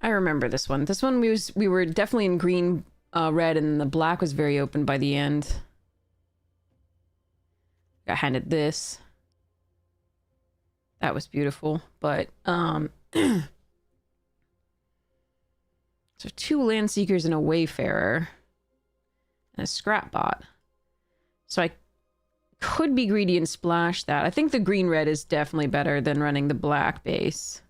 I remember this one. This one we were definitely in green, red, and the black was very open by the end. Got handed this. That was beautiful, but so 2 Landseekers and a Wayfarer and a Scrap Bot. So I could be greedy and splash that. I think the green-red is definitely better than running the black base.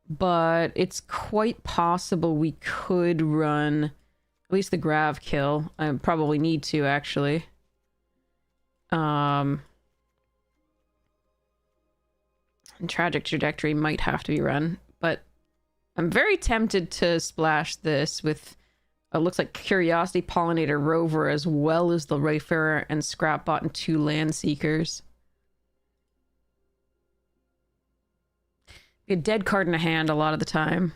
But it's quite possible we could run at least the Grav kill. I probably need to, actually. And Tragic Trajectory might have to be run. But I'm very tempted to splash this with... looks like Curiosity Pollinator Rover as well as the Wayfarer and Scrapbot and 2 Landseekers. Be a dead card in a hand a lot of the time.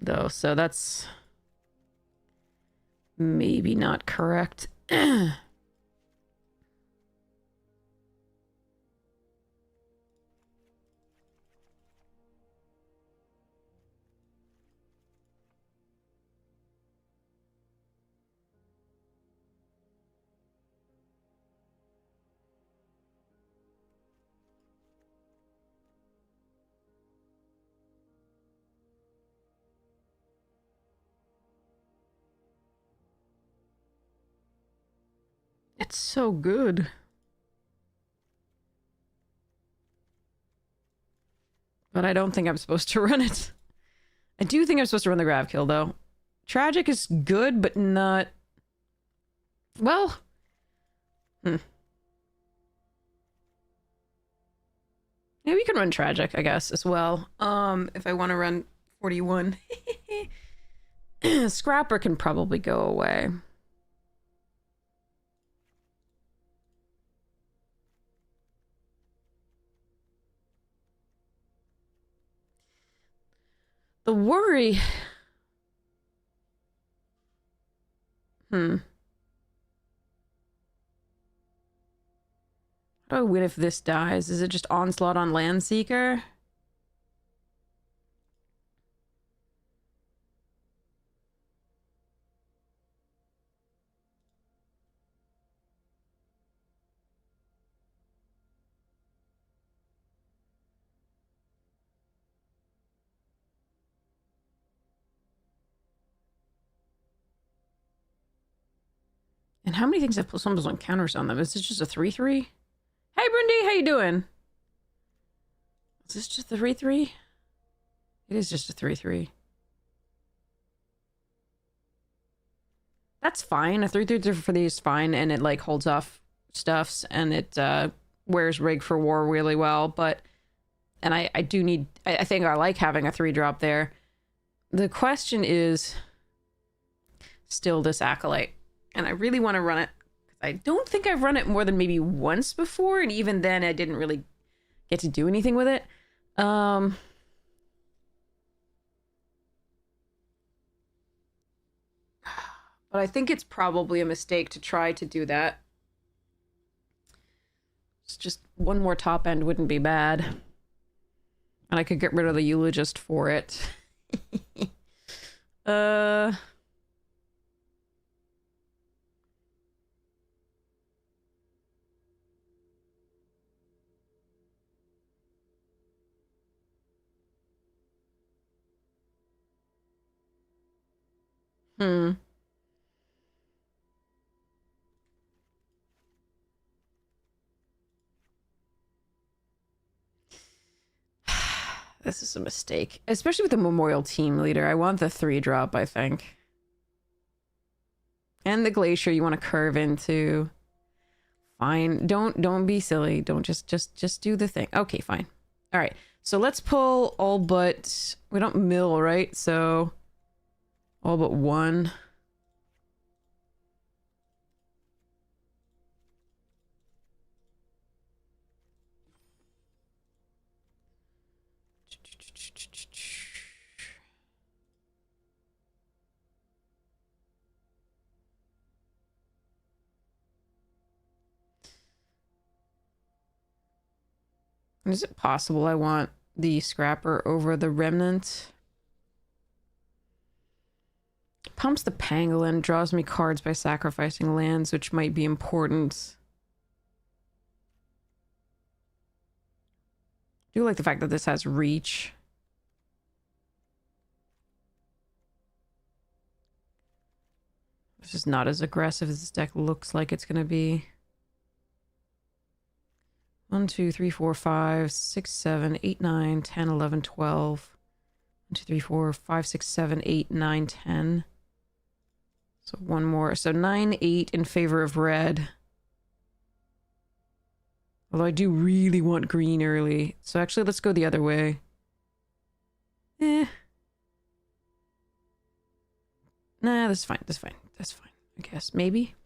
Though, so that's maybe not correct. It's so good. But I don't think I'm supposed to run it. I do think I'm supposed to run the Grav kill, though. Tragic is good, but not... Well... Yeah, we can run Tragic, I guess, as well. If I want to run 41. Scrapper can probably go away. The worry... How do I win if this dies? Is it just Onslaught on Landseeker? And how many things have plus 1/+1 counters on them? Is this just a 3/3? Hey, Brundy, how you doing? Is this just a 3/3? It is just a 3/3. That's fine. A 3/3 for these is fine, and it like holds off stuffs, and it wears Rig for War really well. But I do need. I think I like having a 3-drop there. The question is still this Acolyte, and I really want to run it. I don't think I've run it more than maybe once before, and even then I didn't really get to do anything with it. But I think it's probably a mistake to try to do that. It's just one more top end wouldn't be bad. And I could get rid of the Eulogist for it. This is a mistake. Especially with the Memorial Team Leader. I want the 3-drop, I think. And the Glacier you want to curve into. Fine. Don't be silly. Don't just do the thing. Okay, fine. All right. So let's pull all but... We don't mill, right? So all but 1. Is it possible I want the Scrapper over the Remnant? Pumps the Pangolin, draws me cards by sacrificing lands, which might be important. I do like the fact that this has reach. This is not as aggressive as this deck looks like it's going to be. 1, 2, 3, 4, 5, 6, 7, 8, 9, 10, 11, 12. 1, 2, 3, 4, 5, 6, 7, 8, 9, 10. So one more. So 9, 8 in favor of red. Although I do really want green early. So actually, let's go the other way. Nah, that's fine. That's fine. That's fine. I guess. Maybe?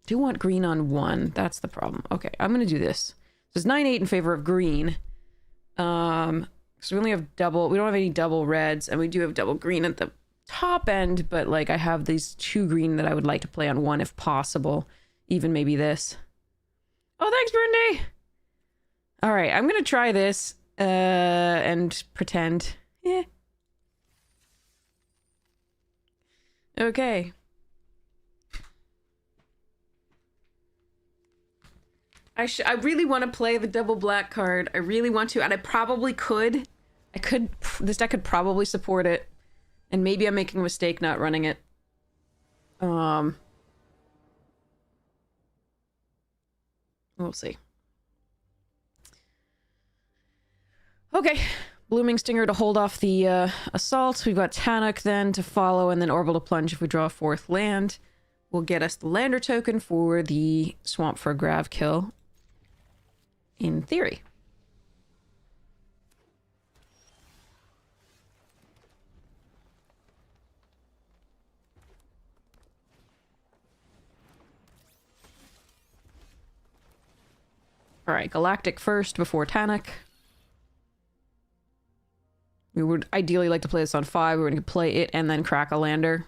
Do want green on 1. That's the problem. Okay, I'm going to do this. So it's 9, 8 in favor of green. So we only have double... We don't have any double reds, and we do have double green at the top end, but, like, I have these 2 green that I would like to play on 1 if possible. Even maybe this. Oh, thanks, Brindy! Alright, I'm going to try this, and pretend. Yeah. Okay. I really want to play the double black card. I really want to, and I probably could. This deck could probably support it. And maybe I'm making a mistake not running it. We'll see. Okay. Blooming Stinger to hold off the assault. We've got Tannock then to follow, and then Orbital Plunge if we draw a 4th land. Will get us the lander token for the Swamp for a Grav kill. In theory. Alright, Galactic first before Tannock. We would ideally like to play this on 5. We're going to play it and then crack a lander.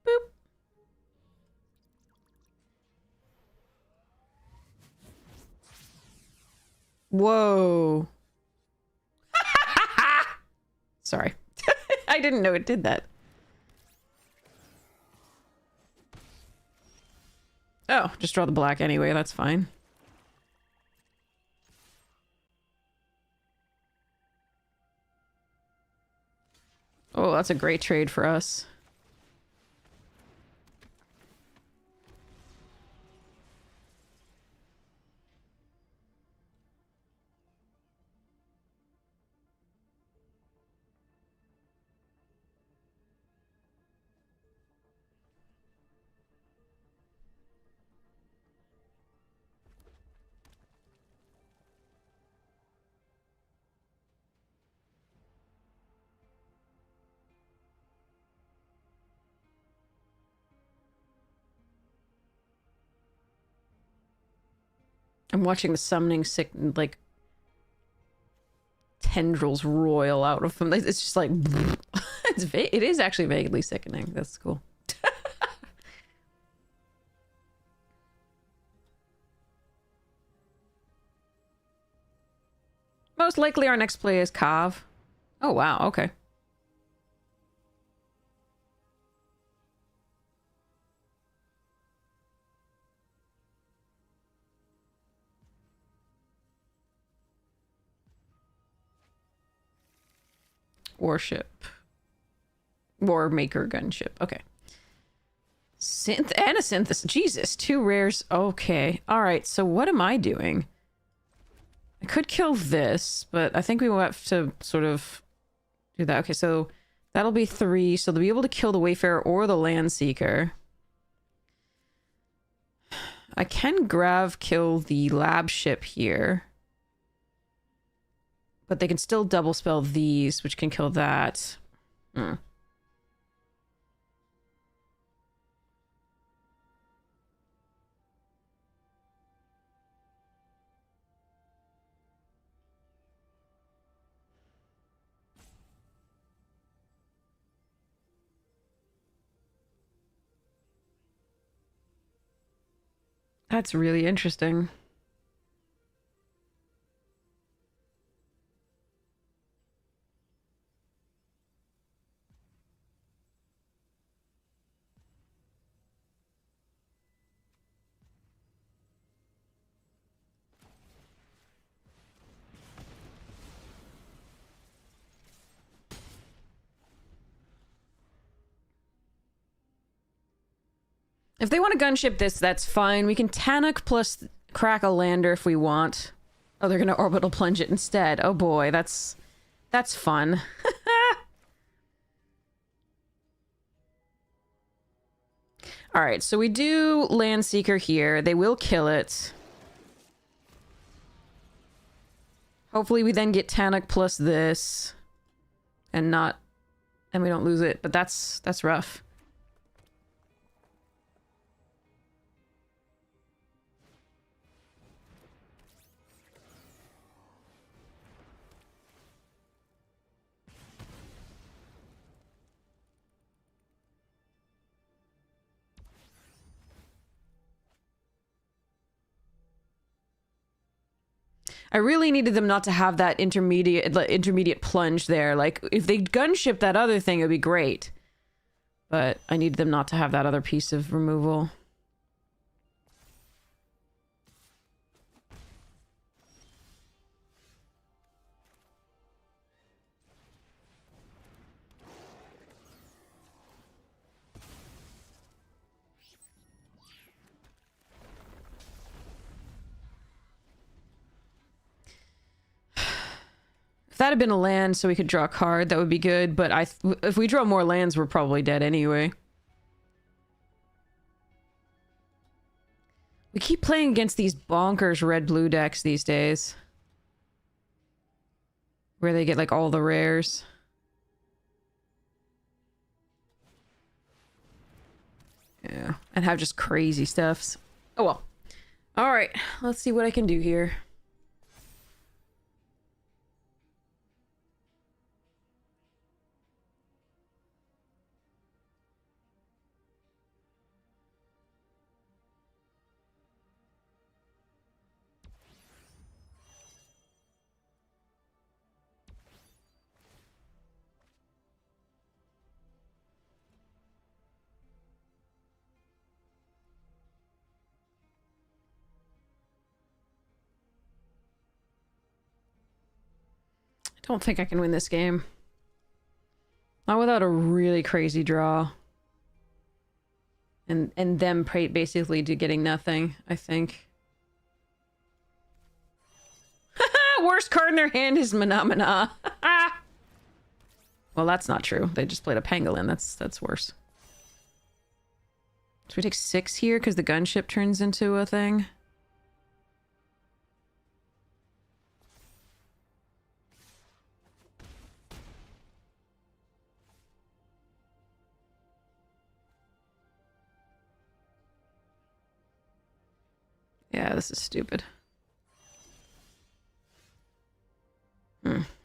Boop. Whoa. Sorry. I didn't know it did that. Oh, just draw the black anyway, that's fine. Oh, that's a great trade for us. I'm watching the summoning sick, like, tendrils roil out of them. It's just like, it is actually vaguely sickening. That's cool. Most likely our next play is Kav. Oh, wow, okay. Warship. War Maker Gunship. Okay. Synth and a Synthesis. Jesus, 2 rares. Okay. Alright, so what am I doing? I could kill this, but I think we will have to sort of do that. Okay, so that'll be 3. So they'll be able to kill the Wayfarer or the Landseeker. I can Grav kill the lab ship here. But they can still double spell these, which can kill that. That's really interesting. If they want to gunship this, that's fine. We can Tannock plus crack a lander if we want. Oh, they're gonna orbital plunge it instead. Oh boy, that's fun. Alright, so we do Landseeker here. They will kill it. Hopefully we then get Tannock plus this. And we don't lose it, but that's rough. I really needed them not to have that intermediate plunge there. Like, if they gunship that other thing, it would be great. But I needed them not to have that other piece of removal. If that had been a land so we could draw a card, that would be good, but if we draw more lands, we're probably dead anyway. We keep playing against these bonkers red-blue decks these days. Where they get, like, all the rares. Yeah, and have just crazy stuffs. Oh well. Alright, let's see what I can do here. Don't think I can win this game. Not without a really crazy draw. And them basically getting nothing, I think. Worst card in their hand is Mana. Well, that's not true. They just played a pangolin. That's worse. So we take 6 here because the gunship turns into a thing. Yeah, this is stupid.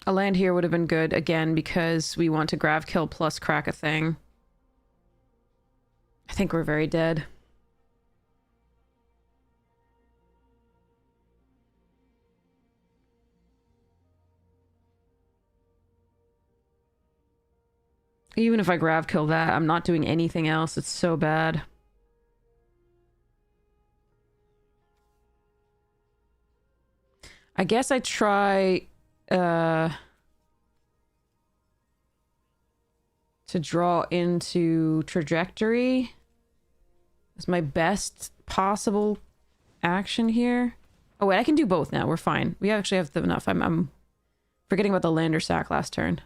A land here would have been good, again, because we want to grav kill plus crack a thing. I think we're very dead. Even if I grav kill that, I'm not doing anything else. It's so bad. I guess I try to draw into trajectory as my best possible action here. Oh wait, I can do both now. We're fine. We actually have enough. I'm forgetting about the lander sack last turn.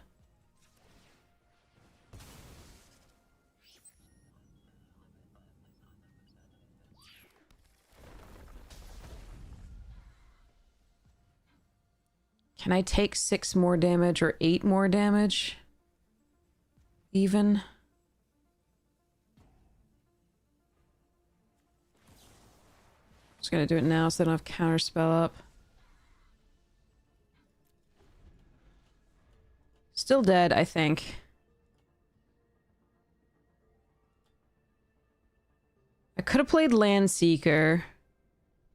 Can I take 6 more damage or 8 more damage? Even? Just gonna do it now so I don't have counterspell up. Still dead, I think. I could have played Landseeker.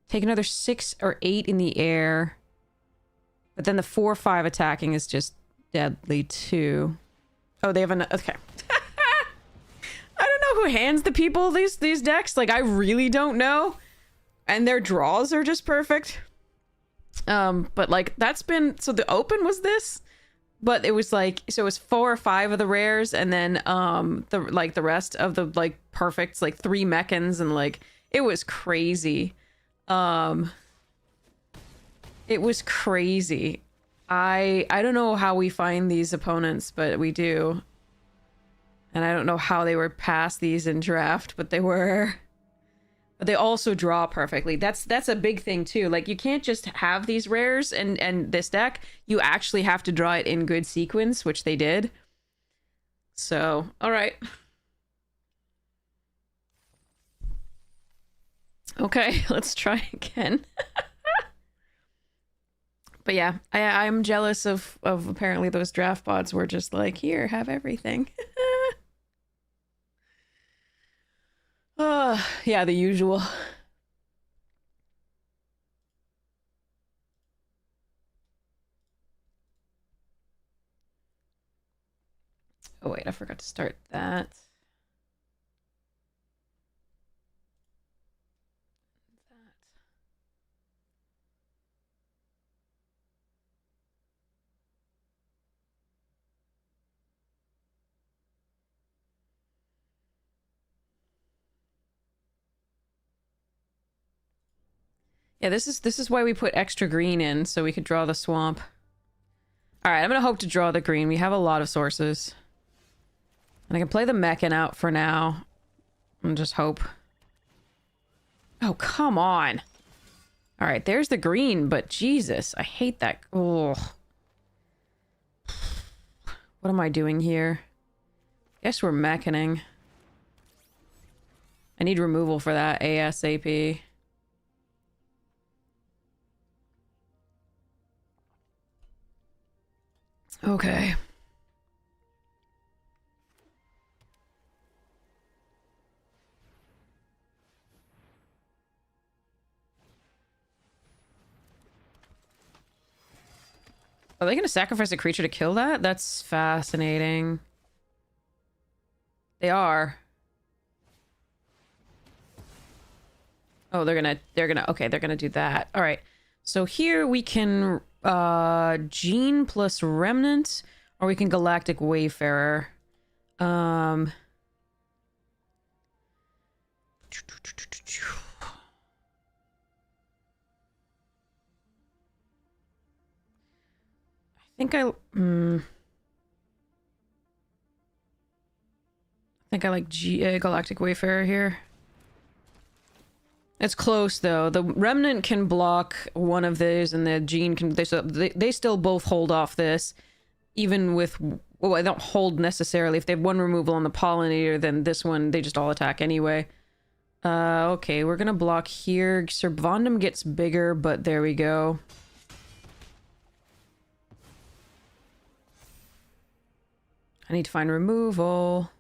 Take another 6 or 8 in the air. But then the 4/5 attacking is just deadly too. Oh, they have an okay. I don't know who hands the people these decks. Like, I really don't know. And their draws are just perfect. But like that's been so the open was this, but it was like so it was 4 or 5 of the rares, and then the rest of the like perfects, like 3 mechans, and like it was crazy. It was crazy. I don't know how we find these opponents, but we do. And I don't know how they were past these in draft, but they were. But they also draw perfectly. That's a big thing too. Like, you can't just have these rares and this deck. You actually have to draw it in good sequence, which they did. So, all right. Okay, let's try again. But yeah, I'm jealous of apparently those draft bots were just like, here, have everything. Yeah, the usual. Oh wait, I forgot to start that. Yeah, this is why we put extra green in, so we could draw the swamp. Alright, I'm gonna hope to draw the green. We have a lot of sources. And I can play the mechan out for now. And just hope. Oh, come on! Alright, there's the green, but Jesus, I hate that. Ugh. What am I doing here? Guess we're mechaning. I need removal for that ASAP. Okay. Are they gonna sacrifice a creature to kill that? That's fascinating. They are. Oh, they're gonna do that. All right. So here we can Gene plus Remnant, or we can Galactic Wayfarer. I think I like Galactic Wayfarer here. It's close though. The Remnant can block one of these, and the Gene can. They still both hold off this, even with. Well, I don't hold necessarily. If they have one removal on the Pollinator, then this one they just all attack anyway. Okay, we're gonna block here. Servandum gets bigger, but there we go. I need to find removal.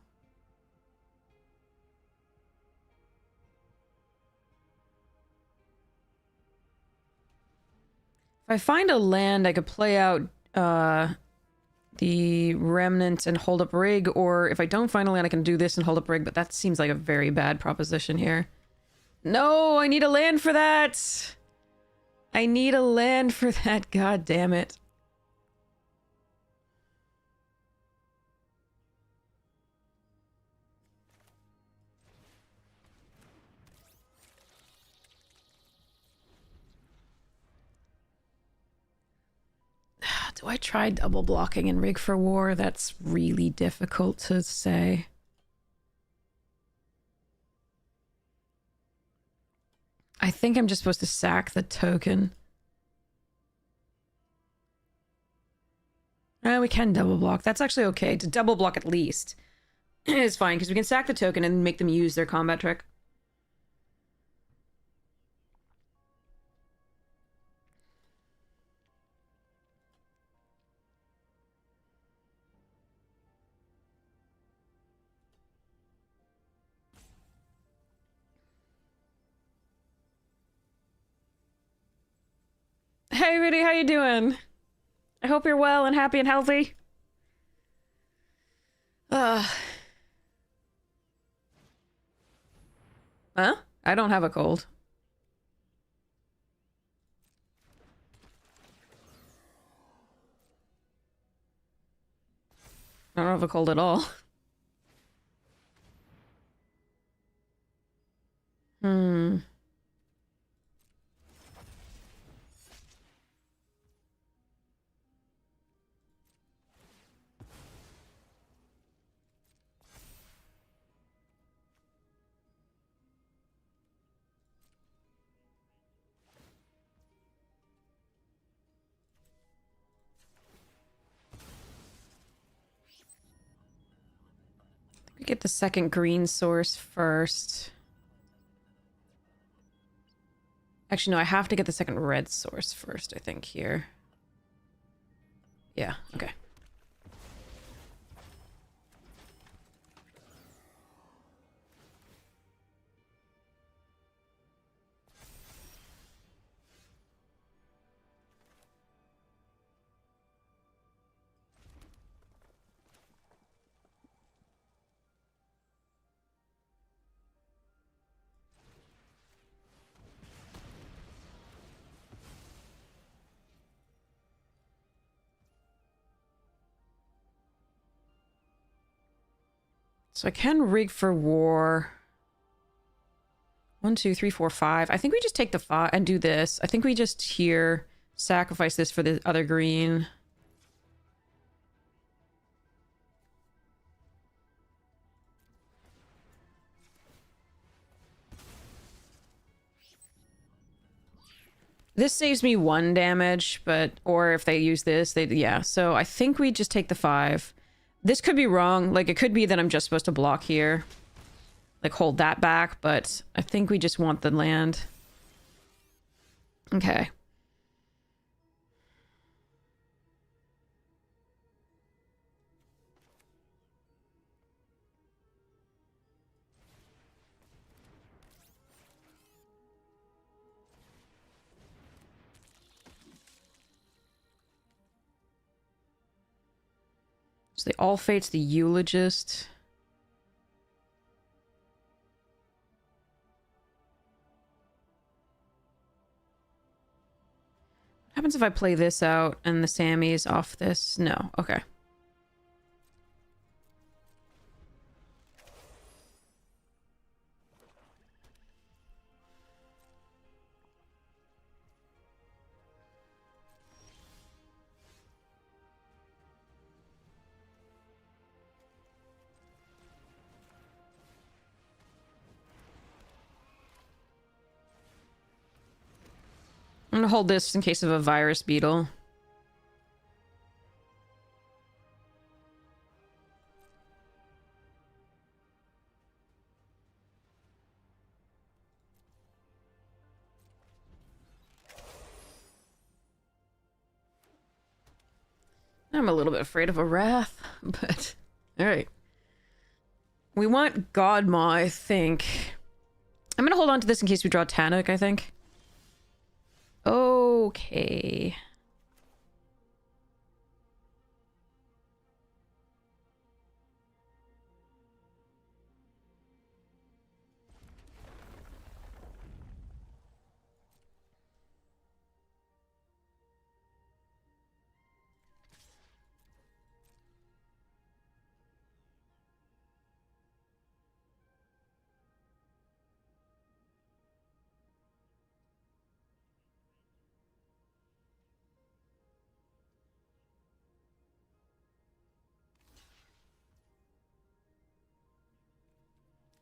If I find a land, I could play out the Remnant and hold up Rig, or if I don't find a land, I can do this and hold up Rig, but that seems like a very bad proposition here. No, I need a land for that! I need a land for that, god damn it. Do I try double blocking in Rig for War? That's really difficult to say. I think I'm just supposed to sack the token. We can double block. That's actually okay. To double block at least is fine, because we can sack the token and make them use their combat trick. Hey, Rudy, how you doing? I hope you're well and happy and healthy. Huh? I don't have a cold. I don't have a cold at all. Hmm. We get the second green source first. Actually, no, I have to get the second red source first, I think, here. Yeah, okay. So I can rig for war. 1, 2, 3, 4, 5. I think we just take the 5 and do this. I think we just here sacrifice this for the other green. This saves me 1 damage, but or if they use this, they yeah. So I think we just take the 5. This could be wrong. Like, it could be that I'm just supposed to block here. Like, hold that back, but I think we just want the land. Okay. So the All Fate's the Eulogist. What happens if I play this out and the Sammy's off this? No. Okay. I'm gonna hold this in case of a virus beetle. I'm a little bit afraid of a wrath, but alright. We want Godmaw, I think. I'm gonna hold on to this in case we draw Tannic, I think. Okay.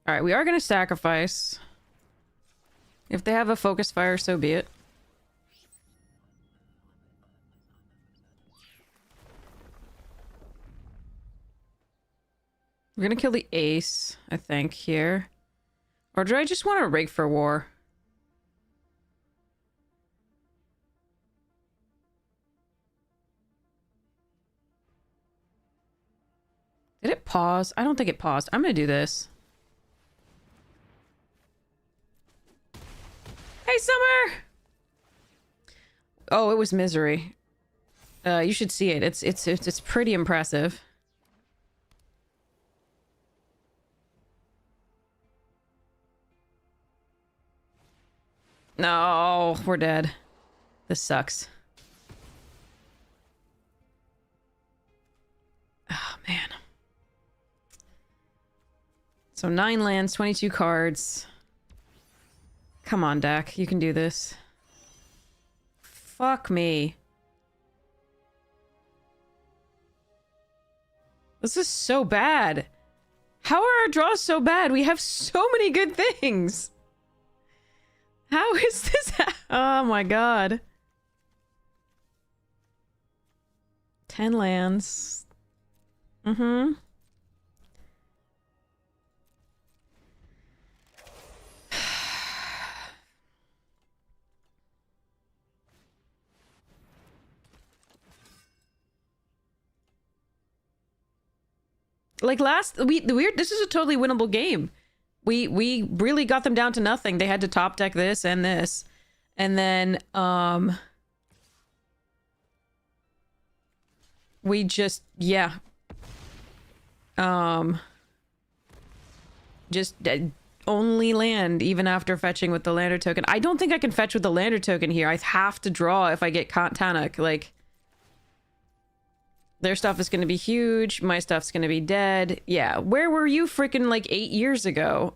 Alright, we are gonna sacrifice. If they have a focus fire, so be it. We're gonna kill the ace, I think, here. Or do I just want to rig for war? Did it pause? I don't think it paused. I'm gonna do this. Hey, Summer! Oh, it was misery. You should see it. It's pretty impressive. No, we're dead. This sucks. Oh, man. So 9 lands, 22 cards. Come on, deck. You can do this. Fuck me. This is so bad. How are our draws so bad? We have so many good things. How is this? Oh my god. 10 lands. Mm-hmm. Like this is a totally winnable game. We really got them down to nothing. They had to top deck this and this. And then we just just only land even after fetching with the lander token. I don't think I can fetch with the lander token here. I have to draw if I get Tanuk. Like, their stuff is going to be huge. My stuff's going to be dead. Yeah, where were you freaking like 8 years ago?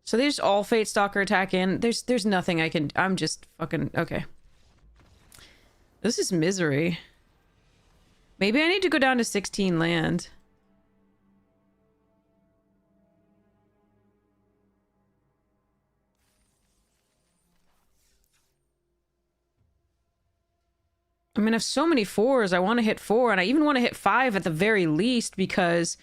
So they just all Fate Stalker attack in. There's nothing I can... I'm just fucking... Okay. This is misery. Maybe I need to go down to 16 land. I mean, I have so many 4s. I want to hit 4, and I even want to hit 5 at the very least because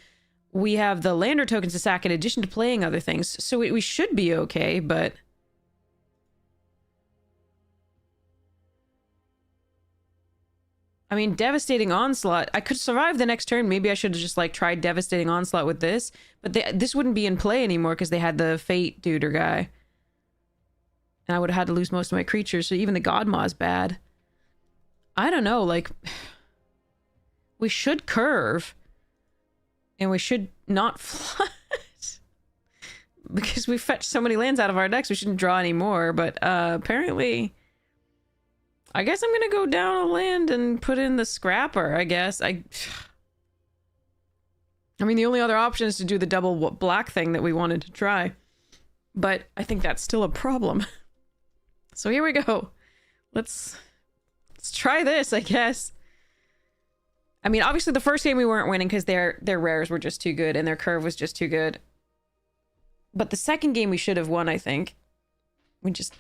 we have the lander tokens to sack in addition to playing other things. So we should be okay, but... I mean, Devastating Onslaught. I could survive the next turn. Maybe I should have just, like, tried Devastating Onslaught with this. But this wouldn't be in play anymore because they had the Fate Duder guy. And I would have had to lose most of my creatures, so even the Godmaw's bad. I don't know, like... We should curve. And we should not flood. Because we fetched so many lands out of our decks, we shouldn't draw any more. But apparently... I guess I'm gonna go down a land and put in the Scrapper, I guess. I mean, the only other option is to do the double black thing that we wanted to try. But I think that's still a problem. So here we go. Let's try this, I guess. I mean, obviously the first game we weren't winning because their rares were just too good and their curve was just too good. But the second game we should have won, I think. We just...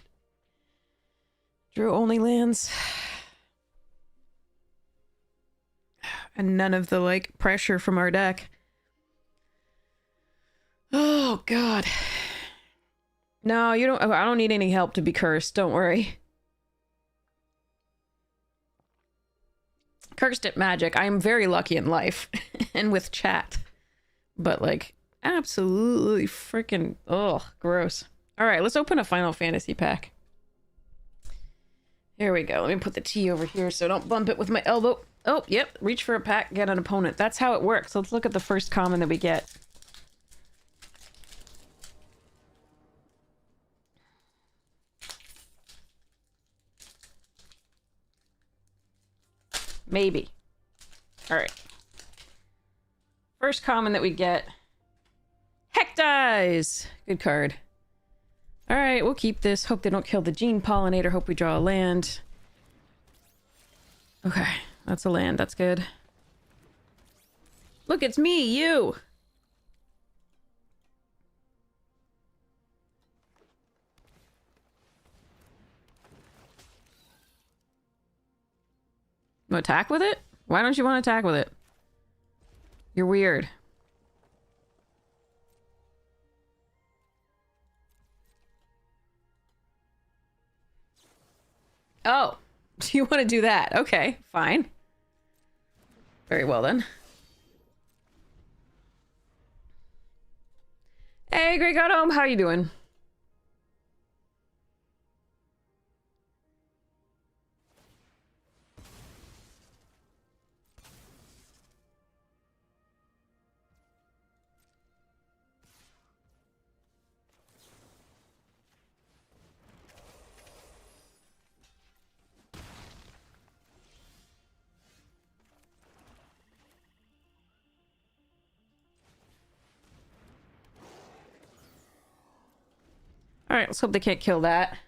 drew only lands. And none of the, like, pressure from our deck. Oh, God. No, you don't... I don't need any help to be cursed. Don't worry. Cursed at Magic. I am very lucky in life. And with chat. But, like, absolutely freaking... Ugh, gross. Alright, let's open a Final Fantasy pack. Here we go. Let me put the tea over here so I don't bump it with my elbow. Oh, yep. Reach for a pack, get an opponent. That's how it works. Let's look at the first common that we get. Maybe. Alright. First common that we get. Heck Dies! Good card. Alright, we'll keep this. Hope they don't kill the Gene Pollinator. Hope we draw a land. Okay, that's a land. That's good. Look, it's me, you! You want to attack with it? Why don't you want to attack with it? You're weird. Oh, do you want to do that? Okay, fine. Very well then. Hey, Greg got home. How you doing? Alright, let's hope they can't kill that.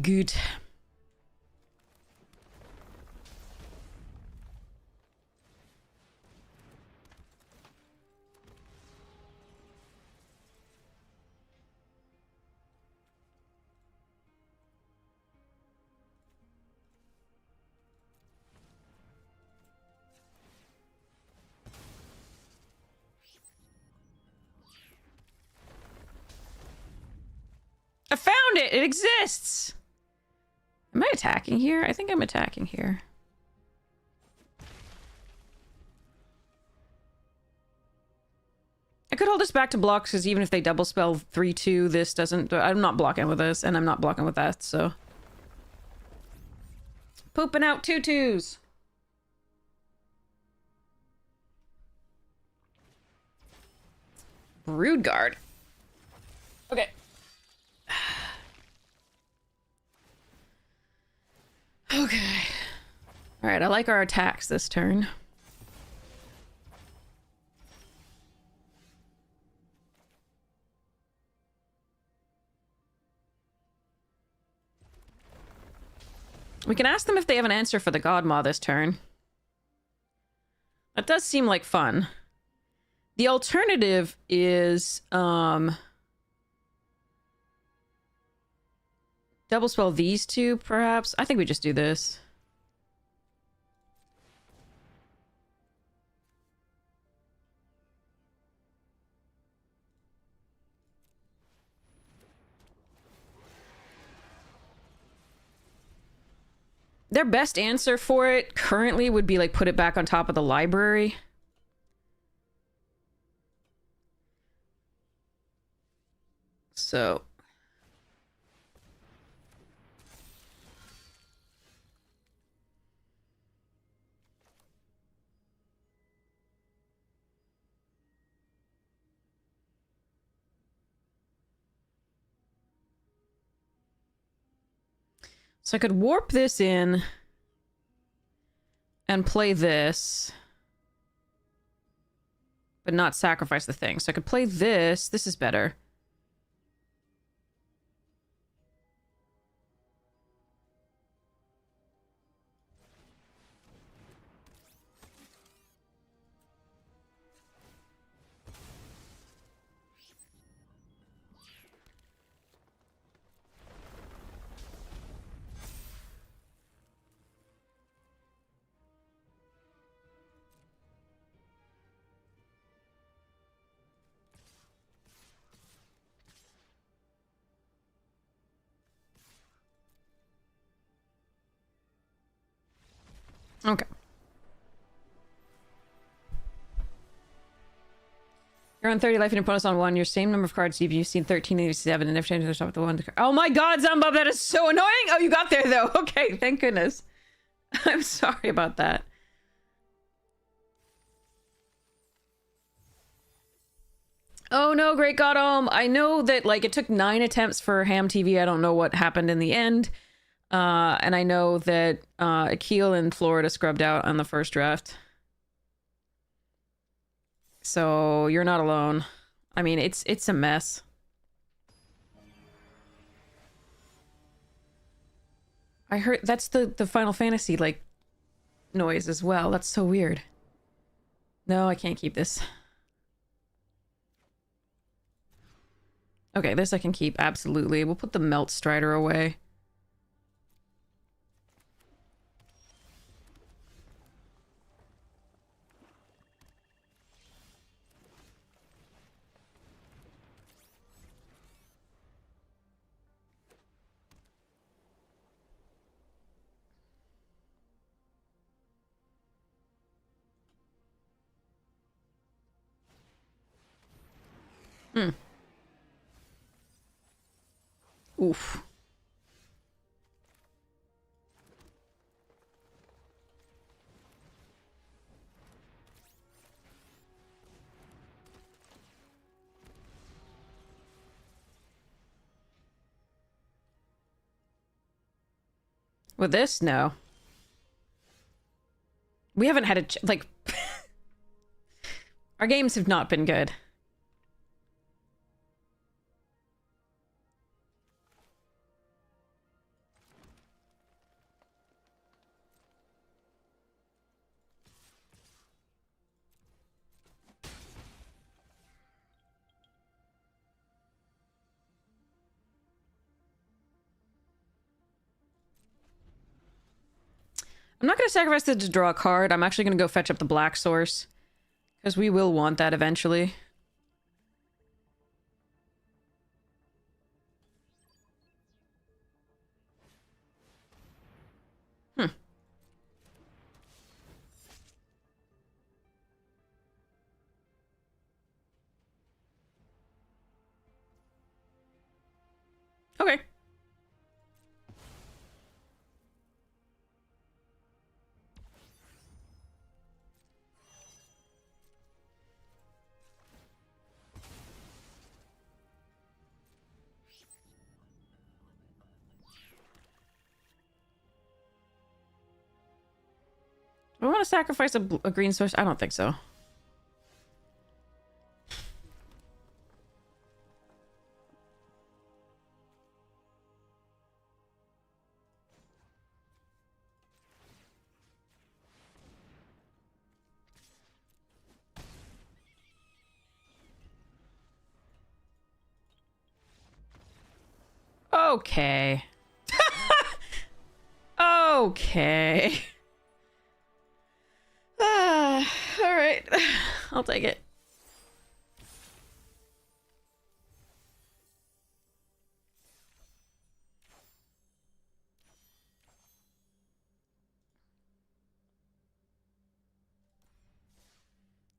Good. I found it! It exists! Am I attacking here? I think I'm attacking here. I could hold this back to blocks, because even if they double spell 3-2, this doesn't... I'm not blocking with this, and I'm not blocking with that, so... Pooping out 2-2s! Brood Guard. Okay. Okay. Alright, I like our attacks this turn. We can ask them if they have an answer for the Godmaw this turn. That does seem like fun. The alternative is, double spell these two, perhaps? I think we just do this. Their best answer for it currently would be, like, put it back on top of the library. So... So I could warp this in and play this, but not sacrifice the thing. So I could play this. This is better. Okay. You're on 30 life and your opponent's on 1. Your same number of cards you've seen 1387 and never change the top of the one. Oh my god, Zambub, that is so annoying! Oh, you got there though. Okay, thank goodness. I'm sorry about that. Oh no, Great God I know that, like, it took 9 attempts for Ham TV. I don't know what happened in the end. And I know that Akil in Florida scrubbed out on the first draft. So you're not alone. I mean, it's a mess. I heard that's the Final Fantasy, like, noise as well. That's so weird. No, I can't keep this. Okay, this I can keep, absolutely. We'll put the Melt Strider away. Hmm. Oof. With this? No. We haven't had a like Our games have not been good. I'm not going to sacrifice it to draw a card. I'm actually going to go fetch up the black source. Because we will want that eventually. Okay. Do I want to sacrifice a green source? I don't think so. Okay. Okay. All right. I'll take it.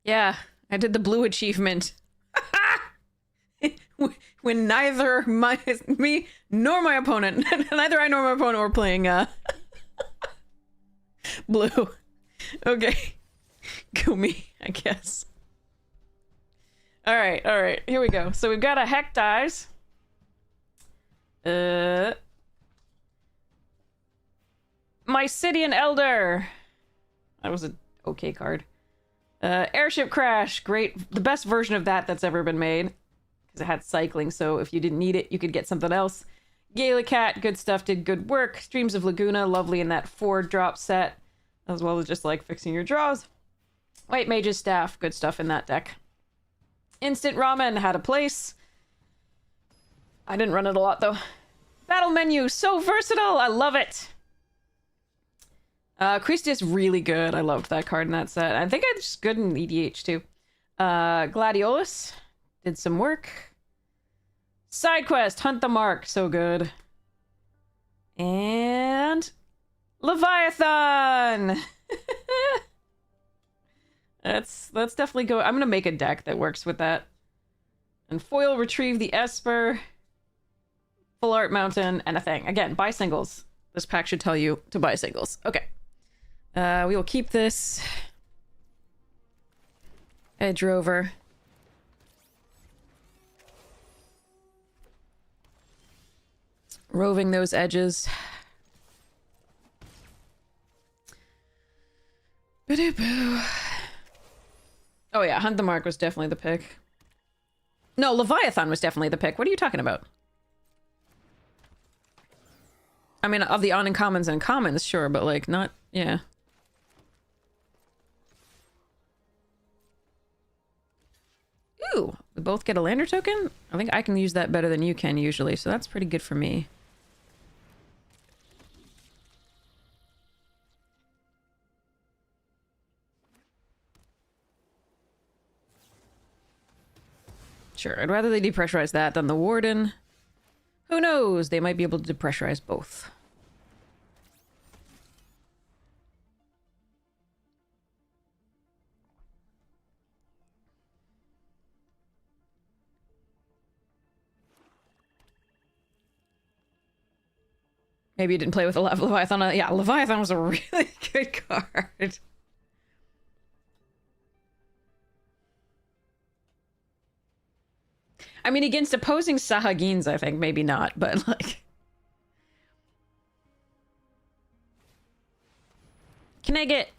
Yeah, I did the blue achievement. When neither me nor my opponent, neither I nor my opponent were playing blue. Okay. Go me, I guess. Alright, here we go. So we've got a Heck Dies. Mysidian Elder. That was an okay card. Airship Crash. Great. The best version of that that's ever been made. Because it had cycling, so if you didn't need it, you could get something else. Galacat, good stuff, did good work. Streams of Laguna, lovely in that 4-drop set. As well as just, like, fixing your draws. White Mage's Staff, good stuff in that deck. Instant Ramen had a place. I didn't run it a lot, though. Battle Menu, so versatile, I love it. Christius, really good. I loved that card in that set. I think it's good in EDH, too. Gladiolus. Did some work. Side quest, Hunt the Mark, so good. And Leviathan. Let's definitely go. I'm gonna make a deck that works with that. And foil, retrieve the Esper, Full Art Mountain, and a thing. Again, buy singles. This pack should tell you to buy singles. Okay. We will keep this. Edge Rover. Roving those edges. Ba-doo-boo. Oh yeah, Hunt the Mark was definitely the pick. No, Leviathan was definitely the pick. What are you talking about? I mean, of the uncommons and commons, sure, but like, not... Yeah. Ooh, we both get a lander token? I think I can use that better than you can usually, so that's pretty good for me. Sure, I'd rather they depressurize that than the Warden. Who knows? They might be able to depressurize both. Maybe you didn't play with a Leviathan. Yeah, Leviathan was a really good card. I mean, against opposing Sahagins, I think maybe not, but like... Can I get...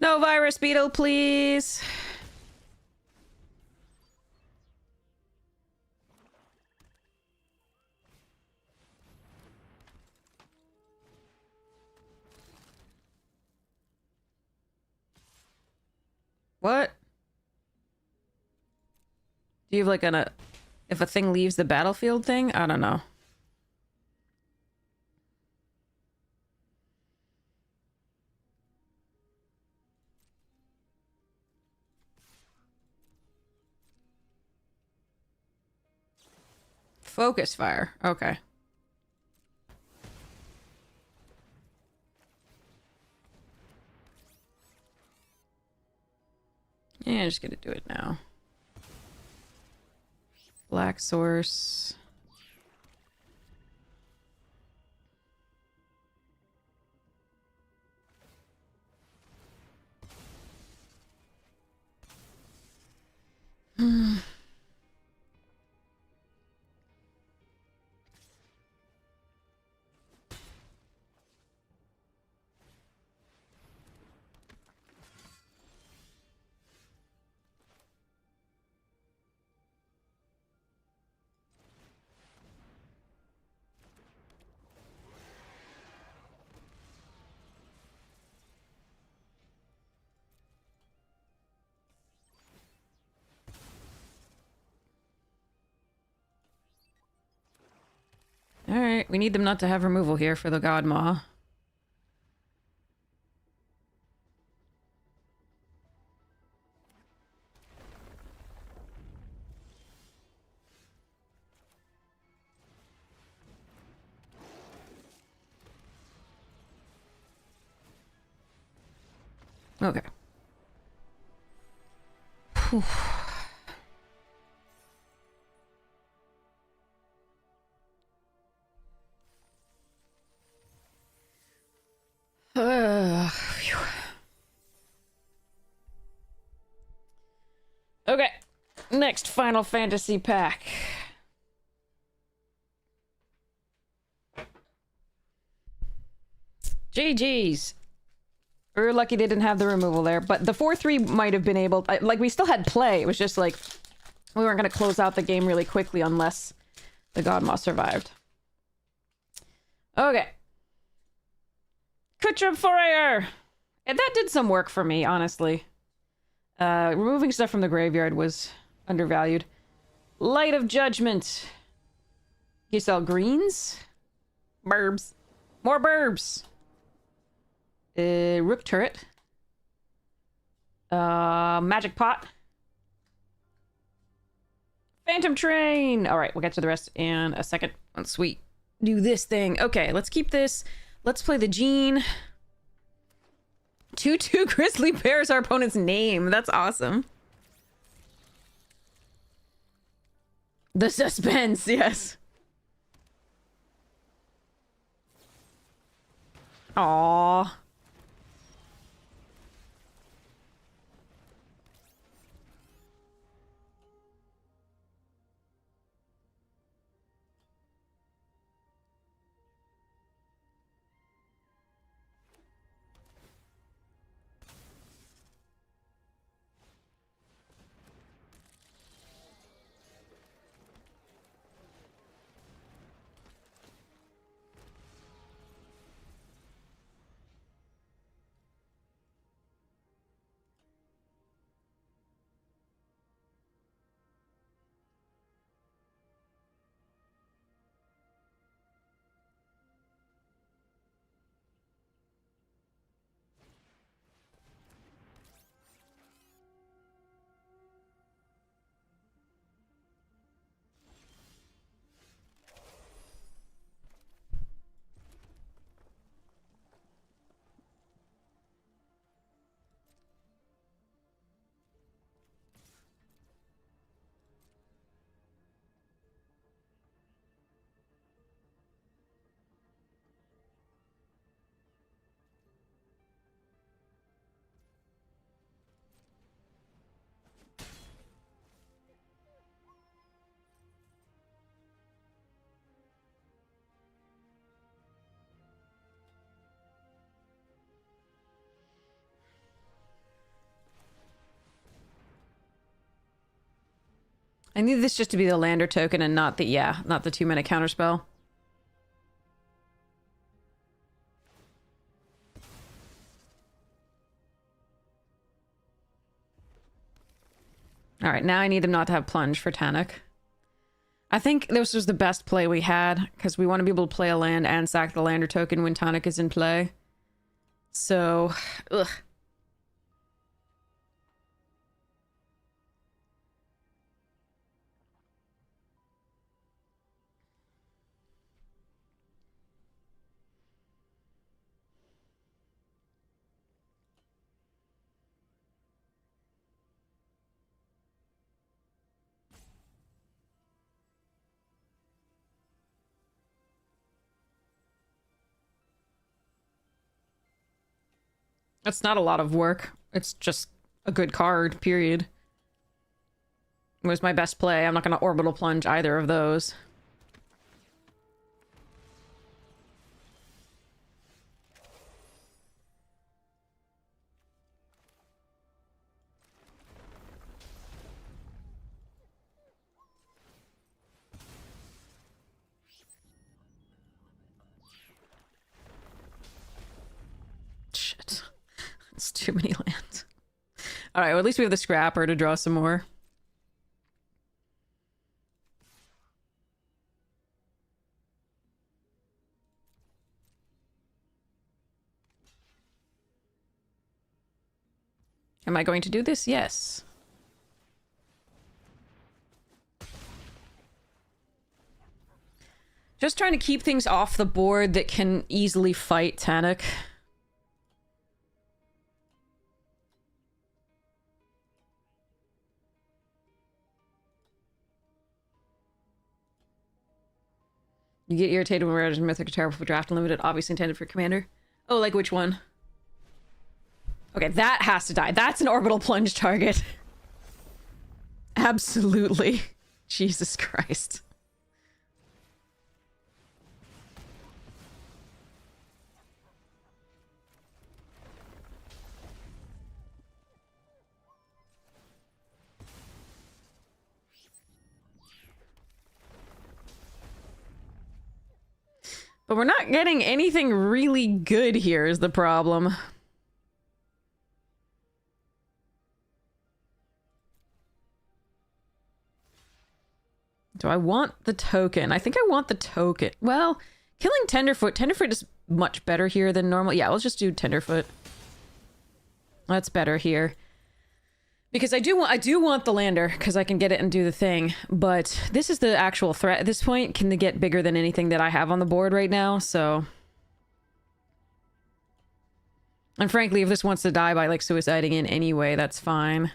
No virus beetle, please. What? Do you have like if a thing leaves the battlefield thing? I don't know. Focus fire. Okay. Yeah, just gonna do it now. Black source. Alright, we need them not to have removal here for the God Maw. Okay. Whew. Okay. Next Final Fantasy pack. GG's. We were lucky they didn't have the removal there, but the 4-3 might have been able... Like, we still had play. It was just like... We weren't going to close out the game really quickly unless the God Maw survived. Okay. Kutrup Forayer! And that did some work for me, honestly. Removing stuff from the graveyard was undervalued. Light of Judgment. You sell greens? Burbs. More burbs. Rook Turret. Magic Pot. Phantom Train! Alright, we'll get to the rest in a second. Once we do this thing. Okay, let's keep this. Let's play the Gene. 2-2 Grizzly Bear is our opponent's name. That's awesome. The suspense, yes. Aww. I need this just to be the lander token and not the, yeah, not the 2-minute counterspell. Alright, now I need them not to have plunge for Tanic. I think this was the best play we had, because we want to be able to play a land and sack the lander token when Tanic is in play. So, ugh. That's not a lot of work. It's just a good card, period. It was my best play. I'm not going to orbital plunge either of those. Shit. It's too many lands. Alright, well, at least we have the Scrapper to draw some more. Am I going to do this? Yes. Just trying to keep things off the board that can easily fight Tanic. You get irritated when we're out of Mythic or terrible for draft unlimited, obviously intended for commander. Oh, like which one? Okay, that has to die. That's an orbital plunge target. Absolutely. Jesus Christ. But we're not getting anything really good here is the problem. Do I want the token? I think I want the token. Well, killing Tenderfoot. Tenderfoot is much better here than normal. Yeah, let's just do Tenderfoot. That's better here. Because I do want the lander, because I can get it and do the thing. But this is the actual threat at this point. Can they get bigger than anything that I have on the board right now? So... And frankly, if this wants to die by, like, suiciding in anyway, that's fine.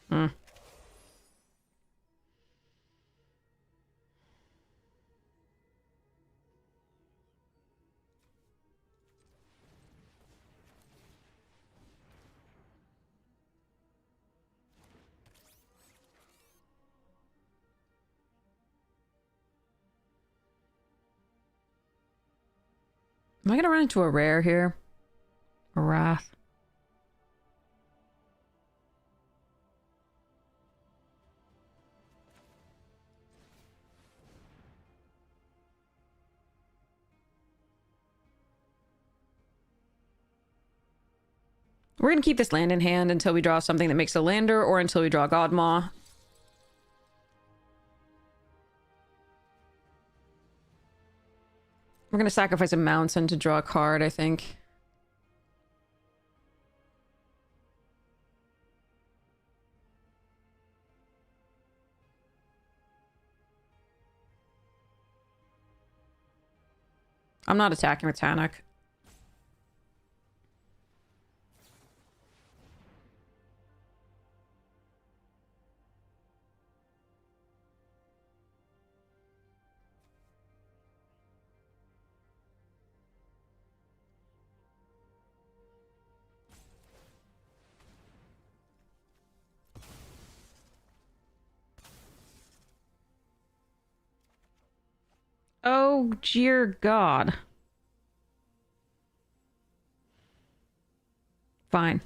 Hmm. Am I gonna run into a rare here? A wrath? We're gonna keep this land in hand until we draw something that makes a lander, or until we draw Godmaw. We're gonna sacrifice a mountain to draw a card, I think. I'm not attacking with Tanic. Oh, dear God. Fine.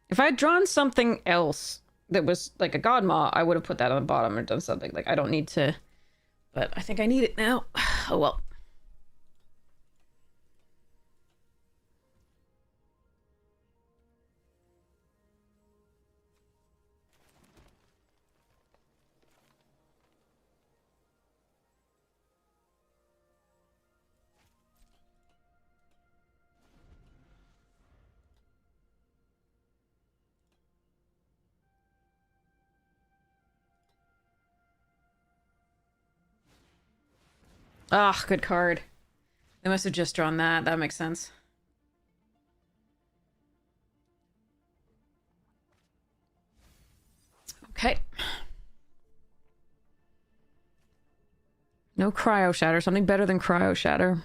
If I had drawn something else that was like a Godmaw, I would have put that on the bottom or done something. Like, I don't need to... But I think I need it now. Oh, well. Ah, good card. They must have just drawn that. That makes sense. Okay. No Cryo Shatter. Something better than Cryo Shatter.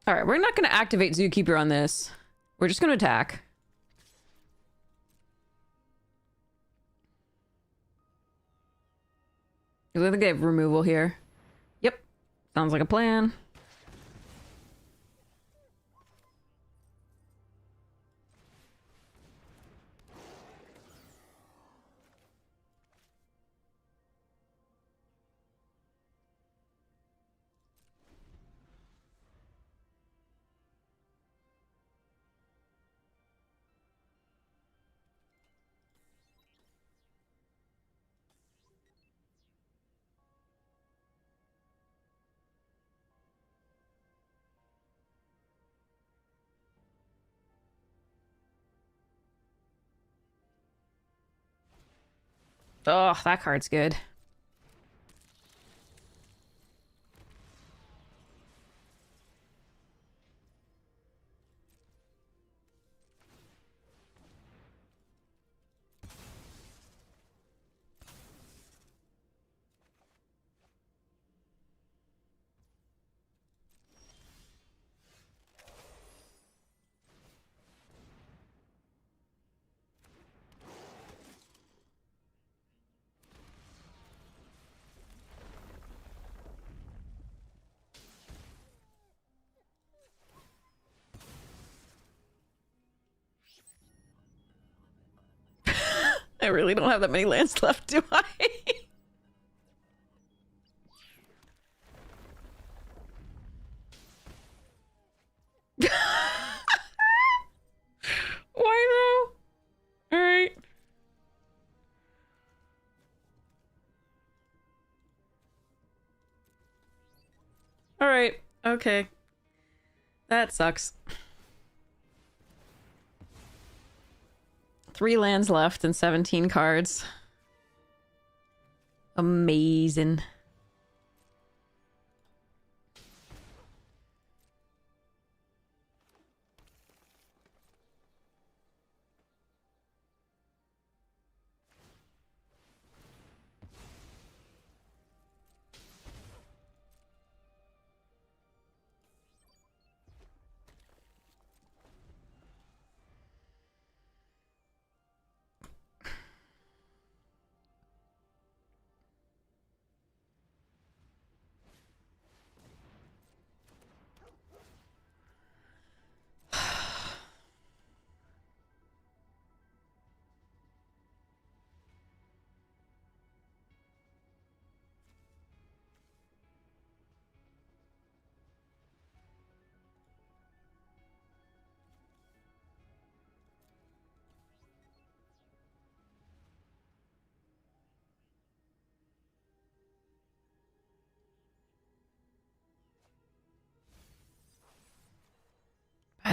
All right, we're not going to activate Zookeeper on this. We're just going to attack. I think they have removal here. Yep. Sounds like a plan. Oh, that card's good. I really don't have that many lands left, do I? Why though? All right. All right. Okay. That sucks. 3 lands left and 17 cards. Amazing.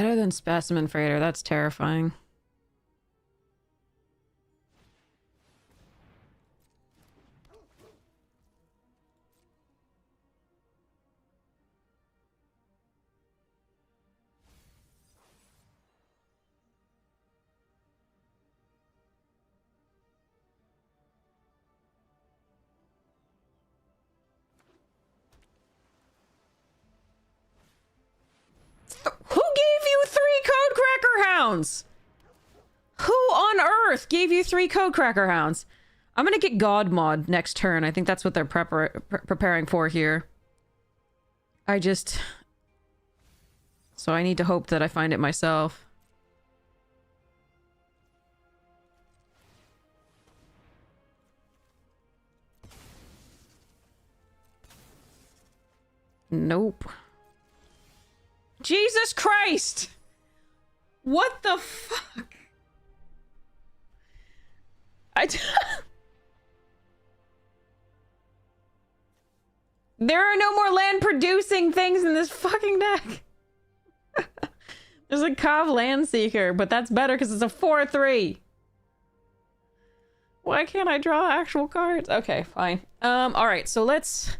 Better than Specimen Freighter. That's terrifying. Who gave you 3 Code Cracker Hounds? Who on earth gave you 3 Code Cracker Hounds? I'm gonna get God Mod next turn. I think that's what they're preparing for here. So I need to hope that I find it myself. Nope. Jesus Christ! What the fuck? There are no more land producing things in this fucking deck. There's a Cov Landseeker, but that's better because it's a 4/3. Why can't I draw actual cards? Okay, fine. Alright, so let's...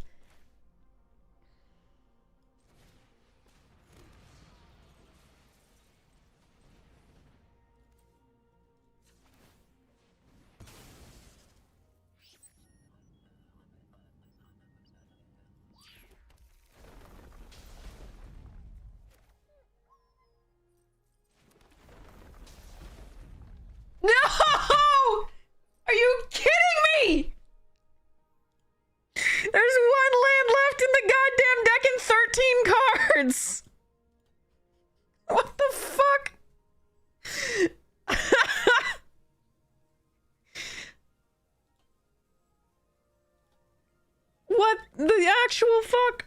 No! Are you kidding me? There's 1 land left in the goddamn deck and 13 cards. What the fuck? What the actual fuck?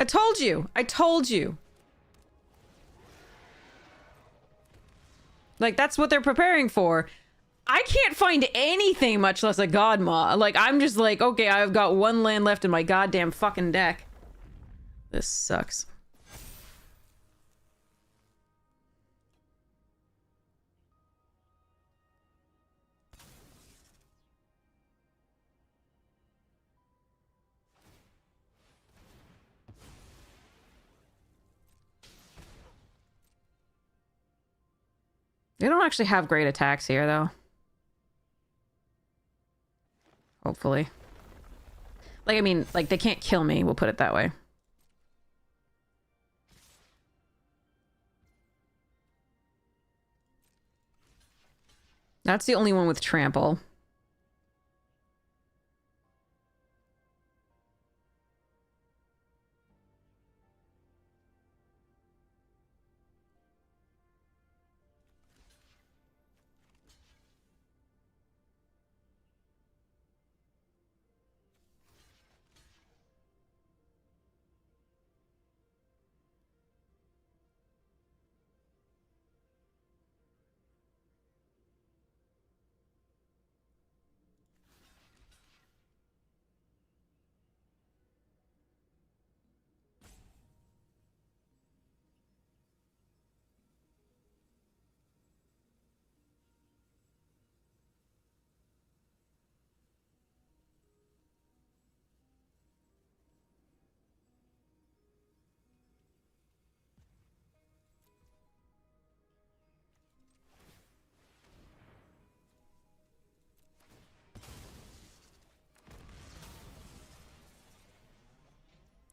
I told you. I told you. Like, that's what they're preparing for. I can't find anything, much less a God Maw. Like, I'm just like, okay, I've got 1 land left in my goddamn fucking deck. This sucks. They don't actually have great attacks here, though. Hopefully. Like, I mean, like, they can't kill me, we'll put it that way. That's the only one with trample.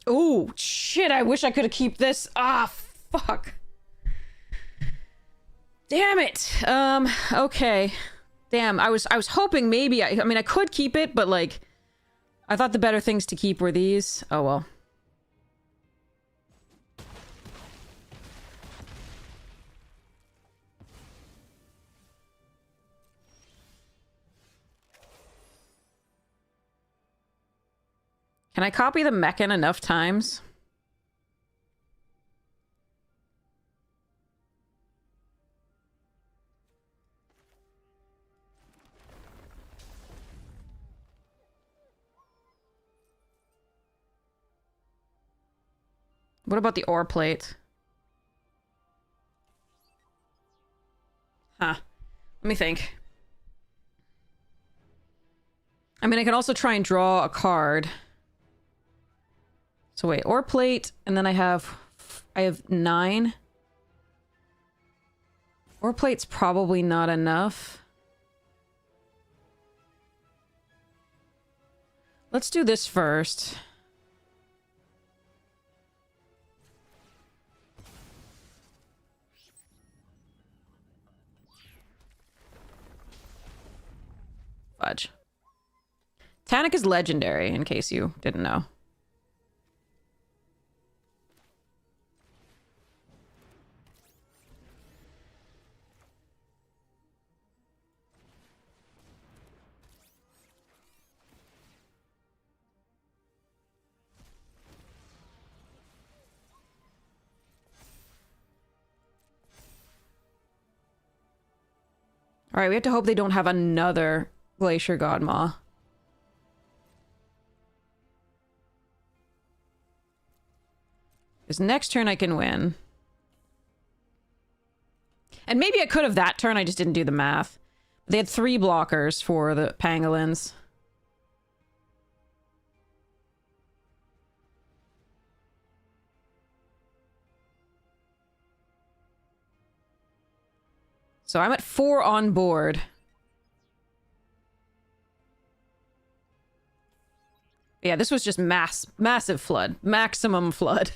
Oh, shit, I wish I could have kept this. Ah, fuck. Damn it. Okay. Damn, I was hoping maybe, I mean, I could keep it, but, like, I thought the better things to keep were these. Oh, well. Can I copy the Meccan enough times? What about the ore plate? Huh. Let me think. I mean, I can also try and draw a card. So wait, ore plate, and then I have 9. Ore plate's probably not enough. Let's do this first. Fudge. Tannic is legendary, in case you didn't know. Alright, we have to hope they don't have another Glacier Godmaw. Because next turn I can win. And maybe I could have that turn, I just didn't do the math. They had 3 blockers for the pangolins. So I'm at 4 on board. Yeah, this was just massive flood. Maximum flood.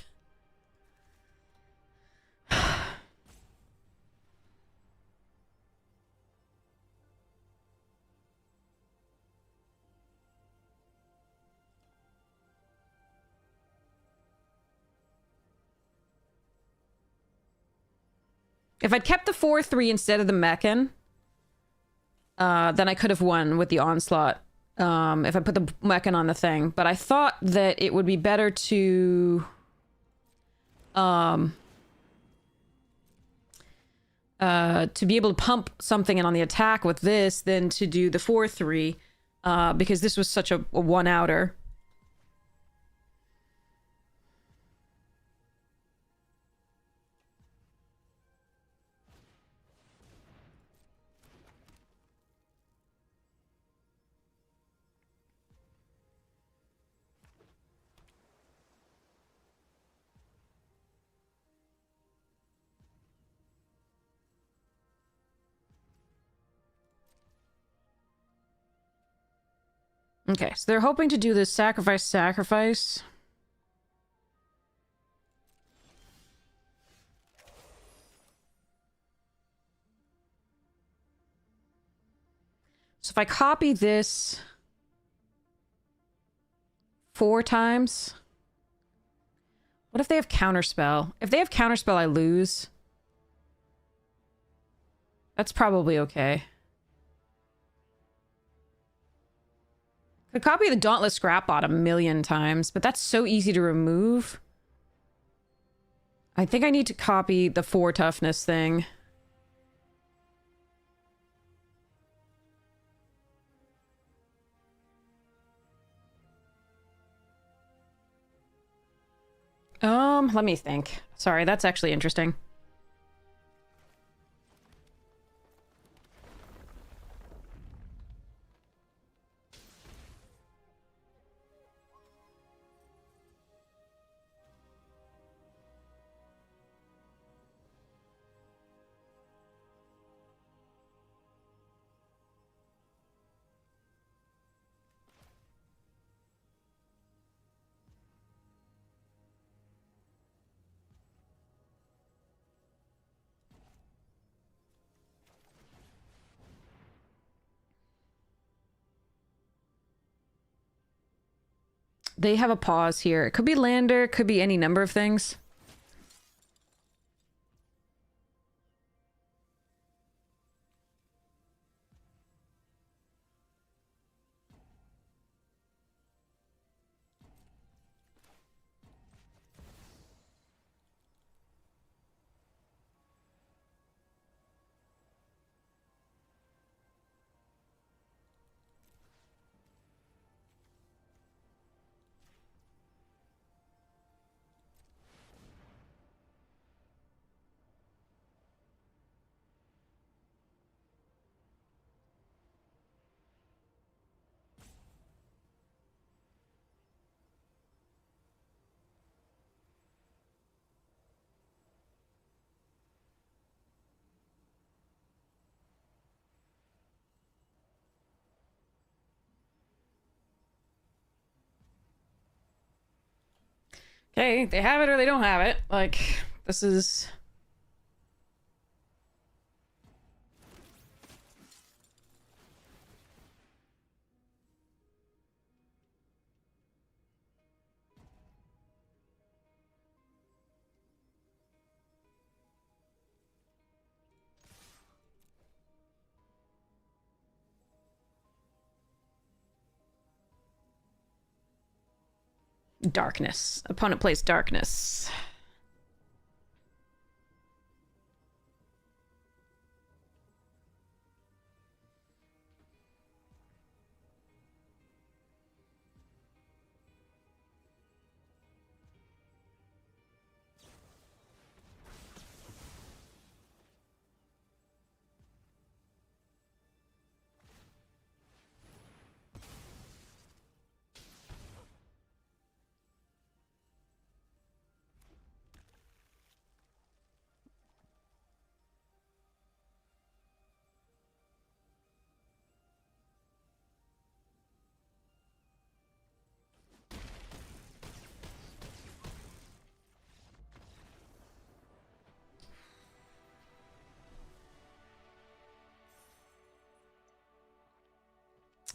If I'd kept the 4-3 instead of the Meccan, then I could have won with the Onslaught. If I put the Meccan on the thing. But I thought that it would be better to... to be able to pump something in on the attack with this than to do the 4-3. Because this was such a one-outer. Okay, so they're hoping to do this sacrifice. So if I copy this 4 times... What if they have Counterspell? If they have Counterspell, I lose. That's probably okay. Could copy the Dauntless Scrapbot a million times, but that's so easy to remove. I think I need to copy the 4 toughness thing. Let me think. Sorry, that's actually interesting. They have a pause here. It could be lander, could be any number of things. Okay, they have it or they don't have it. Like, this is... Darkness. Opponent plays darkness.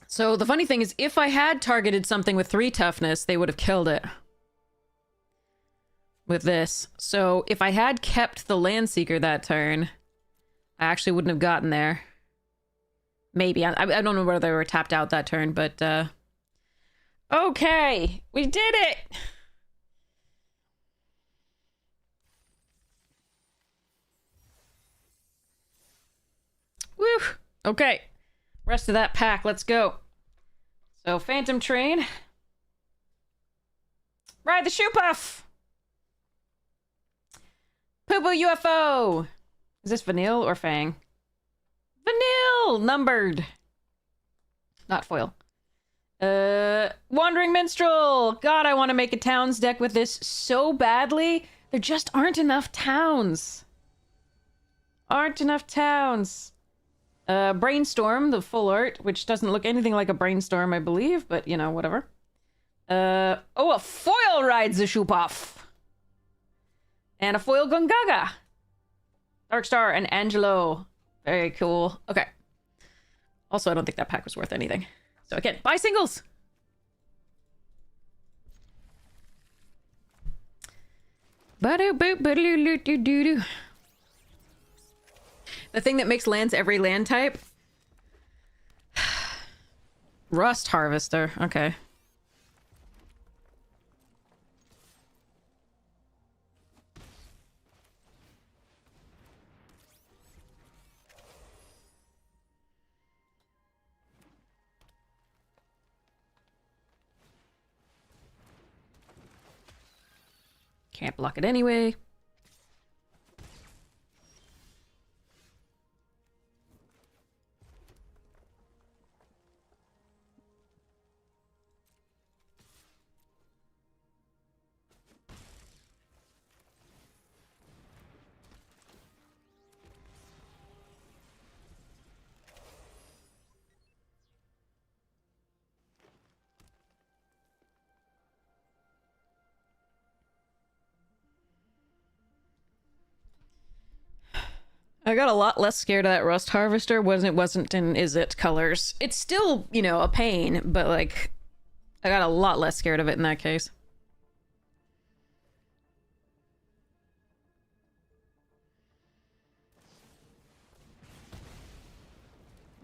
So the funny thing is, if I had targeted something with 3 toughness, they would have killed it. With this. So if I had kept the Landseeker that turn, I actually wouldn't have gotten there. Maybe. I don't know whether they were tapped out that turn, but... Okay! We did it! Woo! Okay. Rest of that pack, let's go. So, Phantom Train. Ride the Shoe Puff! Poo-Poo UFO! Is this Vanille or Fang? Vanille! Numbered! Not foil. Wandering Minstrel! God, I want to make a towns deck with this so badly. There just aren't enough towns. Aren't enough towns. Brainstorm, the full art, which doesn't look anything like a Brainstorm, I believe, but, you know, whatever. Oh, a foil rides the Shoe Puff! And a foil Gungaga! Darkstar and Angelo. Very cool. Okay. Also, I don't think that pack was worth anything. So again, buy singles! Ba-do-boop-ba-do-do-do-do-do. The thing that makes lands every land type? Rust Harvester. Okay. Can't block it anyway. I got a lot less scared of that Rust Harvester when it wasn't in Is It colors. It's still, you know, a pain, but, like, I got a lot less scared of it in that case.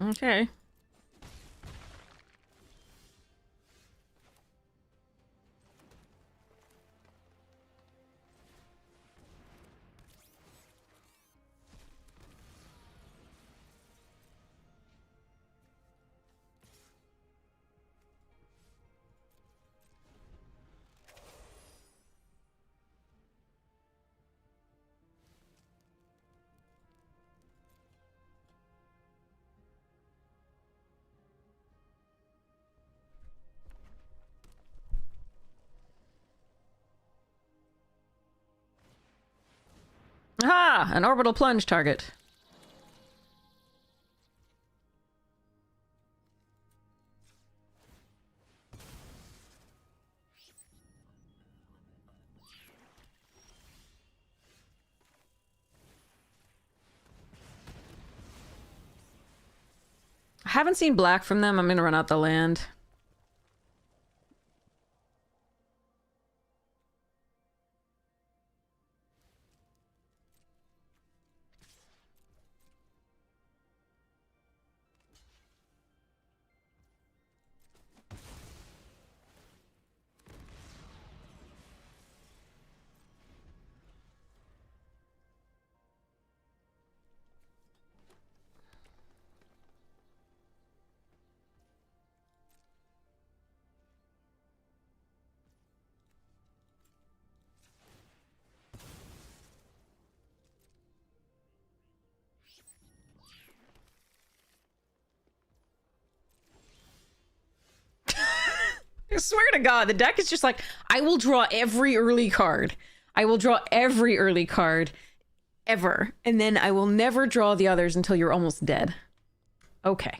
Okay. Ah, an orbital plunge target. I haven't seen black from them. I'm gonna run out the land. I swear to God, the deck is just like, I will draw every early card. I will draw every early card ever. And then I will never draw the others until you're almost dead. Okay.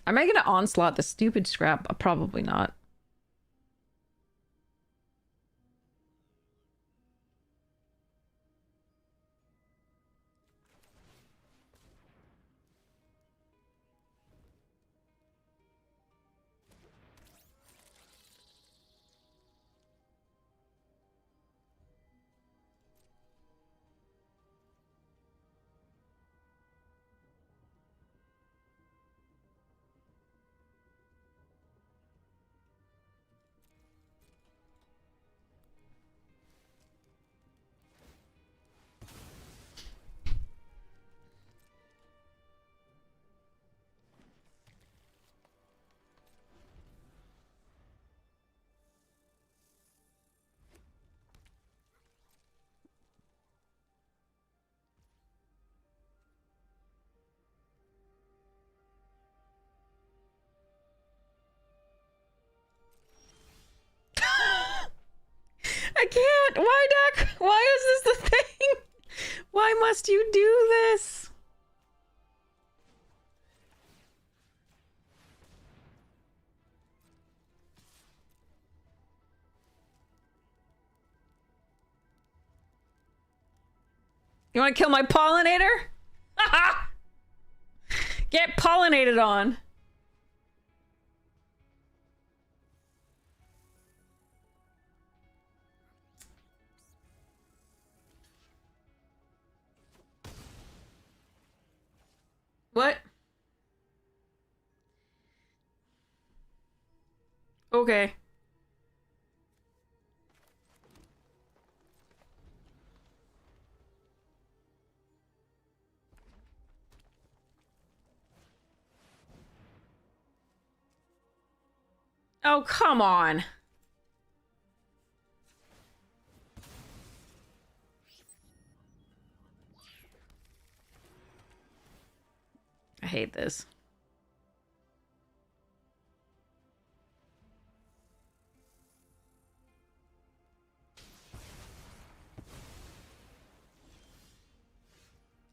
Am I gonna onslaught the stupid scrap? Probably not. I can't! Why, Doc? Why is this the thing? Why must you do this? You want to kill my pollinator? Get pollinated on. What? Okay. Oh, come on. I hate this.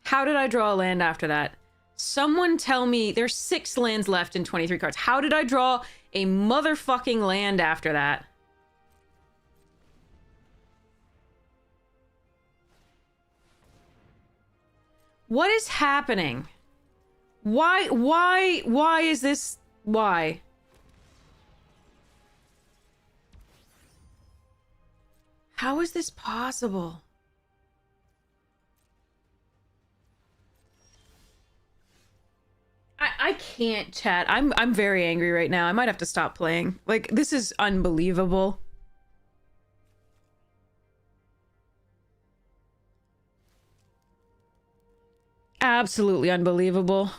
How did I draw a land after that? Someone tell me there's 6 lands left in 23 cards. How did I draw a motherfucking land after that? What is happening? Why is this? Why? How is this possible? I can't, chat. I'm very angry right now. I might have to stop playing. Like, this is unbelievable. Absolutely unbelievable.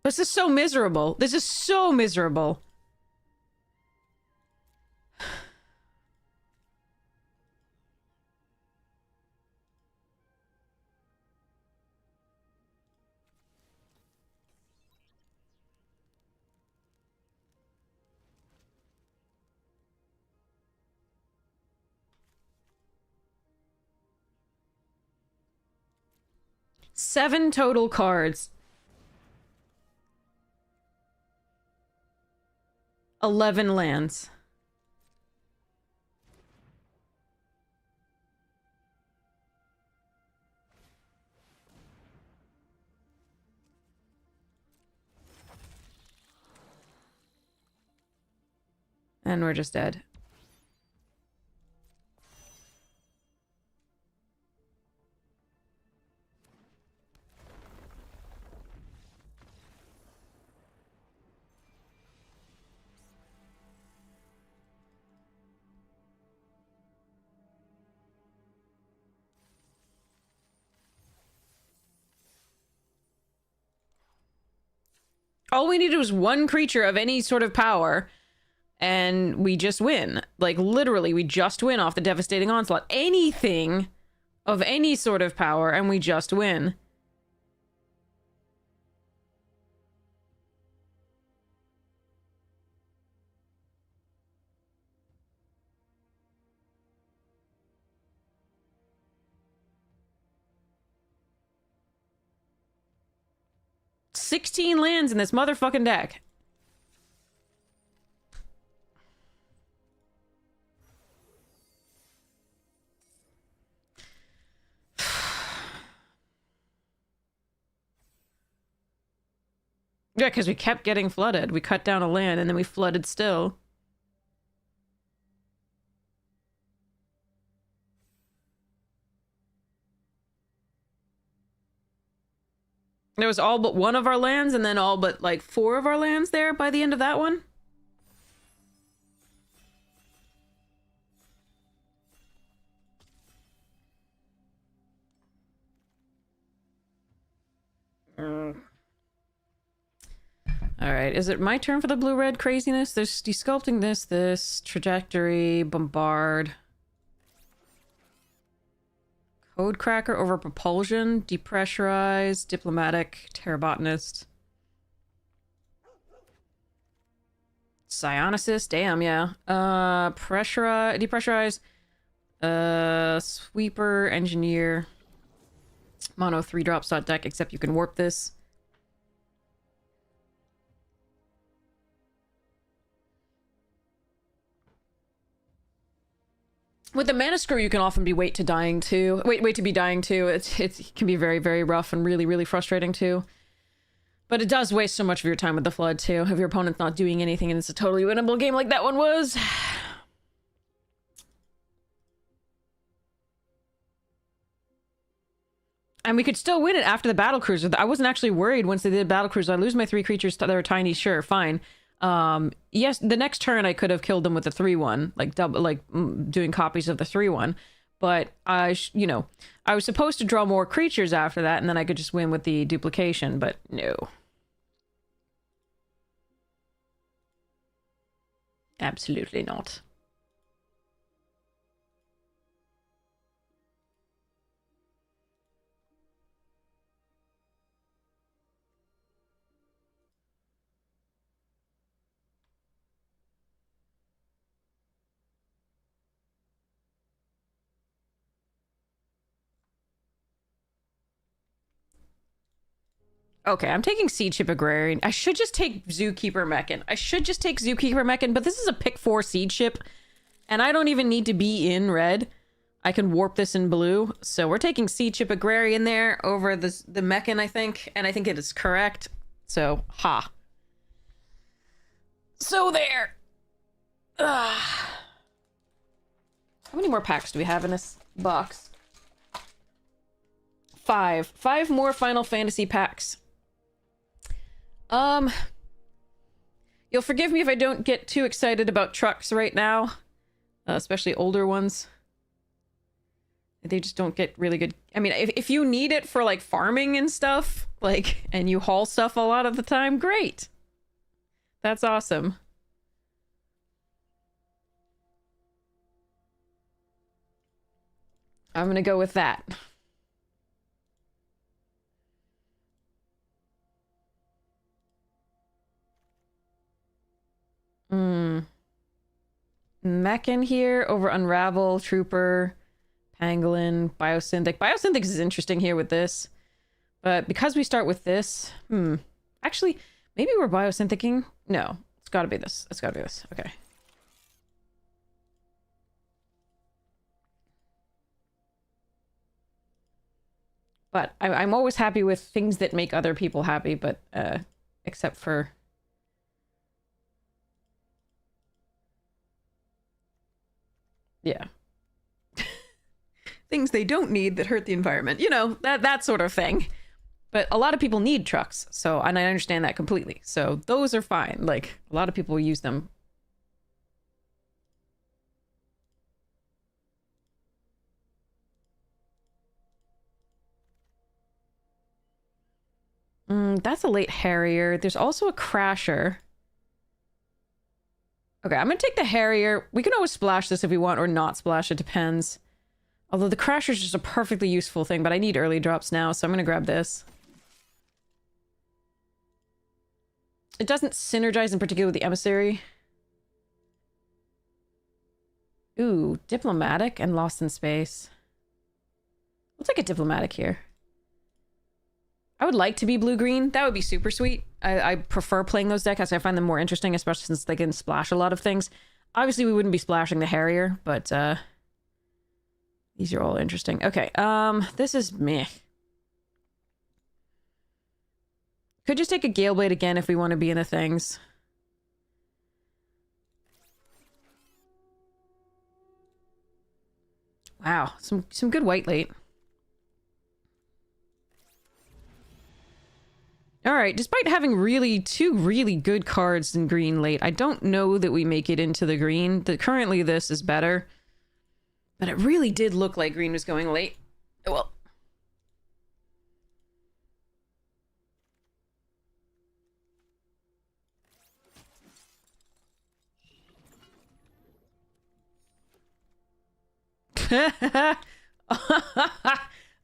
This is so miserable. This is so miserable. Seven total cards. 11 lands. And we're just dead. All we needed was one creature of any sort of power, and we just win. Like, literally, we just win off the Devastating Onslaught. Anything of any sort of power, and we just win. $16 lands in this motherfucking deck. Yeah, because we kept getting flooded. We cut down a land, and then we flooded still. There was all but one of our lands, and then all but, like, 4 of our lands there by the end of that one. Alright, is it my turn for the blue-red craziness? There's desculpting this, trajectory, bombard. Code cracker over propulsion, depressurize, diplomatic, terrabotanist. Psionicist, damn, yeah. Pressurize, depressurize, sweeper, engineer. Mono 3-drop slot deck, except you can warp this. With the mana screw, you can often be wait to dying too. Wait to be dying too. It can be very, very rough and really, really frustrating too. But it does waste so much of your time with the flood too. If your opponent's not doing anything and it's a totally winnable game like that one was. And we could still win it after the battle cruiser. I wasn't actually worried once they did battle cruiser. I lose my 3 creatures that are tiny, sure, fine. Yes, the next turn I could have killed them with the 3-1, like doing copies of the 3-1. But I was supposed to draw more creatures after that, and then I could just win with the duplication. But no, absolutely not. Okay, I'm taking Seed Ship Agrarian. I should just take Zookeeper Mechan. But this is a pick 4 Seed Ship, and I don't even need to be in red. I can warp this in blue. So we're taking Seed Ship Agrarian there over the Mechan, I think, and I think it is correct. So, ha. So there. Ugh. How many more packs do we have in this box? 5. 5 more Final Fantasy packs. You'll forgive me if I don't get too excited about trucks right now, especially older ones. They just don't get really good. I mean, if you need it for like farming and stuff, like, and you haul stuff a lot of the time, great. That's awesome. I'm gonna go with that. Mechan here over Unravel, Trooper, Pangolin, Biosynthic. Biosynthic is interesting here with this. But because we start with this... Actually, maybe we're Biosynthicing? No. It's gotta be this. It's gotta be this. Okay. But I'm always happy with things that make other people happy, but except for... Yeah. Things they don't need that hurt the environment. You know, that sort of thing. But a lot of people need trucks, so, and I understand that completely. So those are fine. Like, a lot of people use them. That's a late Harrier. There's also a Crasher. Okay, I'm gonna take the Harrier. We can always splash this if we want, or not splash, it depends. Although the Crasher is just a perfectly useful thing, but I need early drops now, so I'm gonna grab this. It doesn't synergize in particular with the Emissary. Ooh, Diplomatic and Lost in Space. We'll take a Diplomatic here. I would like to be blue-green. That would be super sweet. I prefer playing those decks. I find them more interesting, especially since they can splash a lot of things. Obviously, we wouldn't be splashing the Harrier, but these are all interesting. Okay, this is meh. Could just take a Galeblade again if we want to be into things. Wow, some good white late. Alright, despite having two really good cards in green late, I don't know that we make it into the green. Currently this is better. But it really did look like green was going late. Well.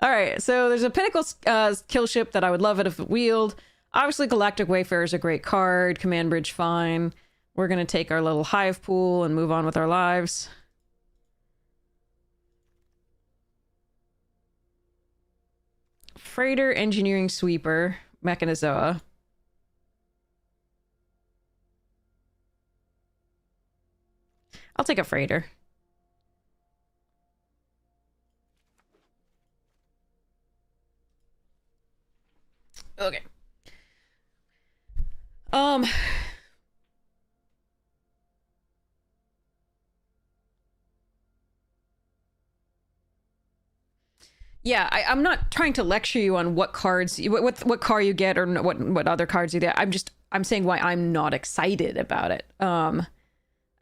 Alright, so there's a Pinnacle kill ship that I would love it if it wheeled. Obviously, Galactic Wayfarer is a great card. Command Bridge, fine. We're going to take our little hive pool and move on with our lives. Freighter, Engineering Sweeper, Mechanizoa. I'll take a Freighter. Okay. Yeah, I'm not trying to lecture you on what cards, what car you get or what other cards you get. I'm saying why I'm not excited about it. I'm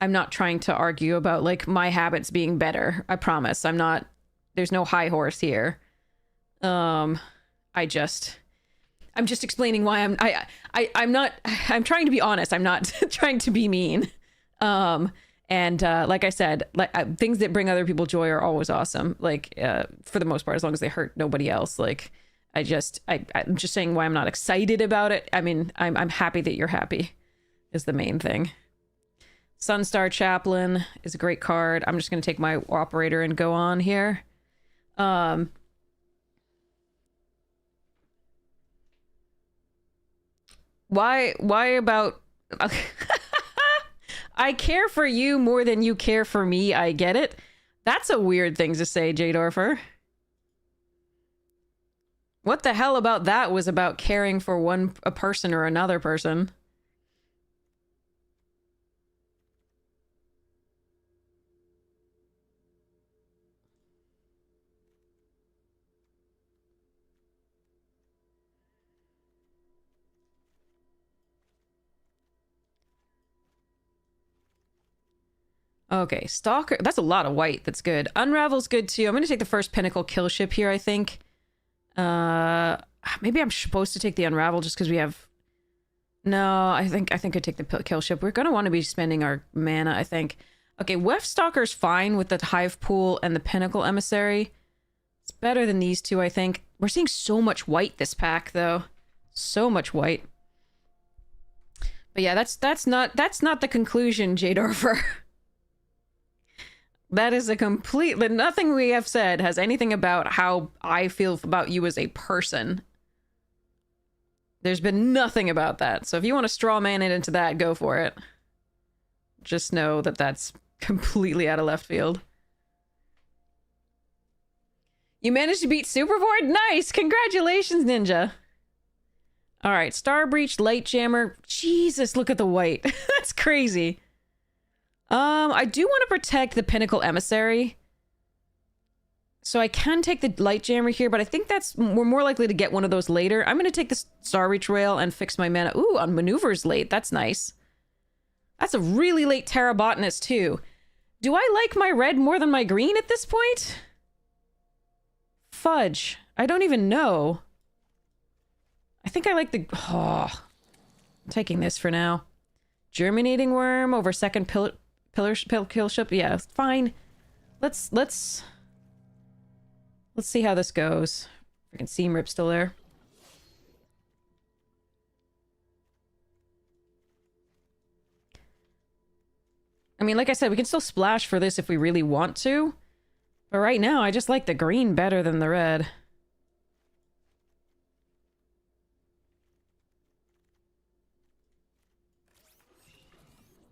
not trying to argue about like my habits being better. I promise. I'm not. There's no high horse here. I'm just explaining why I'm not. I'm trying to be honest. I'm not trying to be mean. And like I said, things that bring other people joy are always awesome. Like for the most part, as long as they hurt nobody else. Like I'm just saying why I'm not excited about it. I mean, I'm happy that you're happy is the main thing. Sunstar Chaplain is a great card. I'm just gonna take my operator and go on here. Why about... I care for you more than you care for me, I get it. That's a weird thing to say, Jadorfer. What the hell about that was about caring for a person or another person? Okay, Stalker. That's a lot of white. That's good. Unravel's good too. I'm going to take the first Pinnacle kill ship here, I think. Maybe I'm supposed to take the Unravel just because we have... No, I think I'd take the kill ship. We're going to want to be spending our mana, I think. Okay, Weft Stalker's fine with the Hive Pool and the Pinnacle Emissary. It's better than these two, I think. We're seeing so much white this pack, though. So much white. But yeah, that's not the conclusion, Jadorfer. That is a complete... Nothing we have said has anything about how I feel about you as a person. There's been nothing about that. So if you want to straw man it into that, go for it. Just know that that's completely out of left field. You managed to beat Superboard? Nice! Congratulations, Ninja! Alright, Star Breach, Light Jammer. Jesus, look at the white. That's crazy. I do want to protect the Pinnacle Emissary. So I can take the Light Jammer here, but I think we're more likely to get one of those later. I'm going to take the Star Reach Rail and fix my mana. Ooh, on Maneuvers late. That's nice. That's a really late Terra Botanist, too. Do I like my red more than my green at this point? Fudge. I don't even know. I think I like the... Oh, I'm taking this for now. Germinating Worm over second kill ship. Yeah, fine. Let's see how this goes. Freaking Seam Rip still there. I mean, like I said, we can still splash for this if we really want to. But right now, I just like the green better than the red.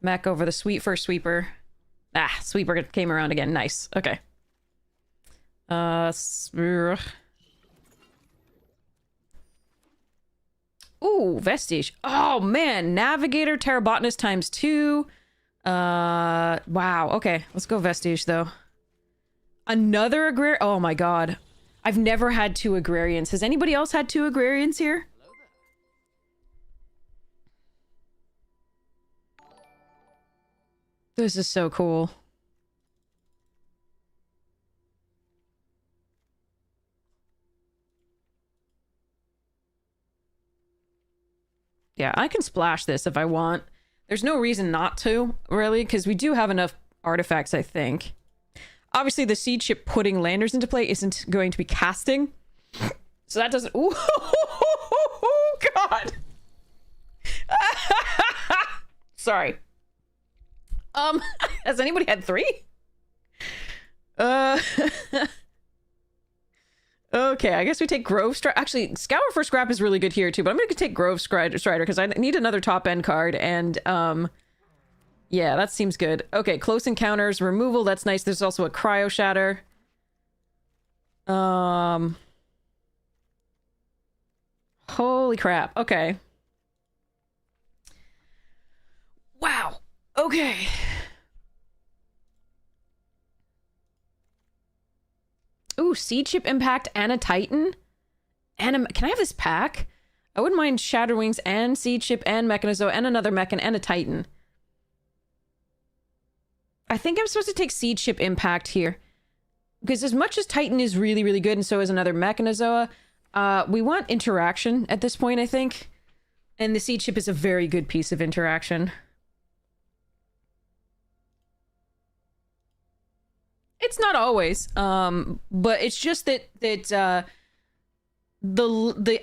Back over the first sweeper. Ah, sweeper came around again. Nice. Okay. Ooh, Vestige. Oh, man. Navigator, Terra Botanist times 2. Wow. Okay, let's go Vestige, though. Another Agrarian. Oh, my God. I've never had 2 Agrarians. Has anybody else had 2 Agrarians here? This is so cool. Yeah, I can splash this if I want. There's no reason not to, really, because we do have enough artifacts, I think. Obviously, the Seed Ship putting landers into play isn't going to be casting. So that doesn't... Ooh, God! Sorry. Has anybody had 3? Okay, I guess we take Grove Strider. Actually, Scour for Scrap is really good here too, but I'm gonna take Grove Strider because I need another top end card, and yeah, that seems good. Okay, Close Encounters, removal, that's nice. There's also a Cryo Shatter. Holy crap. Okay. Wow. Okay. Ooh, Seed Ship Impact and a Titan. And can I have this pack? I wouldn't mind Shatter Wings and Seed Ship and Mechanizo and another Mechan and a Titan. I think I'm supposed to take Seed Ship Impact here. Because as much as Titan is really, really good, and so is another Mechanizoa, we want interaction at this point, I think. And the Seed Ship is a very good piece of interaction. It's not always, but it's just that the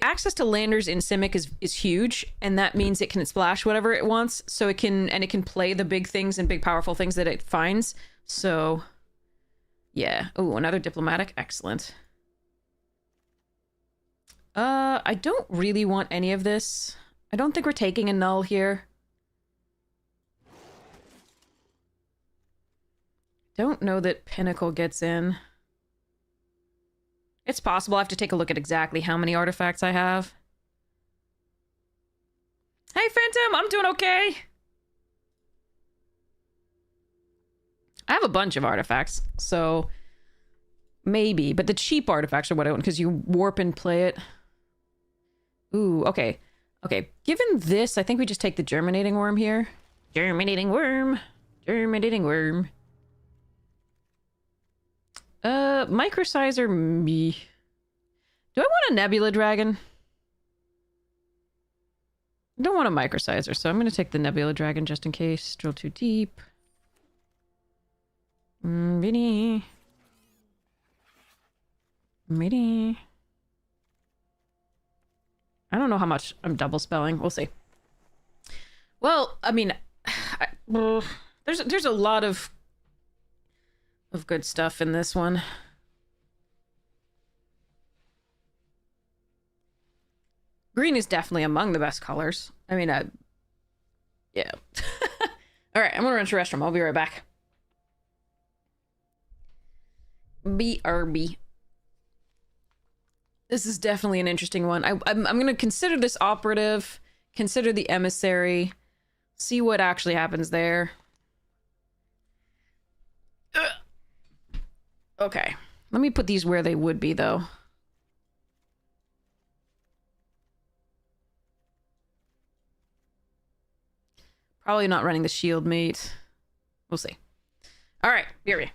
access to landers in Simic is huge, and that means it can splash whatever it wants, so it can play the big things and big powerful things that it finds. So, yeah. Oh, another Diplomatic, excellent. I don't really want any of this. I don't think we're taking a null here. Don't know that Pinnacle gets in. It's possible. I have to take a look at exactly how many artifacts I have. Hey, Phantom! I'm doing okay! I have a bunch of artifacts, so maybe. But the cheap artifacts are what I want, because you warp and play it. Ooh, okay. Okay, given this, I think we just take the Germinating Worm here. Germinating Worm. Germinating Worm. Microsizer me. Do I want a Nebula Dragon? I don't want a Microsizer, so I'm going to take the Nebula Dragon just in case. Drill too deep. Bitty. Bitty. I don't know how much I'm double spelling. We'll see. Well, I mean, there's a lot of good stuff in this one. Green is definitely among the best colors. I mean, yeah. All right, I'm gonna run to the restroom. I'll be right back. BRB. This is definitely an interesting one. I'm gonna consider this operative, consider the emissary, see what actually happens there. Okay, let me put these where they would be, though. Probably not running the shield mate. We'll see. All right, be right back.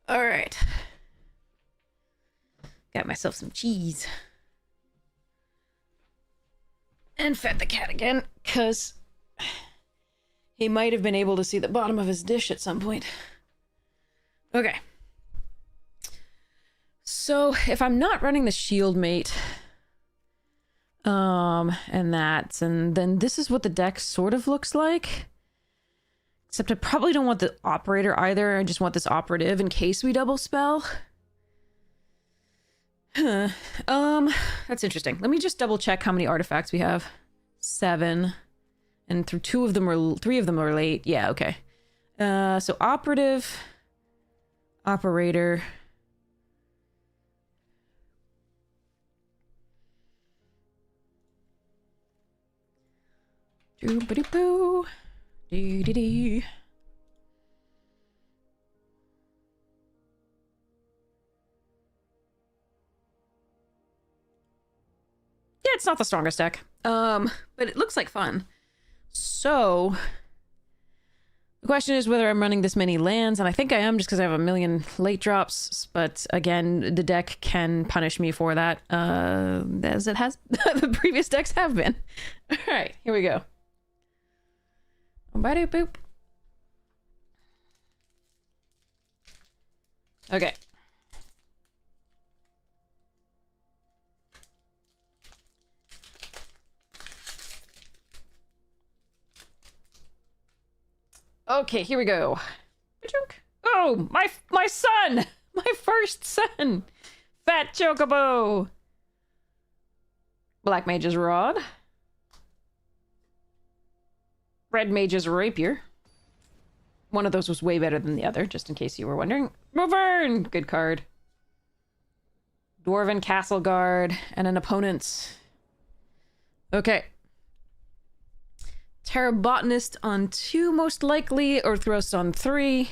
All right. Got myself some cheese. And fed the cat again, because he might have been able to see the bottom of his dish at some point. Okay. So, if I'm not running the shield mate, and then this is what the deck sort of looks like. Except I probably don't want the operator either. I just want this operative in case we double spell. That's interesting. Let me just double check how many artifacts we have. 7. And through 3 of them are late. Yeah, okay. So operative, operator. Doo-ba-doo-boo. Dee-dee-dee. Yeah, it's not the strongest deck. But it looks like fun. So the question is whether I'm running this many lands, and I think I am just because I have a million late drops, but again, the deck can punish me for that, as it has the previous decks have been. Alright, here we go. Boop. Okay. Okay, here we go. Oh, my son! My first son! Fat Chocobo! Black Mage's Rod. Red Mage's Rapier. One of those was way better than the other, just in case you were wondering. Ravern! Good card. Dwarven Castle Guard and an opponent's. Okay. Terra Botanist on 2, most likely, or Throst on 3.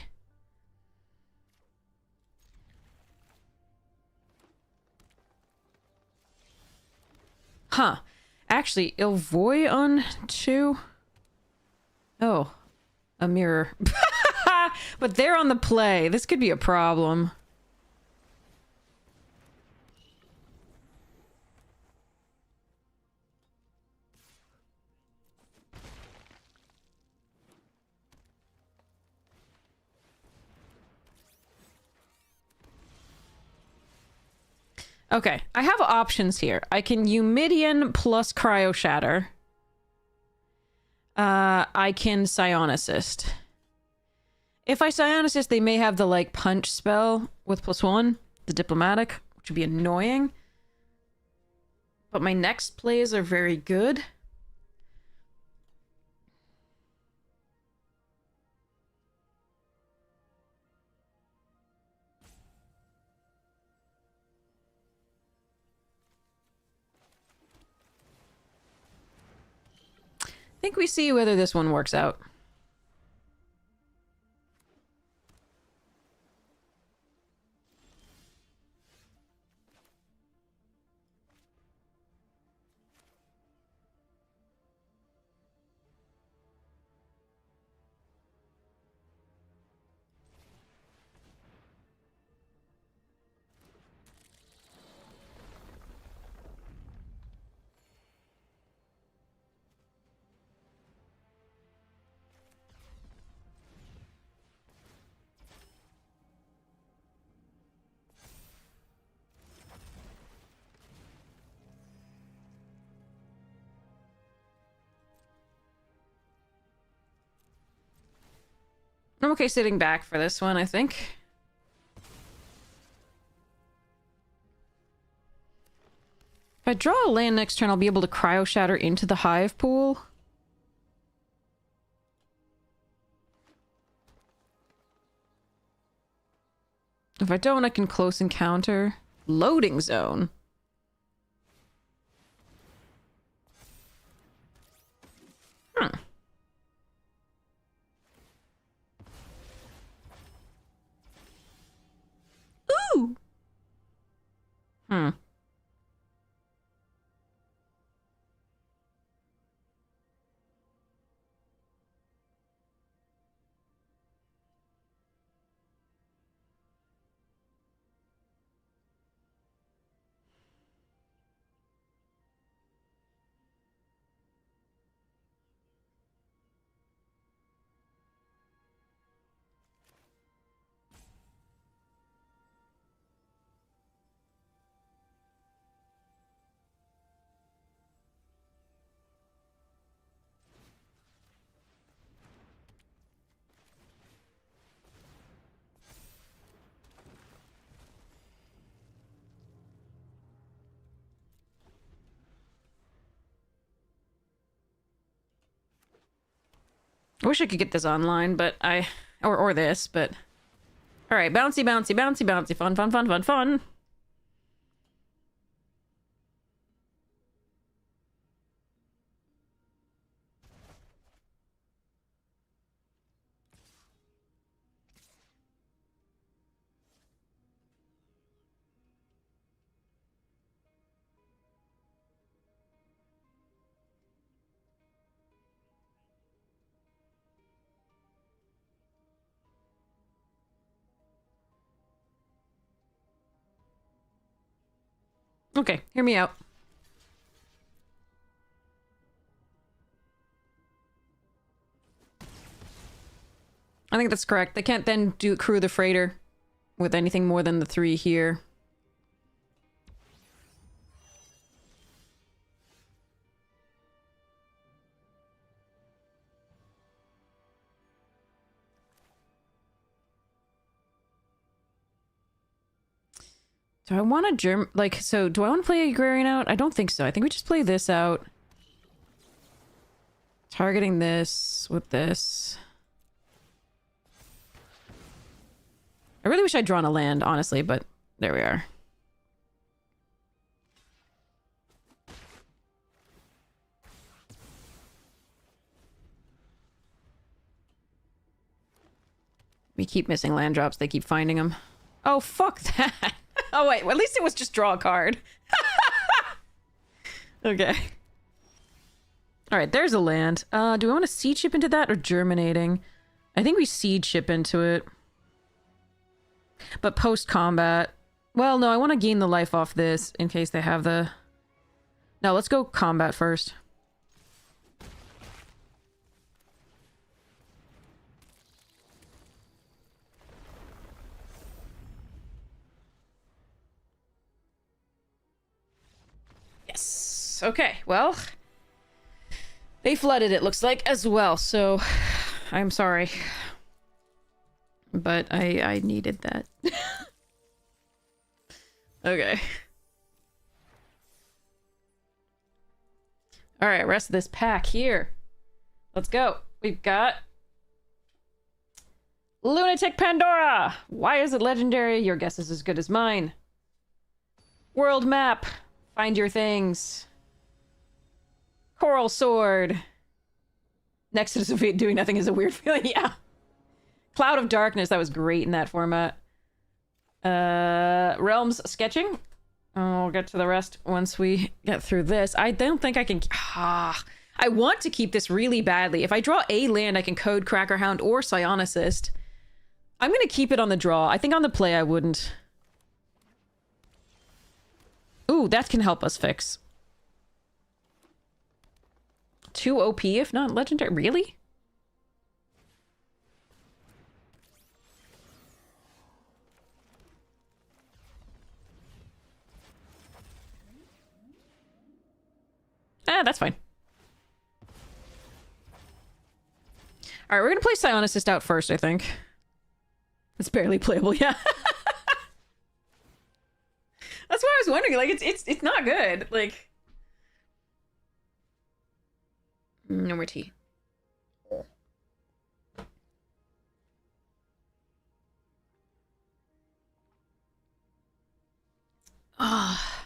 Huh. Actually, Ilvoy on 2. Oh. A mirror. But they're on the play. This could be a problem. Okay, I have options here. I can Eumidian plus Cryo Shatter. I can Psionicist. If I Psionicist, they may have the, like, punch spell with +1, the diplomatic, which would be annoying. But my next plays are very good. I think we see whether this one works out. I'm okay sitting back for this one, I think. If I draw a land next turn, I'll be able to Cryo Shatter into the Hive pool. If I don't, I can Close Encounter. Loading Zone. Hmm. Ooh! Hmm. I wish I could get this online, but or this, but... Alright, bouncy, bouncy, bouncy, bouncy. Fun, fun, fun, fun, fun. Okay, hear me out. I think that's correct. They can't then crew the freighter with anything more than the 3 here. Do I want to do I want to play Agrarian out? I don't think so. I think we just play this out. Targeting this with this. I really wish I'd drawn a land, honestly, but there we are. We keep missing land drops. They keep finding them. Oh, fuck that. Oh, wait. Well, at least it was just draw a card. Okay. All right, there's a land. Do we want to seed ship into that or germinating? I think we seed ship into it. But post-combat... Well, no, I want to gain the life off this in case they have the... No, let's go combat first. Yes. Okay, well... They flooded, it looks like, as well, so... I'm sorry. But I needed that. Okay. Alright, rest of this pack here. Let's go. We've got... Lunatic Pandora! Why is it legendary? Your guess is as good as mine. World map. Find your things. Coral Sword. Nexus of doing nothing is a weird feeling, yeah. Cloud of Darkness, that was great in that format. Realms Sketching. I'll get to the rest once we get through this. I don't think I can... I want to keep this really badly. If I draw a land, I can code Crackerhound or Psionicist. I'm going to keep it on the draw. I think on the play I wouldn't. Ooh, that can help us fix. 2 OP if not legendary? Really? That's fine. Alright, we're gonna play Psionicist out first, I think. It's barely playable, yeah. That's why I was wondering, like, it's not good. Like... No more tea. Ah.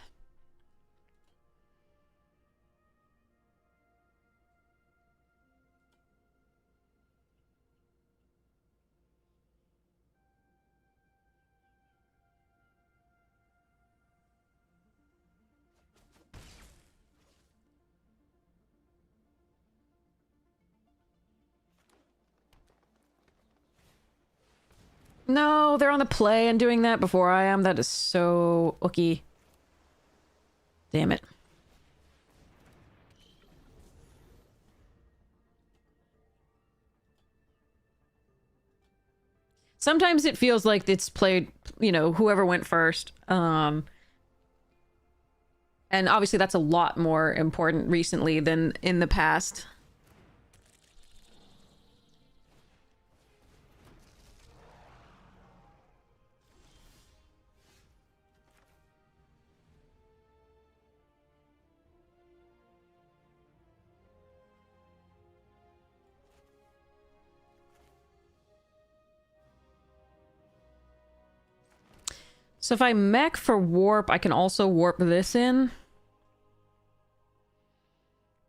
No, they're on the play and doing that before I am. That is so ooky. Damn it. Sometimes it feels like it's played, you know, whoever went first. And obviously that's a lot more important recently than in the past. So if I mech for warp, I can also warp this in.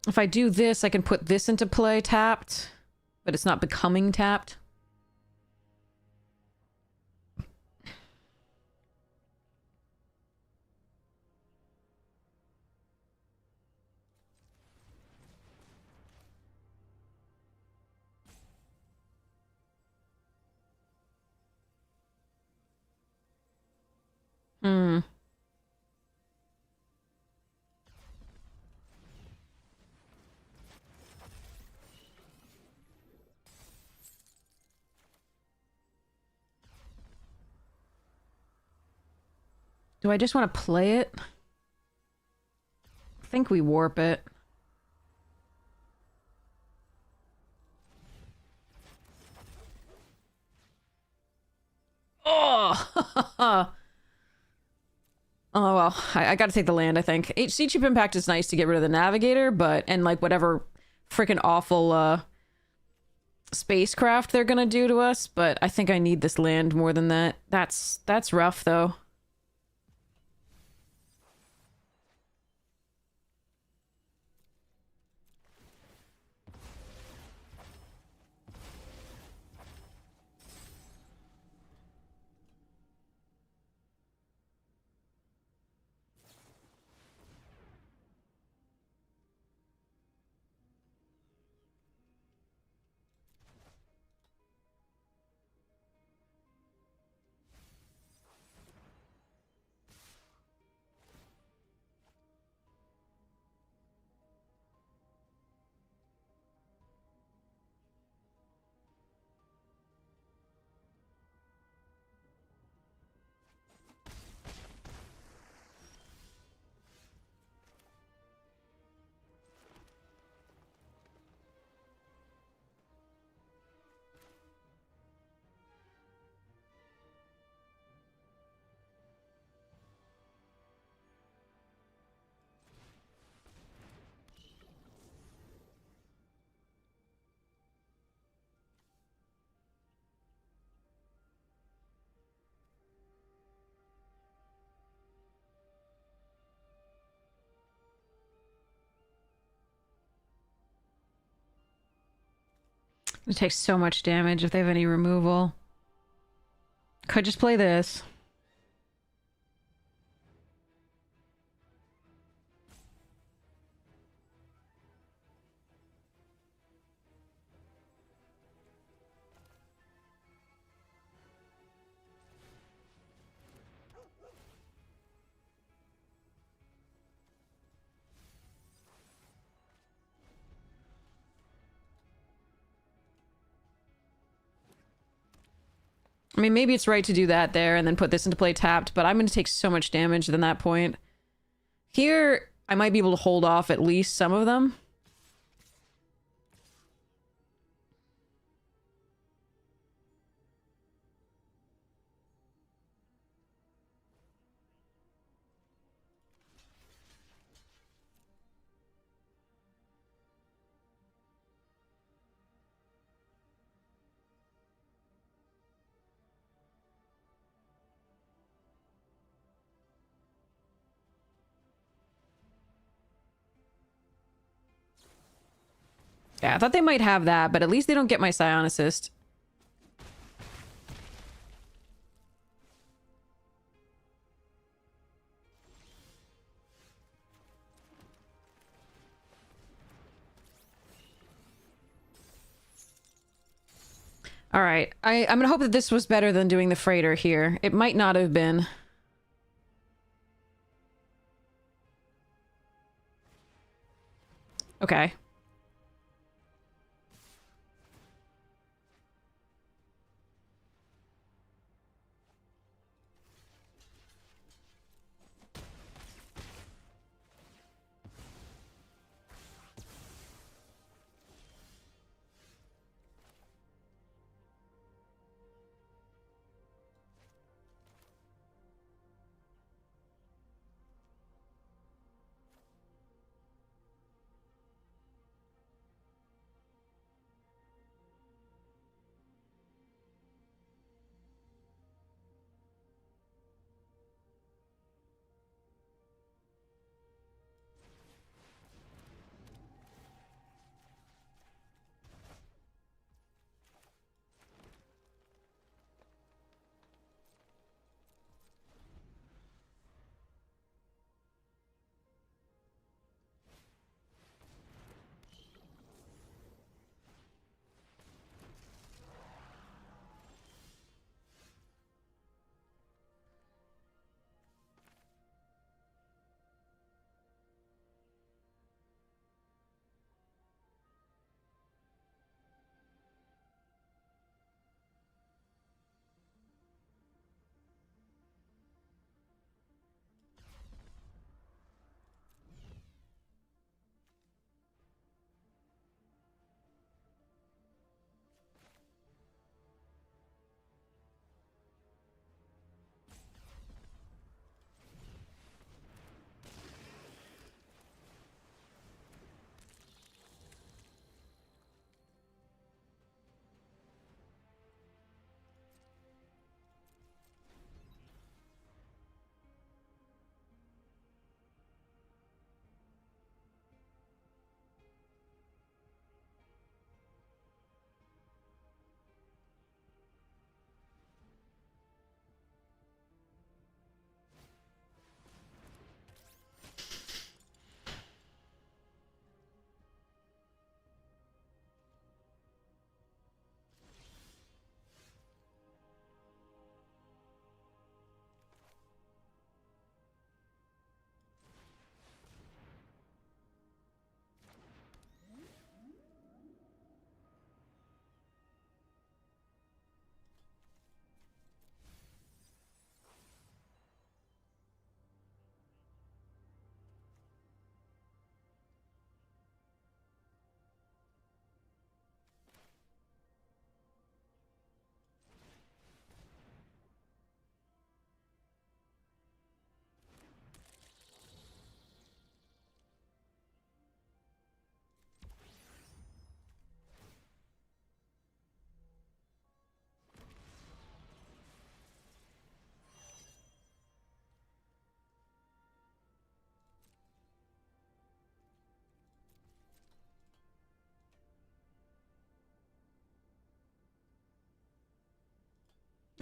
If I do this, I can put this into play tapped, but it's not becoming tapped. Hmm. Do I just want to play it? I think we warp it. Oh! Oh, well, I gotta take the land, I think. HC Chip Impact is nice to get rid of the Navigator, but... And, like, whatever freaking awful, spacecraft they're gonna do to us, but I think I need this land more than that. That's rough, though. It takes so much damage if they have any removal. Could just play this. I mean, maybe it's right to do that there and then put this into play tapped, but I'm going to take so much damage than that point. Here, I might be able to hold off at least some of them. Yeah, I thought they might have that, but at least they don't get my Scion Assist. Alright, I'm gonna hope that this was better than doing the freighter here. It might not have been. Okay.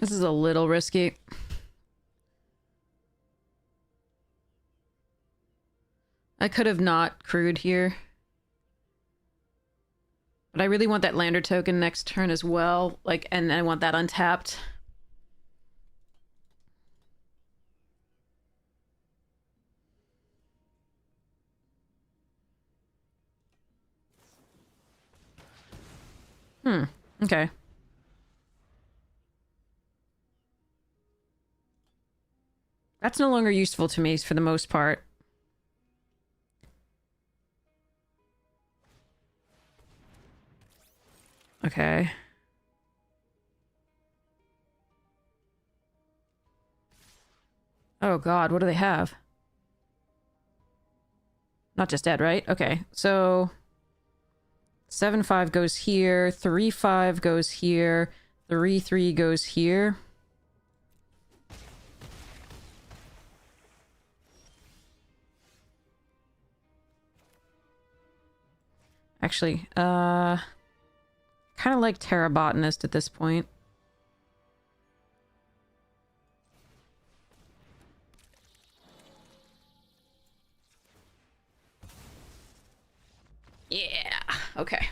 This is a little risky. I could have not crewed here. But I really want that lander token next turn as well. Like, and I want that untapped. Okay. That's no longer useful to me for the most part. Okay. Oh god, what do they have? Not just dead, right? Okay, so 7-5 goes here, 3-5 goes here, 3-3 goes here. Actually, kind of like Terra Botanist at this point. Yeah, okay.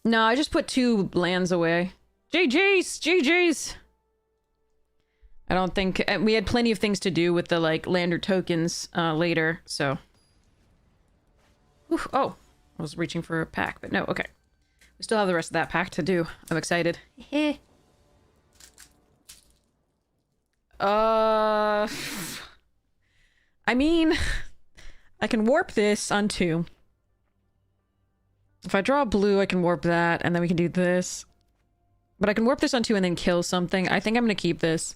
No, I just put 2 lands away. GG's! GG's! I don't think... We had plenty of things to do with the, like, lander tokens later, so... Oof, oh! I was reaching for a pack, but no, okay. We still have the rest of that pack to do. I'm excited. I mean... I can warp this on 2. If I draw blue, I can warp that, and then we can do this. But I can warp this on 2 and then kill something. I think I'm gonna keep this.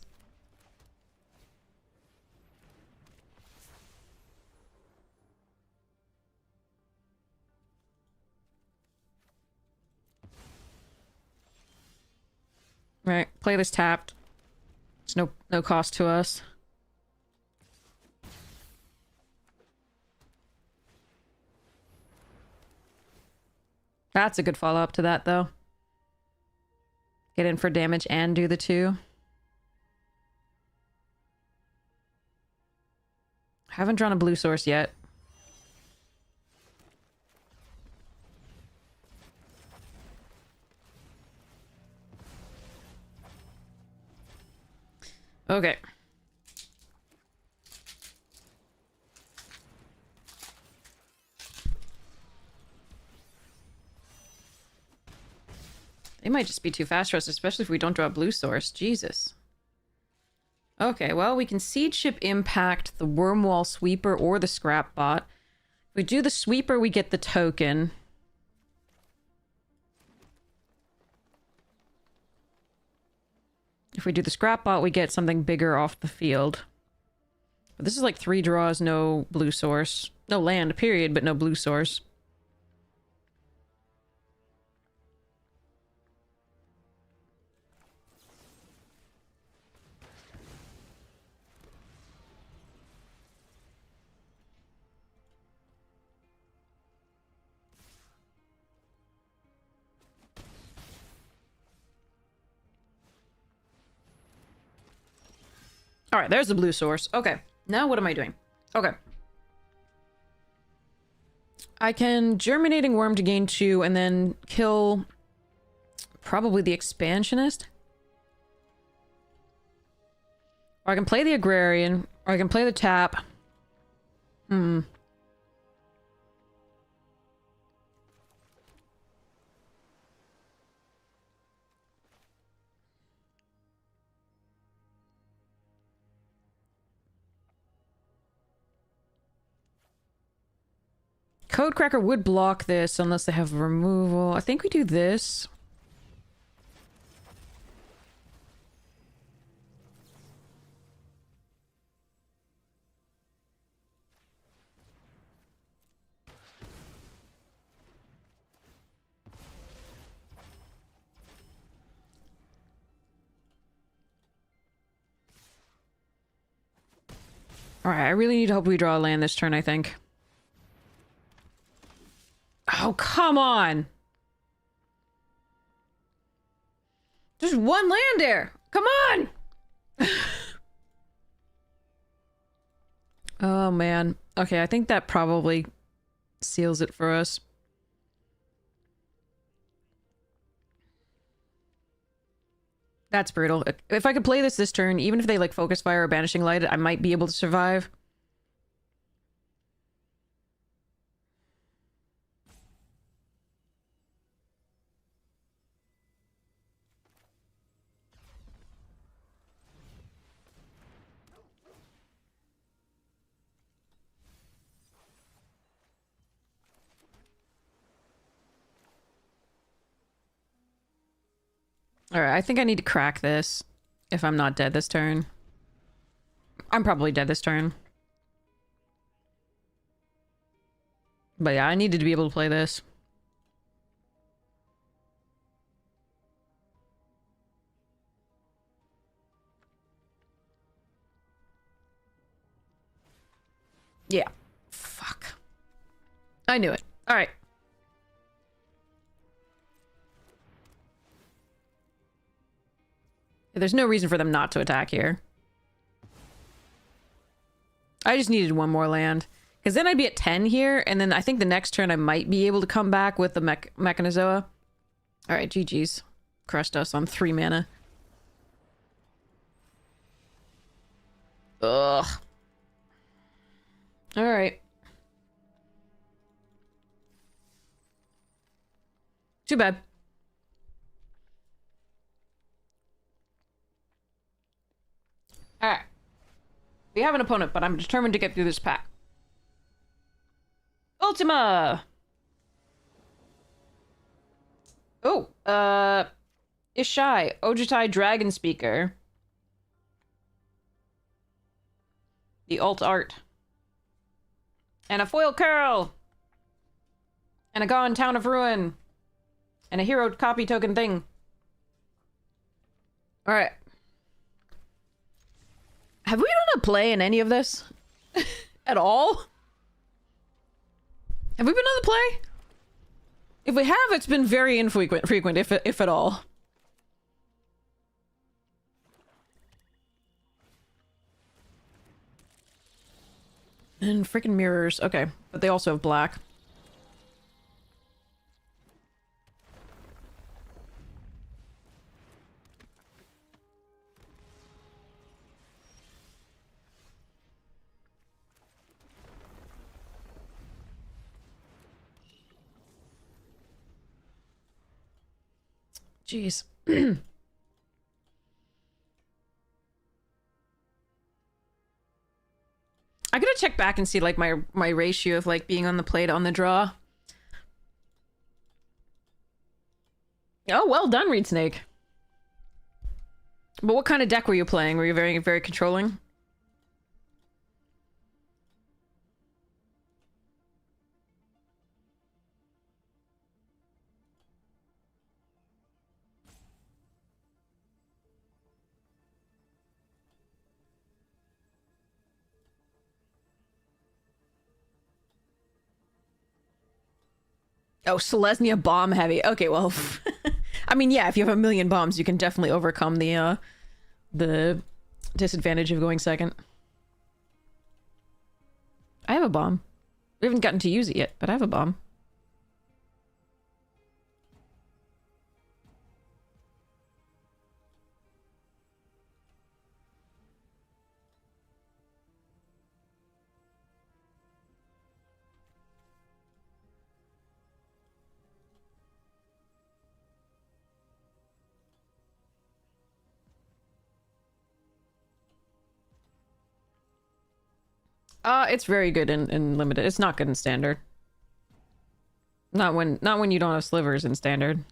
Right, play this tapped. It's no cost to us. That's a good follow-up to that, though. Get in for damage and do the 2. Haven't drawn a blue source yet. Okay. They might just be too fast for us, especially if we don't draw a blue source. Jesus. Okay, well, we can Seed Ship Impact, the Wormwall Sweeper, or the Scrap Bot. If we do the Sweeper, we get the token. If we do the Scrap Bot, we get something bigger off the field. But this is like 3 draws, no blue source. No land, period, but no blue source. All right, there's the blue source. Okay, now what am I doing? Okay. I can Germinating Worm to gain 2 and then kill probably the Expansionist. Or I can play the Agrarian, or I can play the tap. Codecracker would block this unless they have removal. I think we do this. Alright, I really need to hope we draw a land this turn, I think. Oh, come on! Just one land there! Come on! Oh, man. Okay, I think that probably seals it for us. That's brutal. If I could play this turn, even if they, like, Focus Fire or Banishing Light, I might be able to survive. Alright, I think I need to crack this if I'm not dead this turn. I'm probably dead this turn. But yeah, I needed to be able to play this. Yeah. Fuck. I knew it. Alright. There's no reason for them not to attack here. I just needed one more land. Because then I'd be at 10 here, and then I think the next turn I might be able to come back with the Mechanizoa. Alright, GG's. Crushed us on 3 mana. Ugh. Alright. Too bad. Alright. We have an opponent, but I'm determined to get through this pack. Ultima! Oh, Ishai, Ojutai Dragon Speaker. The alt art. And a foil curl! And a gone Town of Ruin. And a hero copy token thing. Alright. Have we done a play in any of this? At all? Have we been on the play? If we have, it's been very infrequent, if at all. And freaking mirrors. Okay, but they also have black. Jeez. I gotta check back and see like my ratio of like being on the play to on the draw. Oh, well done, Reed Snake. But what kind of deck were you playing? Were you very controlling? Oh, Selesnya bomb heavy. Okay, well, I mean, yeah, if you have a million bombs, you can definitely overcome the disadvantage of going second. I have a bomb. We haven't gotten to use it yet, but I have a bomb. It's very good in limited. It's not good in standard. Not when you don't have slivers in standard.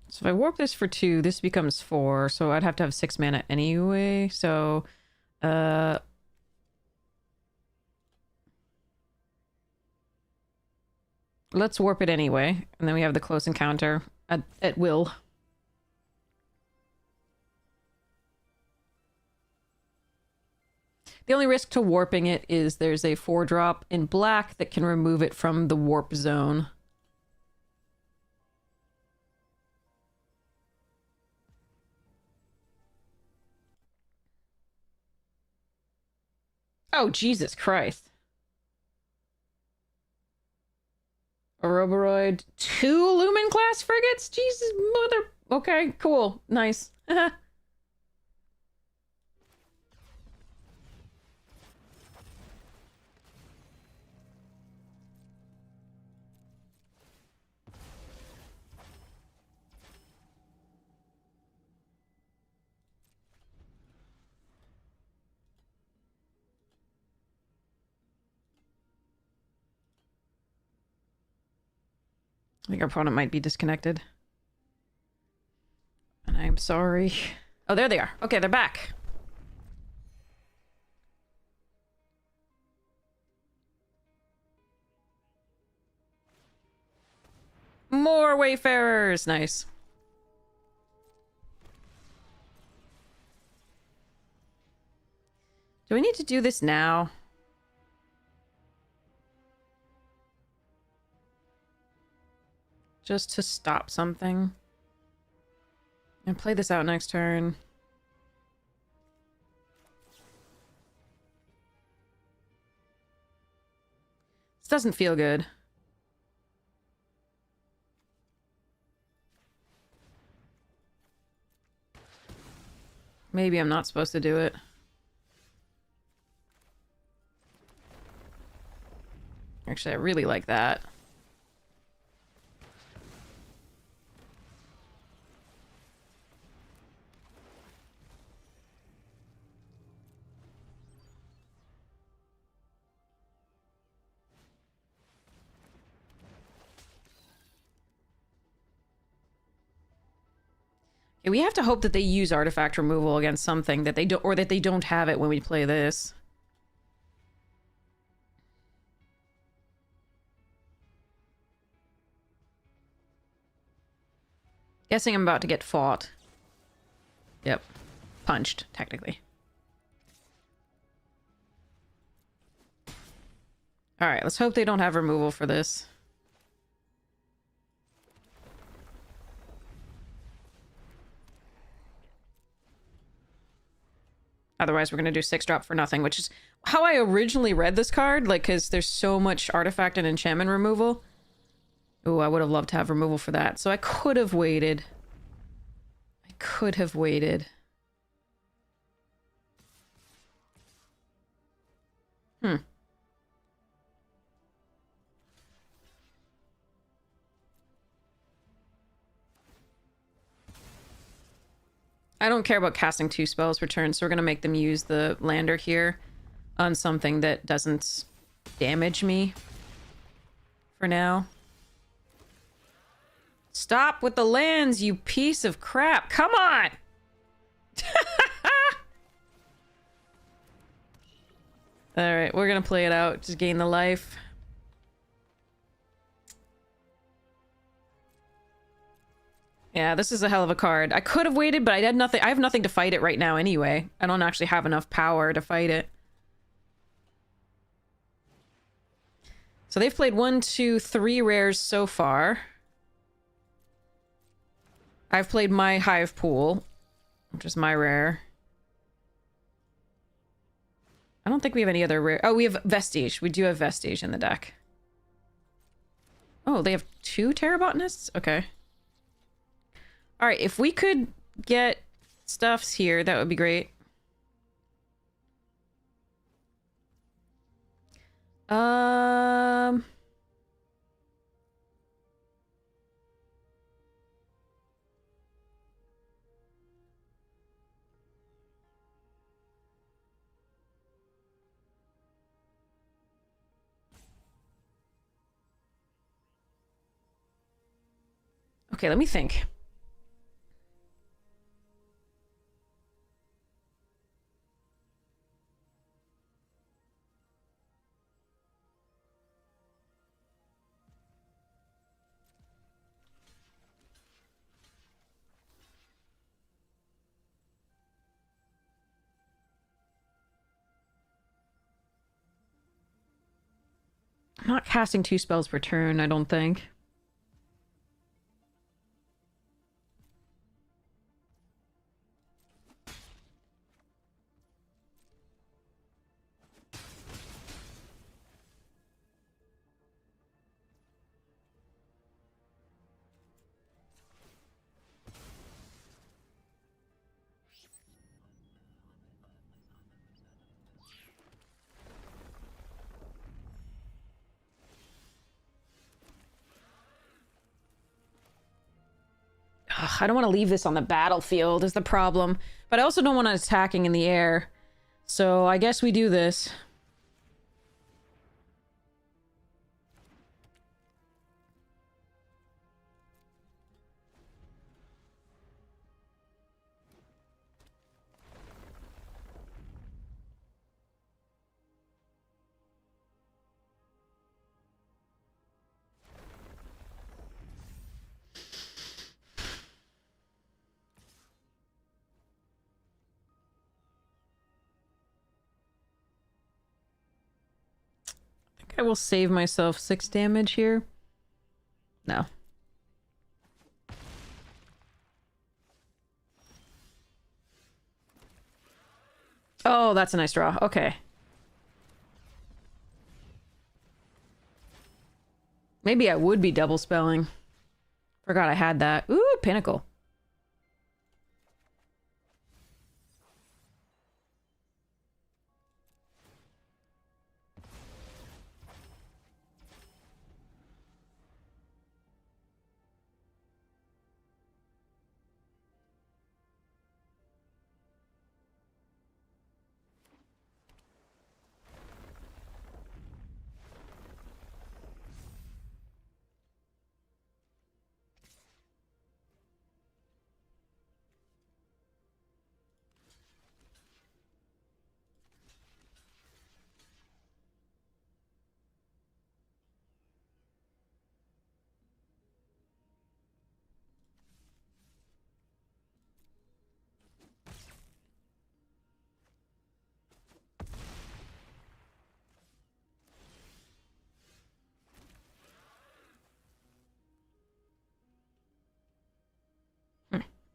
So if I warp this for 2, this becomes 4, so I'd have to have 6 mana anyway, so let's warp it anyway, and then we have the close encounter. at will. The only risk to warping it is there's a 4-drop in black that can remove it from the warp zone. Oh, Jesus Christ. Ouroboros, 2 Lumen-class frigates? Jesus, mother... Okay, cool. Nice. I think our opponent might be disconnected. And I'm sorry. Oh, there they are. Okay, they're back. More Wayfarers! Nice. Do we need to do this now? Just to stop something? And play this out next turn. This doesn't feel good. Maybe I'm not supposed to do it. Actually, I really like that. Yeah, we have to hope that they use artifact removal against something that they don't, or that they don't have it when we play this. Guessing I'm about to get fought. Yep. Punched, technically. Alright, let's hope they don't have removal for this. Otherwise, we're going to do 6-drop for nothing, which is how I originally read this card, like, because there's so much artifact and enchantment removal. Ooh, I would have loved to have removal for that. So I could have waited. I could have waited. I don't care about casting 2 spells per turn, so we're going to make them use the lander here on something that doesn't damage me for now. Stop with the lands, you piece of crap. Come on! Alright, we're going to play it out. Just gain the life. Yeah, this is a hell of a card. I could have waited, but I had nothing. I have nothing to fight it right now anyway. I don't actually have enough power to fight it. So they've played 1, 2, 3 rares so far. I've played my Hive Pool, which is my rare. I don't think we have any other rare. Oh, we have Vestige. We do have Vestige in the deck. Oh, they have 2 Terrabotanists? Okay. Alright, if we could get stuffs here, that would be great. Okay, let me think. I'm not casting 2 spells per turn, I don't think. Ugh, I don't want to leave this on the battlefield is the problem. But I also don't want it attacking in the air. So I guess we do this. I will save myself 6 damage here. No. Oh, that's a nice draw. Okay. Maybe I would be double spelling. Forgot I had that. Ooh, Pinnacle.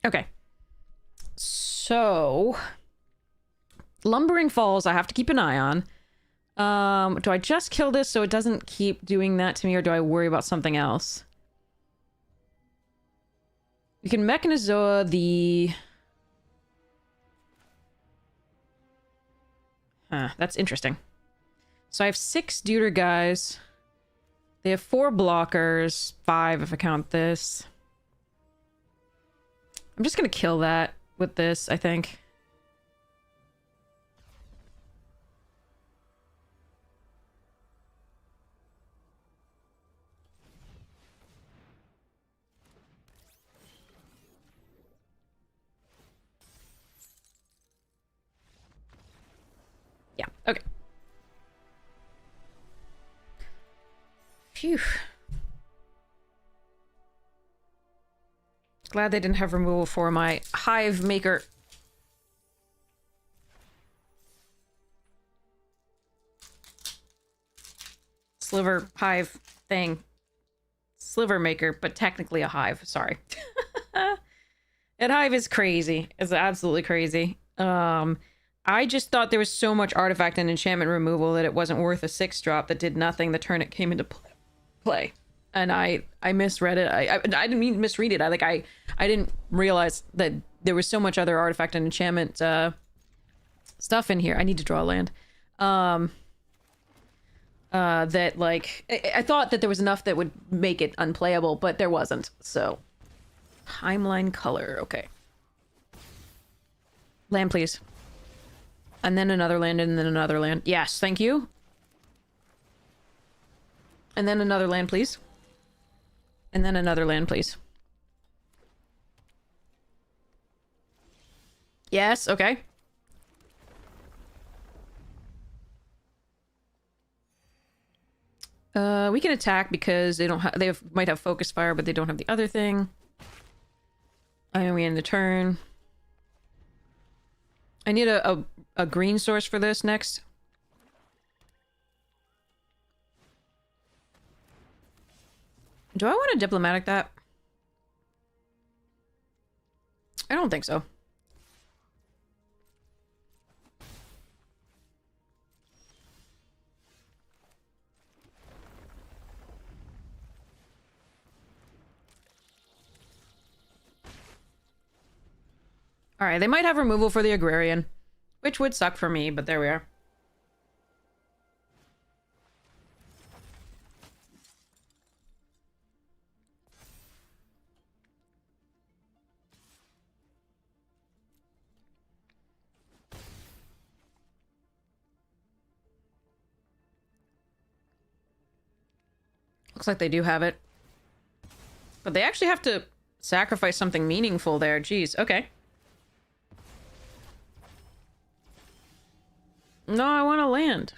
Okay. So... Lumbering Falls, I have to keep an eye on. Do I just kill this so it doesn't keep doing that to me, or do I worry about something else? We can Mechanizoa the... Huh, that's interesting. So I have 6 Deuter guys. They have 4 blockers. 5 if I count this. I'm just gonna kill that with this, I think. Yeah, okay. Phew. Glad they didn't have removal for my Hive Maker. Sliver Hive thing. Sliver Maker, but technically a Hive. Sorry. That Hive is crazy. It's absolutely crazy. I just thought there was so much artifact and enchantment removal that it wasn't worth a 6-drop that did nothing the turn it came into play. And I misread it. I didn't mean to misread it. I didn't realize that there was so much other artifact and enchantment stuff in here. I need to draw land. That like I thought that there was enough that would make it unplayable, but there wasn't. So timeline color, okay. Land, please. And then another land, and then another land. Yes, thank you. And then another land, please. And then another land, please. Yes, okay. We can attack because they don't have, might have focus fire, but they don't have the other thing. And we end the turn. I need a green source for this next. Do I want to diplomatic that? I don't think so. Alright, they might have removal for the Agrarian, which would suck for me, but there we are. Looks like they do have it. But they actually have to sacrifice something meaningful there. Jeez, okay. No, I want to land.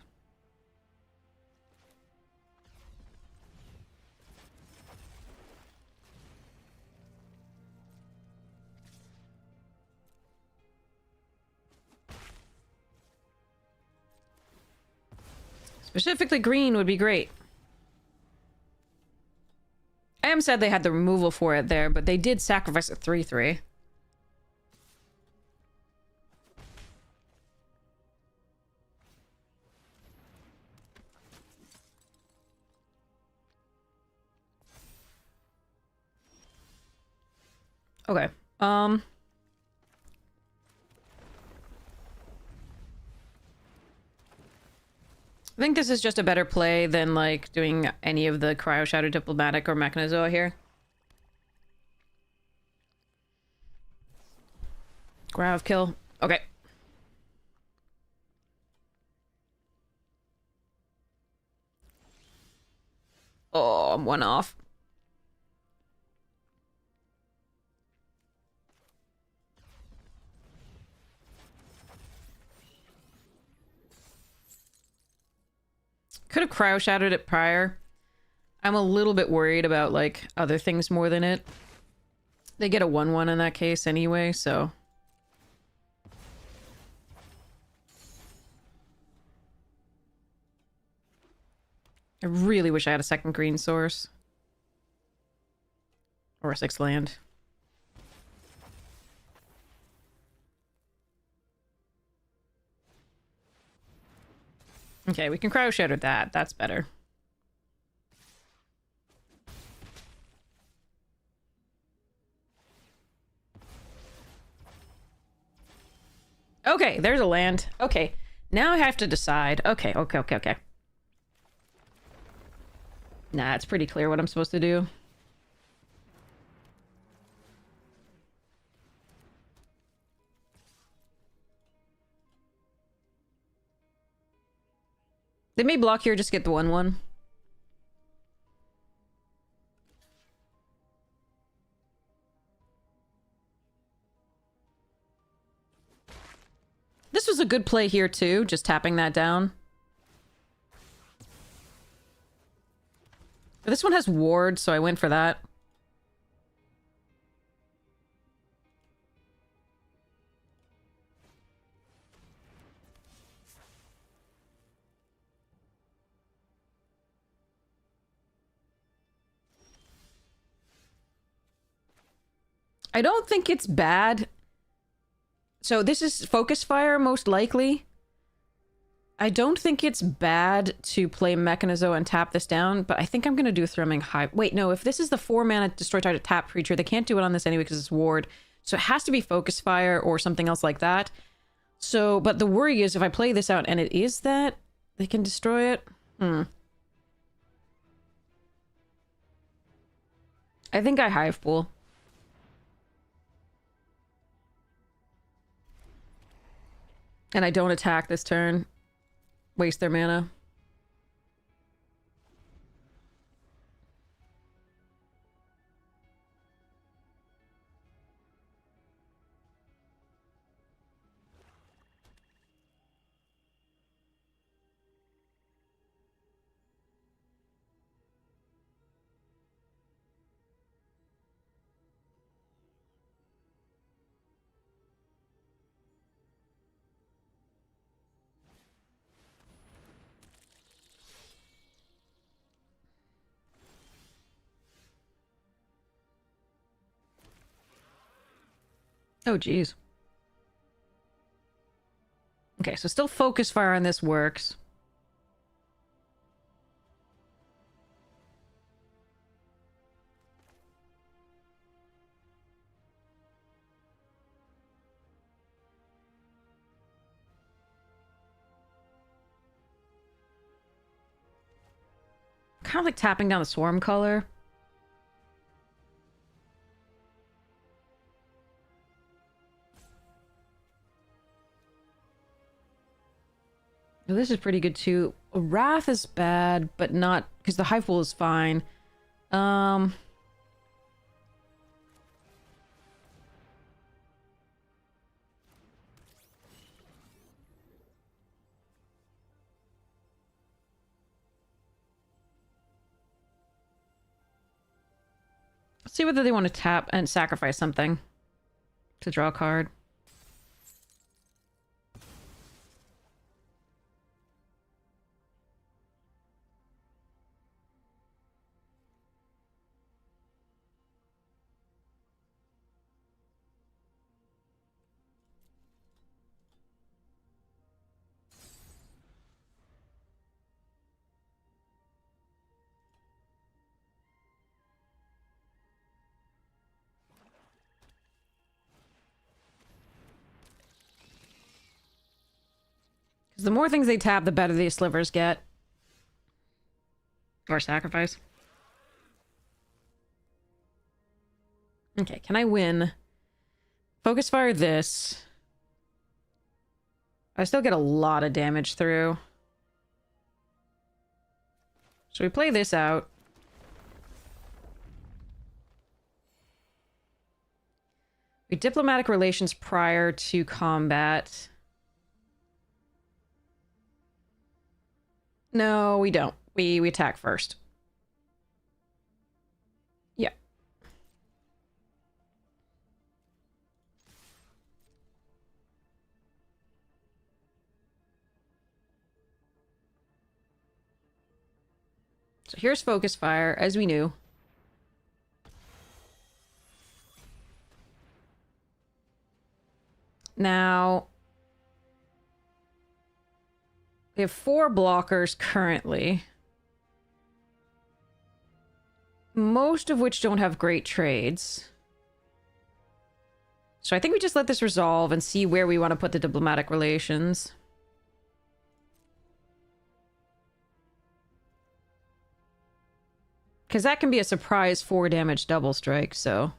Specifically green would be great. I am sad they had the removal for it there, but they did sacrifice a 3/3. Okay. I think this is just a better play than, like, doing any of the Cryo Shadow Diplomatic or Mechanizoa here. Grav kill. Okay. Oh, I'm one off. Could have Cryo Shadowed it prior. I'm a little bit worried about, like, other things more than it. They get a 1/1 in that case anyway, so... I really wish I had a second green source. Or a 6th land. Okay, we can Cryo Shatter that. That's better. Okay, there's a land. Okay, now I have to decide. Okay. Nah, it's pretty clear what I'm supposed to do. They may block here, just get the 1/1. This was a good play here too, just tapping that down. But this one has ward, so I went for that. I don't think it's bad. So this is Focus Fire, most likely. I don't think it's bad to play Mechanizo and tap this down, but I think I'm going to do Thrumming Hive. Wait, no, if this is the 4-mana Destroy Target Tap creature, they can't do it on this anyway because it's Ward. So it has to be Focus Fire or something else like that. So, but the worry is if I play this out and it is that, they can destroy it. I think I Hive Pool. And I don't attack this turn. Waste their mana. Oh, geez. Okay, so still focus fire on this works. Kind of like tapping down the swarm color. Oh, this is pretty good too. Wrath is bad, but not because the hive pool is fine. Let's see whether they want to tap and sacrifice something to draw a card. Because the more things they tap, the better these slivers get. Or sacrifice. Okay, can I win? Focus fire this. I still get a lot of damage through. So we play this out. We diplomatic relations prior to combat. No, we don't. We attack first. Yeah. So here's focus fire, as we knew. Now, we have 4 blockers currently. Most of which don't have great trades. So I think we just let this resolve and see where we want to put the diplomatic relations. Because that can be a surprise 4 damage double strike, so...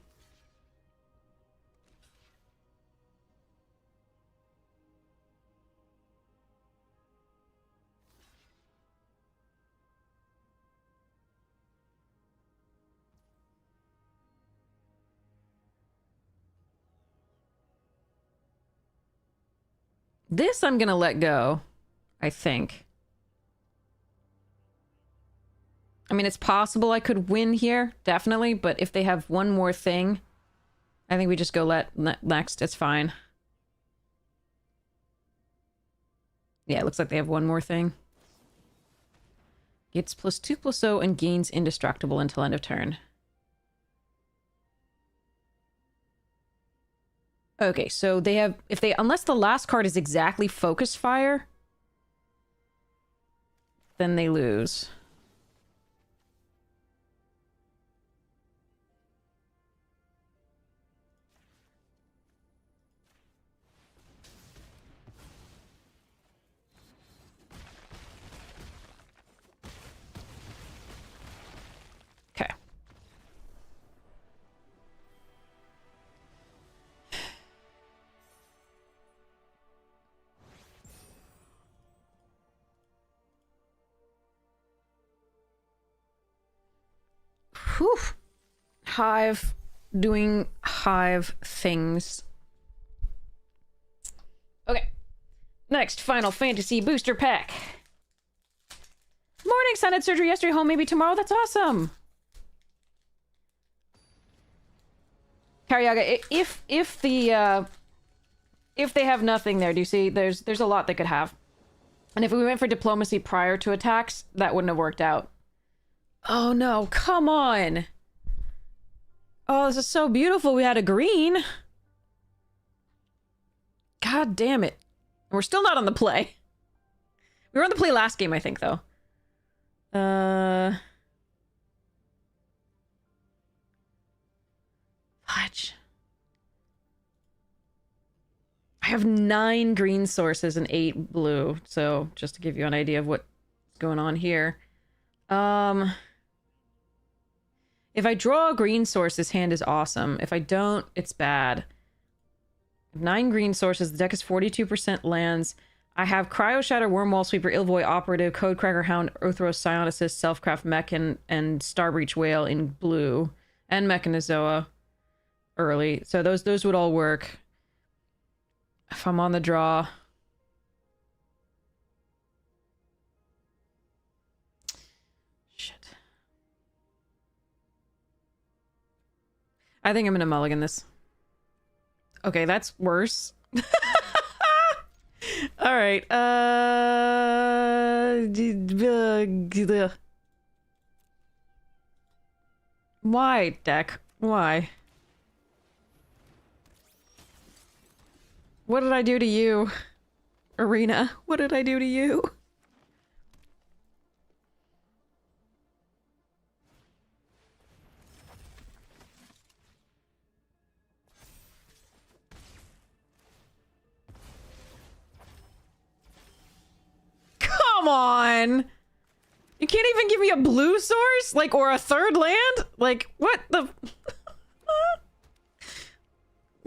This I'm gonna let go, I think. I mean, it's possible I could win here, definitely, but if they have one more thing, I think we just go next. It's fine. Yeah, it looks like they have one more thing. Gets +2/+0 and gains indestructible until end of turn. Okay, so they have, unless the last card is exactly focus fire, then they lose. Okay. Whew. Hive doing hive things. Okay. Next, Final Fantasy Booster Pack. Morning, son. Had surgery yesterday, home maybe tomorrow. That's awesome. Karyaga, if they have nothing there, do you see? There's a lot they could have. And if we went for diplomacy prior to attacks, that wouldn't have worked out. Oh no, come on. Oh, this is so beautiful. We had a green. God damn it. We're still not on the play. We were on the play last game, I think, though. Fudge. I have 9 green sources and 8 blue, so just to give you an idea of what's going on here. If I draw a green source, this hand is awesome. If I don't, it's bad. 9 green sources, the deck is 42% lands. I have Cryo Shatter, Wormwall Sweeper, Ilvoy Operative, Codecracker Hound, Othros, Psionicist, Selfcraft Mechan, and Starbreach Whale in blue. And Mechanizoa early. So those would all work. If I'm on the draw. Shit. I think I'm gonna mulligan this. Okay, that's worse. Alright, why, deck? Why? What did I do to you? Arena, what did I do to you? Come on! You can't even give me a blue source? Like, or a third land? Like, what the...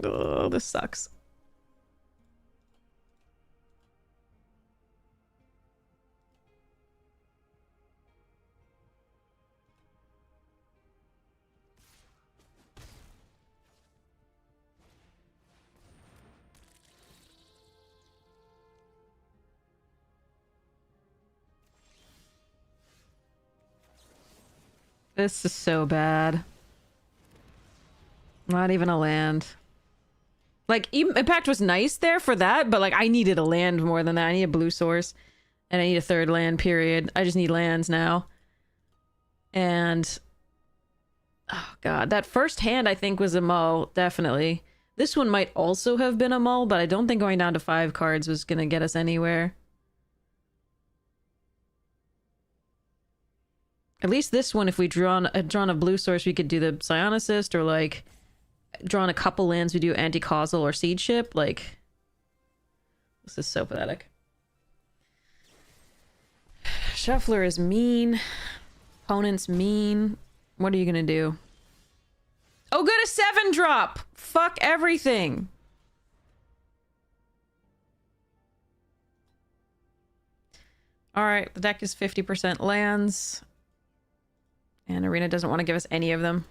Oh, this sucks. This is so bad. Not even a land. Like, Impact was nice there for that, but, like, I needed a land more than that. I need a blue source. And I need a third land, period. I just need lands now. And... oh, God. That first hand, I think, was a mull. Definitely. This one might also have been a mull, but I don't think going down to 5 cards was gonna get us anywhere. At least this one, if we drawn a blue source, we could do the Psionicist, or, like, drawn a couple lands, we do Anti-Causal or Seed Ship. Like, this is so pathetic. Shuffler is mean. Opponent's mean. What are you gonna do? Oh, good, a 7-drop! Fuck everything! Alright, the deck is 50% lands. And Arena doesn't want to give us any of them.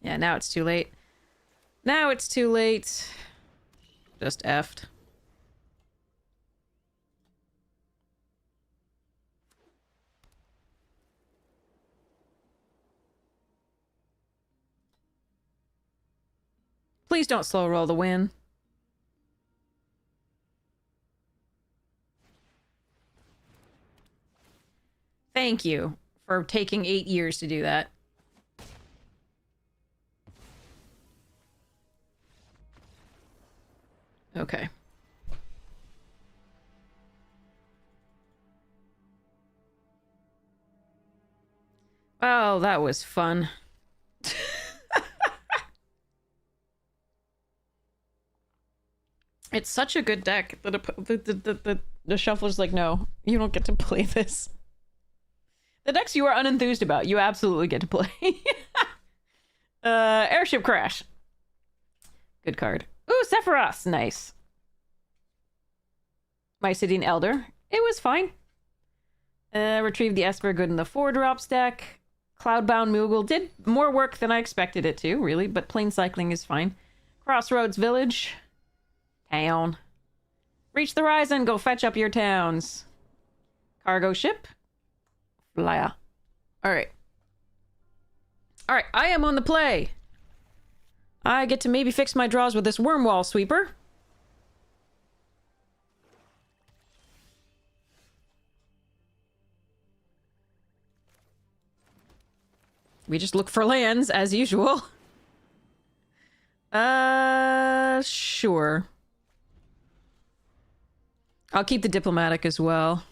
Yeah, now it's too late. Now it's too late. Just effed. Please don't slow roll the win. Thank you for taking 8 years to do that. Okay. Well, that was fun. It's such a good deck that the shuffler's like, no, you don't get to play this. The decks you are unenthused about, you absolutely get to play. Airship Crash. Good card. Ooh, Sephiroth. Nice. Mycetian Elder. It was fine. Retrieve the Esper Good in the 4-drops deck. Cloudbound Moogle did more work than I expected it to, really, but Plane Cycling is fine. Crossroads Village. Town. Reach the horizon, go fetch up your towns. Cargo Ship. Flyer. Alright. Alright, I am on the play. I get to maybe fix my draws with this Wormwall Sweeper. We just look for lands, as usual. Sure. I'll keep the diplomatic as well.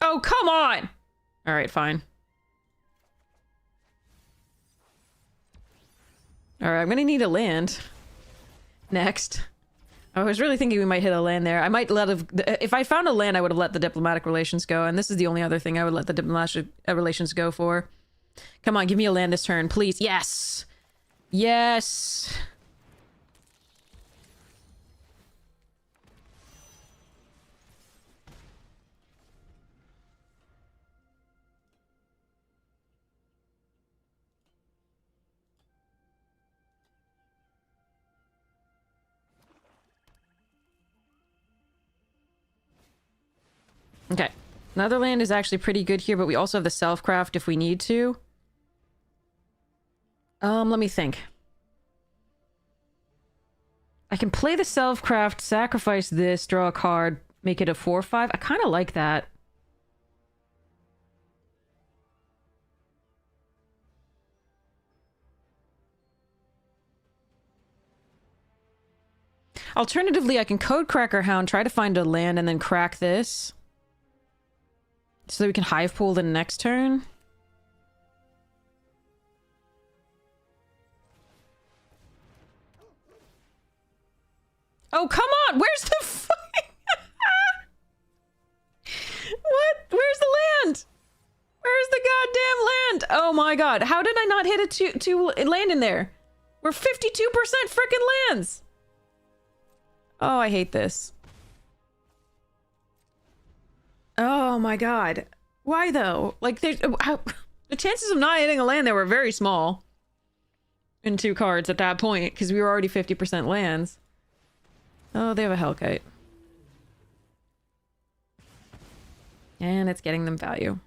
Oh, come on! Alright, fine. Alright, I'm gonna need a land. Next. I was really thinking we might hit a land there. I might let... If I found a land, I would have let the diplomatic relations go, and this is the only other thing I would let the diplomatic relations go for. Come on, give me a land this turn, please. Yes! Yes! Okay. Another land is actually pretty good here, but we also have the self-craft if we need to. Let me think. I can play the self-craft, sacrifice this, draw a card, make it a 4/5. I kind of like that. Alternatively, I can code Cracker Hound, try to find a land, and then crack this. So that we can hive pool the next turn. Oh, come on! Where's the fucking... What? Where's the land? Where's the goddamn land? Oh my god. How did I not hit a two land in there? We're 52% frickin' lands! Oh, I hate this. Oh my god. Why though? Like, the chances of not hitting a land there were very small. In 2 cards at that point, because we were already 50% lands. Oh, they have a Hellkite. And it's getting them value.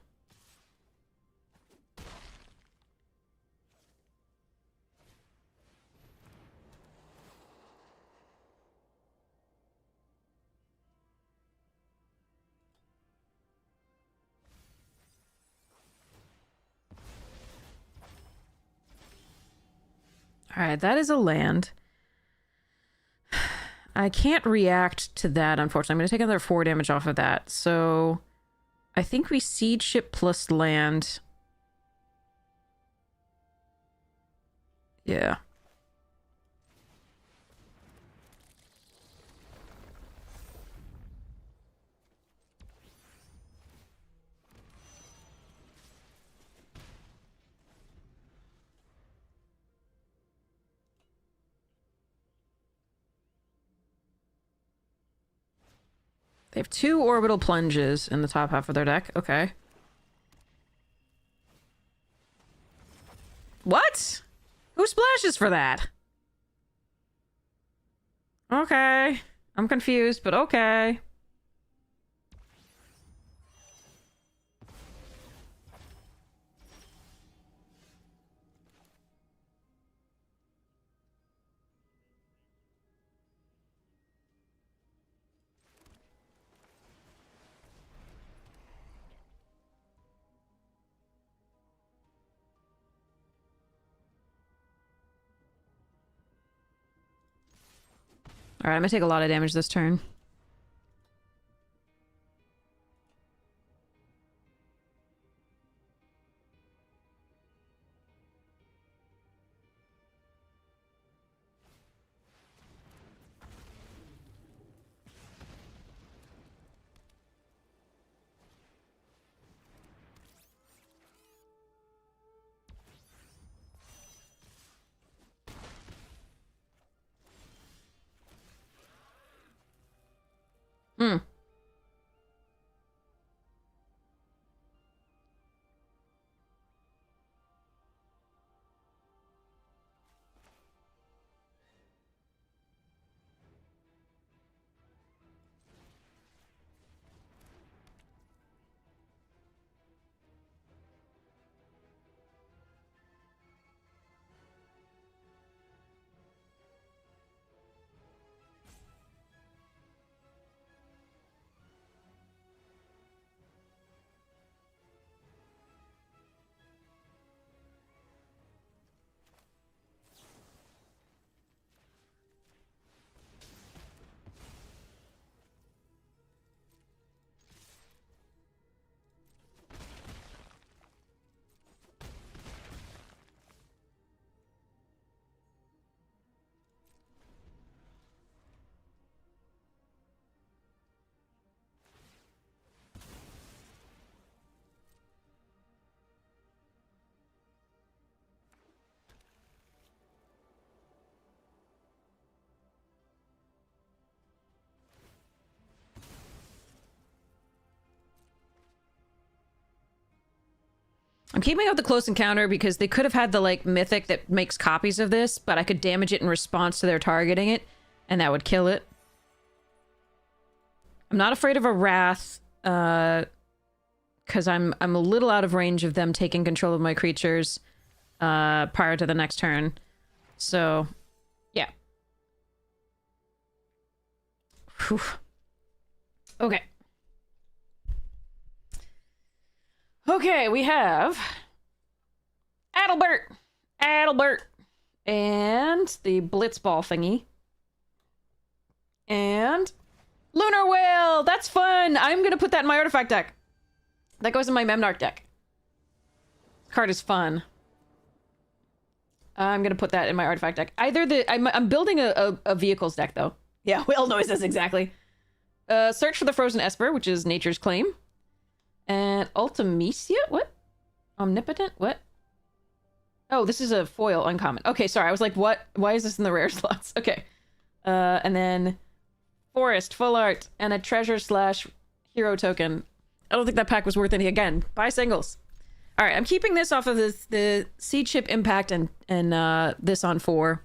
Alright, that is a land. I can't react to that, unfortunately. I'm going to take another 4 damage off of that. So, I think we Siege Ship plus land. Yeah. They have 2 orbital plunges in the top half of their deck. Okay. What? Who splashes for that? Okay. I'm confused, but okay. Alright, I'm gonna take a lot of damage this turn. I'm keeping up the close encounter because they could have had the, like, mythic that makes copies of this, but I could damage it in response to their targeting it, and that would kill it. I'm not afraid of a wrath, because I'm a little out of range of them taking control of my creatures prior to the next turn. So, yeah. Whew. Okay. Okay, we have Adelbert, and the Blitzball thingy, and Lunar Whale. That's fun. I'm gonna put that in my artifact deck. That goes in my Memnarch deck. This card is fun. I'm gonna put that in my artifact deck. I'm building a vehicles deck though. Yeah, whale noises exactly. Search for the Frozen Esper, which is Nature's Claim. And Ultimecia? What? Omnipotent? What? Oh, this is a foil uncommon. Okay, sorry. I was like, what? Why is this in the rare slots? Okay. And then Forest, full art, and a treasure / hero token. I don't think that pack was worth any. Again, buy singles. All right, I'm keeping this off of the Seed Chip Impact and this on 4.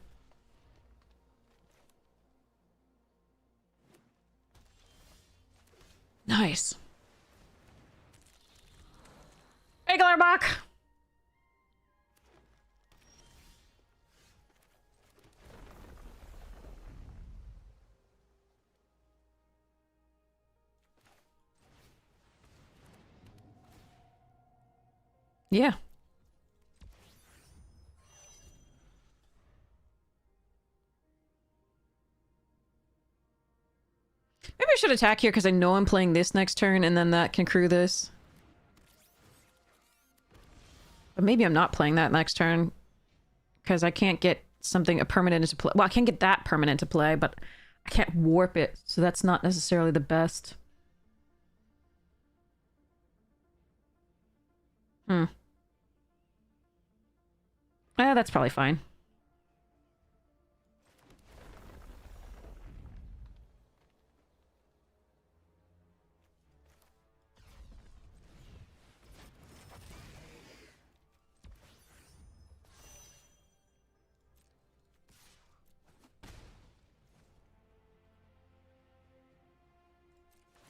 Nice. Eglerbach! Yeah. Maybe I should attack here because I know I'm playing this next turn and then that can crew this. But maybe I'm not playing that next turn because I can't get a permanent into play. Well, I can't get that permanent to play, but I can't warp it, so that's not necessarily the best. That's probably fine.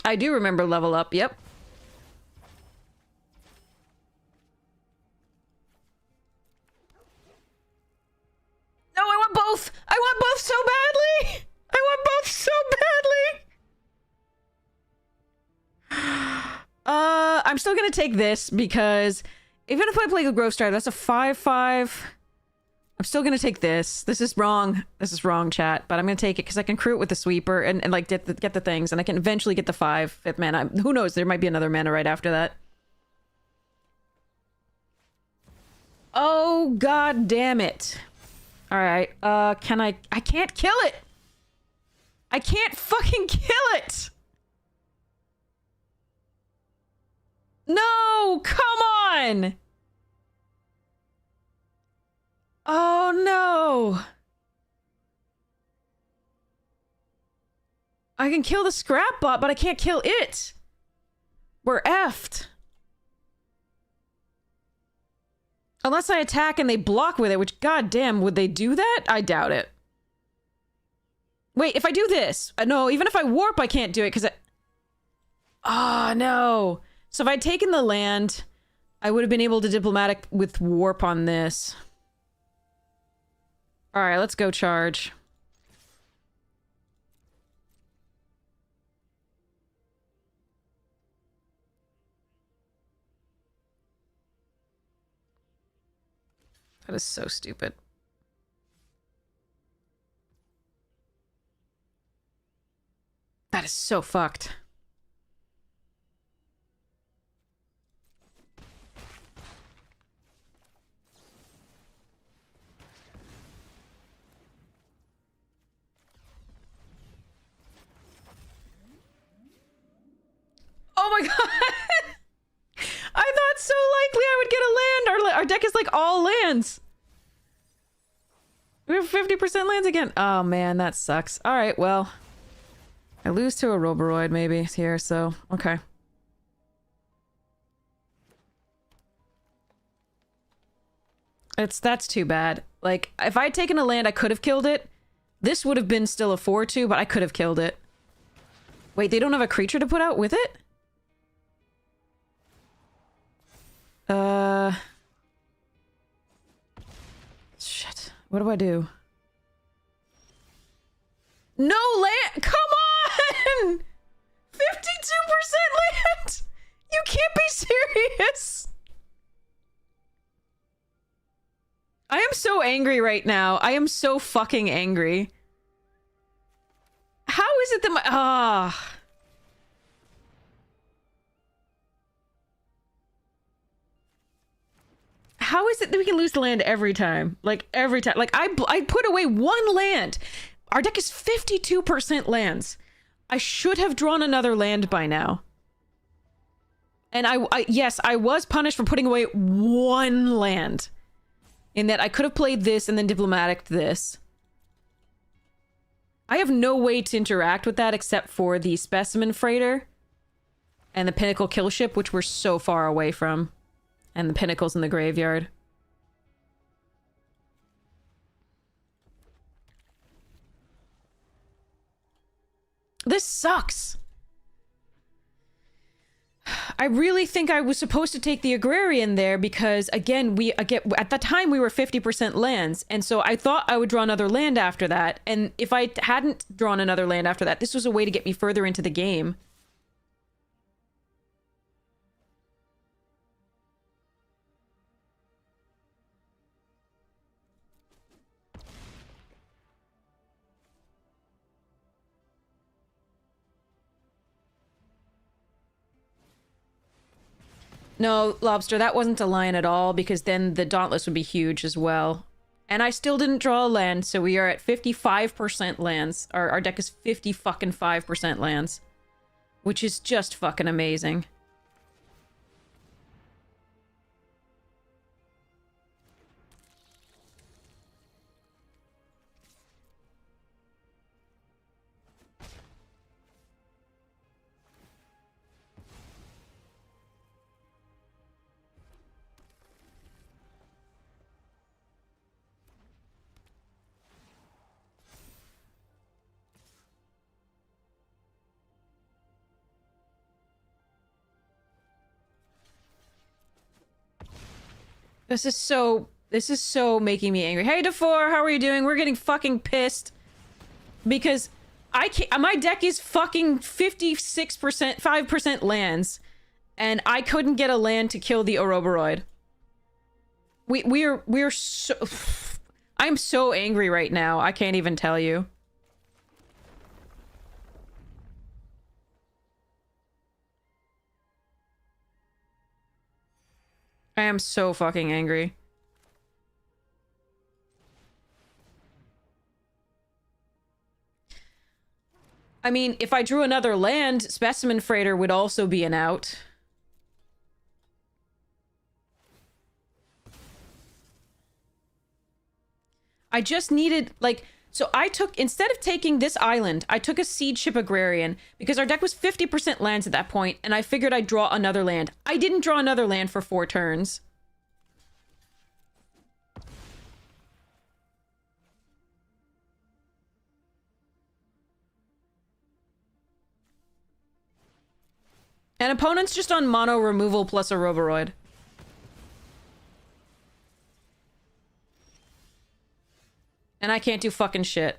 I do remember level up, yep. No, I want both! I want both so badly! I want both so badly! I'm still gonna take this because even if I play the Grove Strider, that's a 5/5. I'm still gonna take this. This is wrong. This is wrong, chat. But I'm gonna take it because I can crew it with the sweeper and like get the things, and I can eventually get the 5/5 mana. Who knows? There might be another mana right after that. Oh god damn it! All right. Can I? I can't kill it. I can't fucking kill it. No! Come on! Oh no! I can kill the scrap bot, but I can't kill it. We're effed. Unless I attack and they block with it, which goddamn, would they do that? I doubt it. Wait, if I do this, no, even if I warp, I can't do it because I... Oh, no. So if I'd taken the land, I would have been able to diplomatic with warp on this. All right, let's go charge. That is so stupid. That is so fucked. Oh my god! I thought so likely I would get a land. Our deck is like all lands. We have 50% lands again. Oh man, that sucks. All right, well, I lose to a Roboroid maybe here, so okay. That's too bad. Like, if I had taken a land, I could have killed it. This would have been still a 4-2, but I could have killed it. Wait, they don't have a creature to put out with it? Shit. What do I do? No land! Come on! 52% land! You can't be serious! I am so angry right now. I am so fucking angry. How is it that my... Ah... How is it that we can lose the land every time? Like, every time. Like, I put away one land. Our deck is 52% lands. I should have drawn another land by now. And yes, I was punished for putting away one land. In that I could have played this and then diplomatic this. I have no way to interact with that except for the specimen freighter and the pinnacle kill ship, which we're so far away from. And the pinnacles in the graveyard. This sucks. I really think I was supposed to take the agrarian there because, again, at the time we were 50% lands, and so I thought I would draw another land after that, and if I hadn't drawn another land after that, this was a way to get me further into the game. No, Lobster, that wasn't a lion at all, because then the Dauntless would be huge as well. And I still didn't draw a land, so we are at 55% lands. Our deck is 50-fucking-5% lands. Which is just fucking amazing. This is so making me angry. Hey, DeFore, how are you doing? We're getting fucking pissed. Because I can't, my deck is fucking 56%, 5% lands. And I couldn't get a land to kill the Ouroboros. We're so... I'm so angry right now. I can't even tell you. I am so fucking angry. I mean, if I drew another land, Specimen Freighter would also be an out. I just needed, like... So I took, instead of taking this island, I took a Siege Ship Agrarian, because our deck was 50% lands at that point, and I figured I'd draw another land. I didn't draw another land for 4 turns. And opponent's just on mono removal plus a Roboroid. And I can't do fucking shit.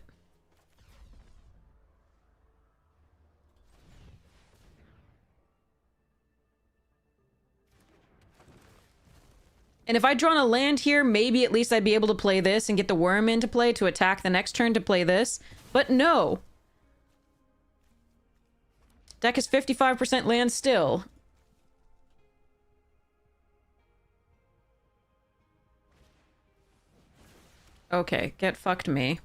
And if I'd drawn a land here, maybe at least I'd be able to play this and get the worm into play to attack the next turn to play this. But no. Deck is 55% land still. Okay, get fucked me.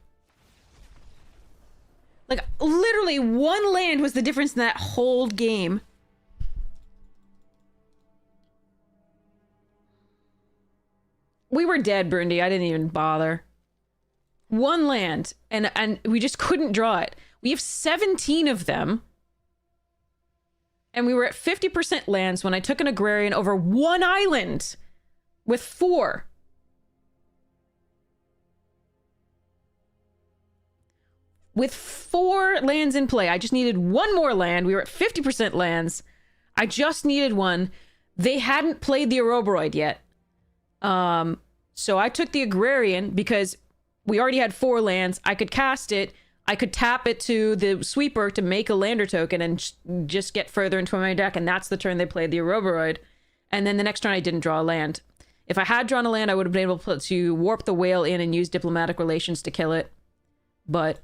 Like, literally one land was the difference in that whole game. We were dead, Brundy. I didn't even bother. One land, and we just couldn't draw it. We have 17 of them. And we were at 50% lands when I took an agrarian over one island with 4. with 4 lands in play. I just needed one more land. We were at 50% lands. I just needed one. They hadn't played the Ouroboros yet. So I took the Agrarian because we already had 4 lands. I could cast it. I could tap it to the Sweeper to make a lander token and just get further into my deck. And that's the turn they played the Ouroboros. And then the next turn I didn't draw a land. If I had drawn a land, I would have been able to warp the whale in and use diplomatic relations to kill it. But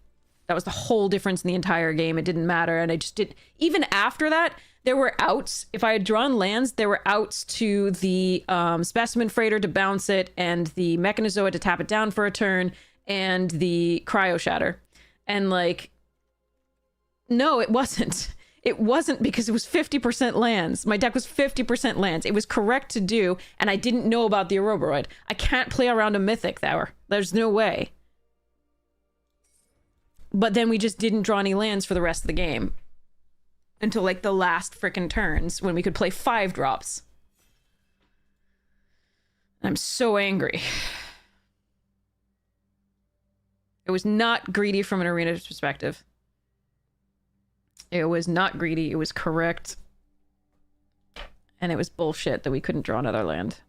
that was the whole difference in the entire game. It didn't matter. And I just did. Even after that, there were outs. If I had drawn lands, there were outs to the Specimen Freighter to bounce it, and the Mechanizoid to tap it down for a turn, and the Cryo Shatter. And like, no, it wasn't. It wasn't, because it was 50% lands. My deck was 50% lands. It was correct to do, and I didn't know about the Ouroboros. I can't play around a Mythic there. There's no way. But then we just didn't draw any lands for the rest of the game. Until like the last frickin' turns when we could play 5 drops. I'm so angry. It was not greedy from an arena perspective. It was not greedy. It was correct. And it was bullshit that we couldn't draw another land.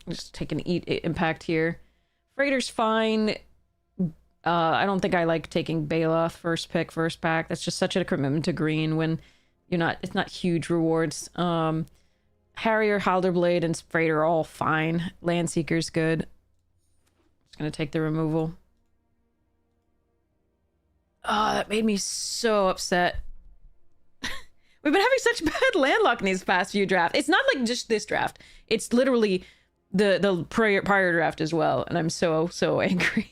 Just take an impact here. Freighter's fine. I don't think I like taking Bela first pick, first pack. That's just such a commitment to green when you're not, it's not huge rewards. Harrier, Halderblade, and Freighter are all fine. Landseeker's good. Just gonna take the removal. Oh, that made me so upset. We've been having such bad land luck in these past few drafts. It's not like just this draft. It's literally the prior draft as well, and I'm so angry.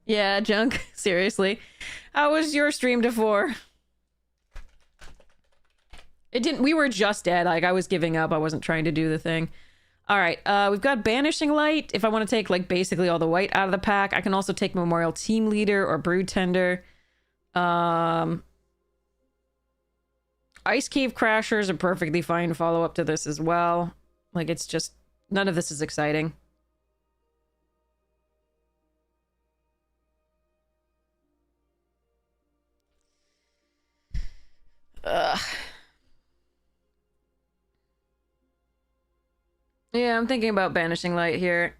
Yeah, Junk, seriously. How was your stream before? It didn't, we were just dead. Like, I was giving up. I wasn't trying to do the thing. All right, we've got Banishing Light. If I want to take, like, basically all the white out of the pack, I can also take Memorial Team Leader or Brood Tender. Ice Cave Crashers are perfectly fine follow-up to this as well. Like, it's just, none of this is exciting. Ugh. Yeah, I'm thinking about Banishing Light here.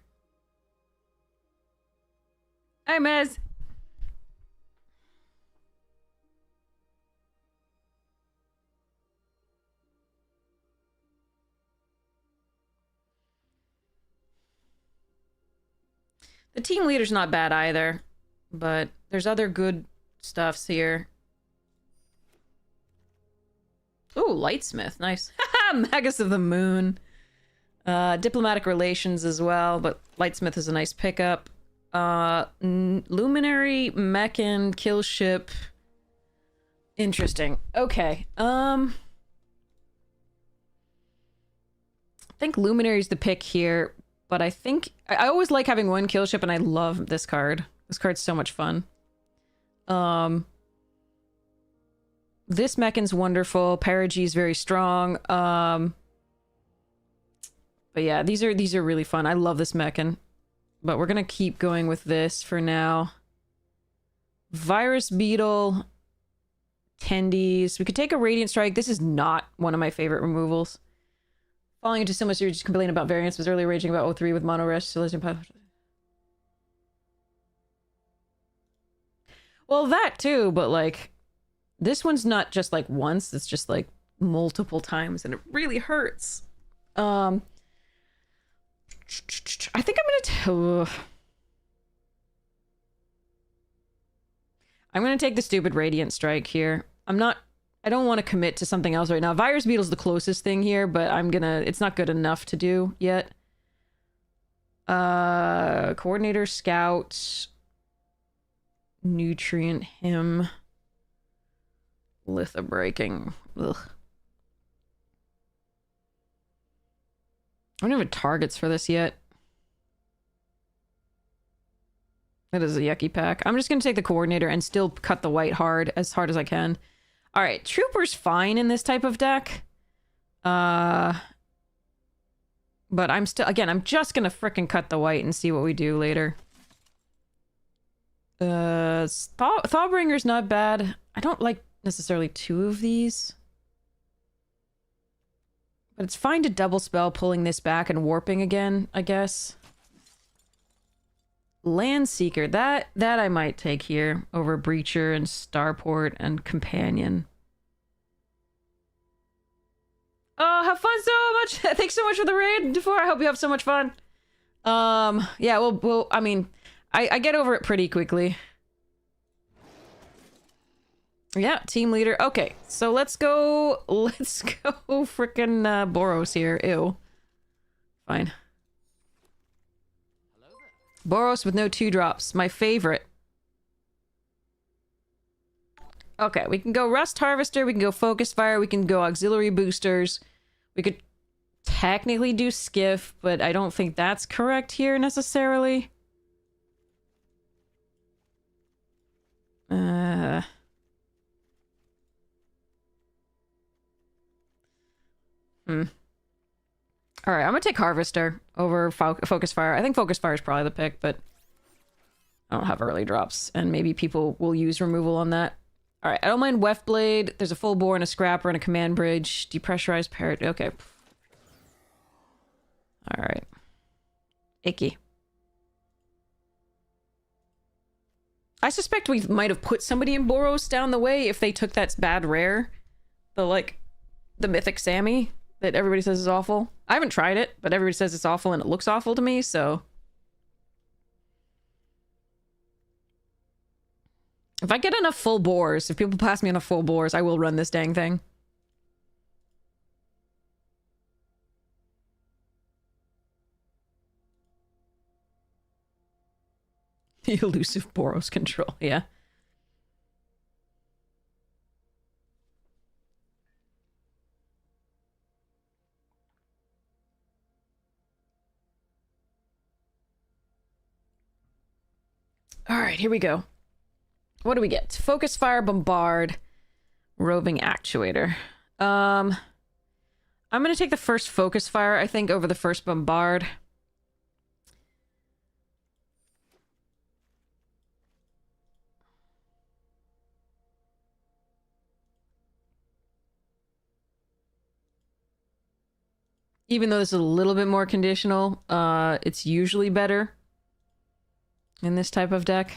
Hi, Mez. The team leader's not bad either, but there's other good stuffs here. Ooh, Lightsmith, nice. Magus of the Moon. Diplomatic Relations as well, but Lightsmith is a nice pickup. Luminary, Mechan, Killship. Interesting. Okay. I think Luminary's the pick here, but I think I always like having one Killship, and I love this card. This card's so much fun. This Mechan's wonderful. Perigy's very strong. But yeah, these are really fun. I love this Mechan. But we're gonna keep going with this for now. Virus Beetle. Tendies. We could take a Radiant Strike. This is not one of my favorite removals. Falling into so much, you just complain about variance. Was early raging about 03 with Mono Rush. Well, that too, but like, this one's not just like once, it's just like multiple times, and it really hurts. I think I'm gonna take the stupid Radiant Strike here. I don't want to commit to something else right now. Virus Beetle's the closest thing here, but it's not good enough to do yet. Coordinator, Scout, Nutrient Him, Litho Breaking. Ugh. I don't have targets for this yet. That is a yucky pack. I'm just gonna take the Coordinator and still cut the white hard as I can. All right, Trooper's fine in this type of deck. But I'm still, again, I'm just gonna frickin' cut the white and see what we do later. Thawbringer's not bad. I don't like necessarily two of these. But it's fine to double spell pulling this back and warping again, I guess. Landseeker, that I might take here over Breacher and Starport and Companion. Oh, have fun so much! Thanks so much for the raid, Defor. I hope you have so much fun. Yeah, we'll I mean, I get over it pretty quickly. Yeah, team leader. Okay, so let's go frickin' Boros here. Ew. Fine. Boros with no 2-drops. My favorite. Okay, we can go Rust Harvester, we can go Focus Fire, we can go Auxiliary Boosters. We could technically do Skiff, but I don't think that's correct here necessarily. Alright, I'm gonna take Harvester over Focus Fire. I think Focus Fire is probably the pick, but I don't have early drops, and maybe people will use removal on that. Alright, I don't mind Weft Blade. There's a full bore and a scrapper and a command bridge. Depressurized parrot. Okay. Alright. Icky. I suspect we might have put somebody in Boros down the way if they took that bad rare. The Mythic Sammy that everybody says is awful. I haven't tried it, but everybody says it's awful and it looks awful to me, so... If I get enough full bores, if people pass me enough full bores, I will run this dang thing. The elusive Boros control, yeah. Alright, here we go. What do we get? Focus Fire, Bombard, Roving Actuator. I'm gonna take the first Focus Fire, I think, over the first Bombard. Even though this is a little bit more conditional, it's usually better in this type of deck.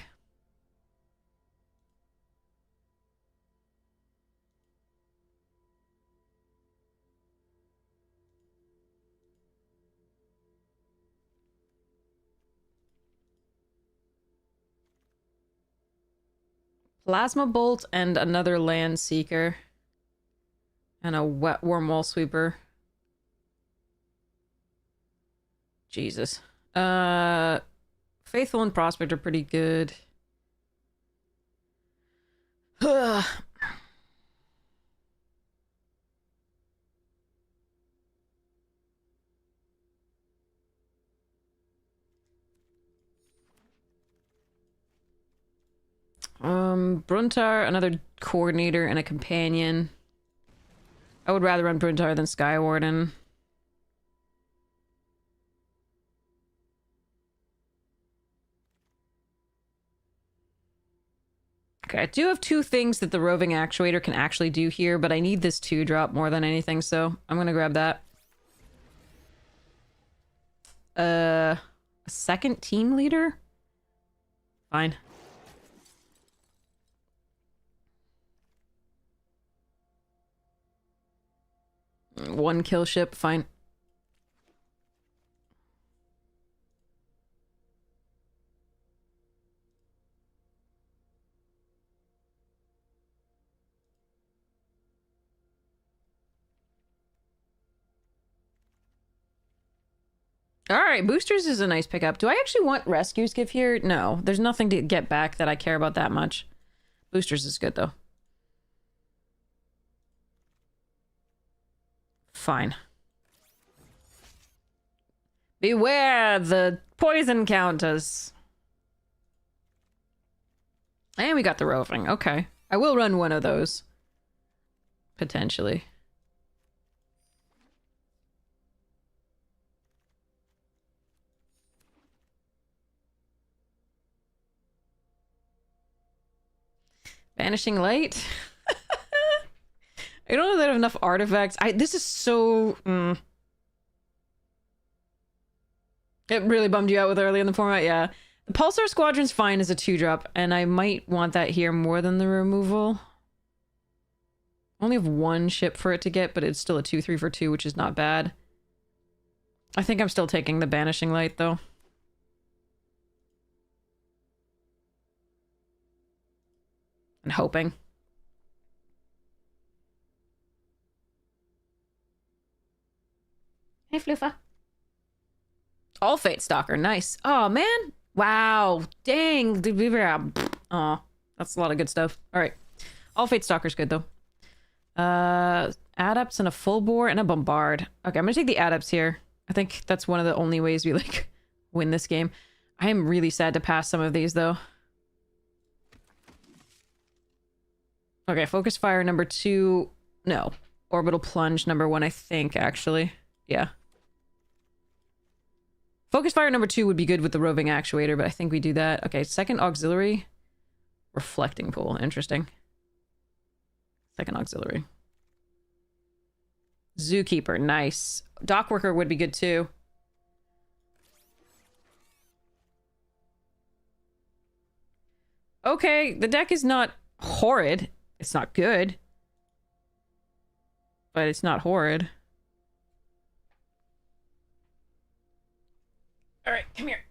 Plasma Bolt and another Land Seeker. And a wet Wormwall Sweeper. Jesus. Faithful and Prospect are pretty good. Bruntar, another Coordinator, and a Companion. I would rather run Bruntar than Skywarden. Okay, I do have two things that the Roving Actuator can actually do here, but I need this 2-drop more than anything, so I'm gonna grab that. A second team leader? Fine. One kill ship, fine. Alright, boosters is a nice pickup. Do I actually want rescue skiff here? No, there's nothing to get back that I care about that much. Boosters is good, though. Fine. Beware the poison counters. And we got the roving. Okay. I will run one of those. Potentially. Vanishing Light? I don't know that I have enough artifacts. This is so... It really bummed you out with early in the format, yeah. The Pulsar Squadron's fine as a 2-drop, and I might want that here more than the removal. Only have one ship for it to get, but it's still a 2-3 for 2, which is not bad. I think I'm still taking the Banishing Light, though. And hoping. Hey, Floofa. All Fate Stalker, nice. Oh, man. Wow. Dang. Oh, that's a lot of good stuff. All right. All Fate Stalker's good, though. Adepts and a full bore and a bombard. Okay, I'm gonna take the adepts here. I think that's one of the only ways we, like, win this game. I am really sad to pass some of these, though. Okay, Focus Fire number 2. No. Orbital Plunge number 1, I think, actually. Yeah. Focus Fire number 2 would be good with the roving actuator, but I think we do that. Okay, second auxiliary. Reflecting Pool. Interesting. Second auxiliary. Zookeeper. Nice. Dockworker would be good, too. Okay, the deck is not horrid. It's not good. But it's not horrid. Alright, come here.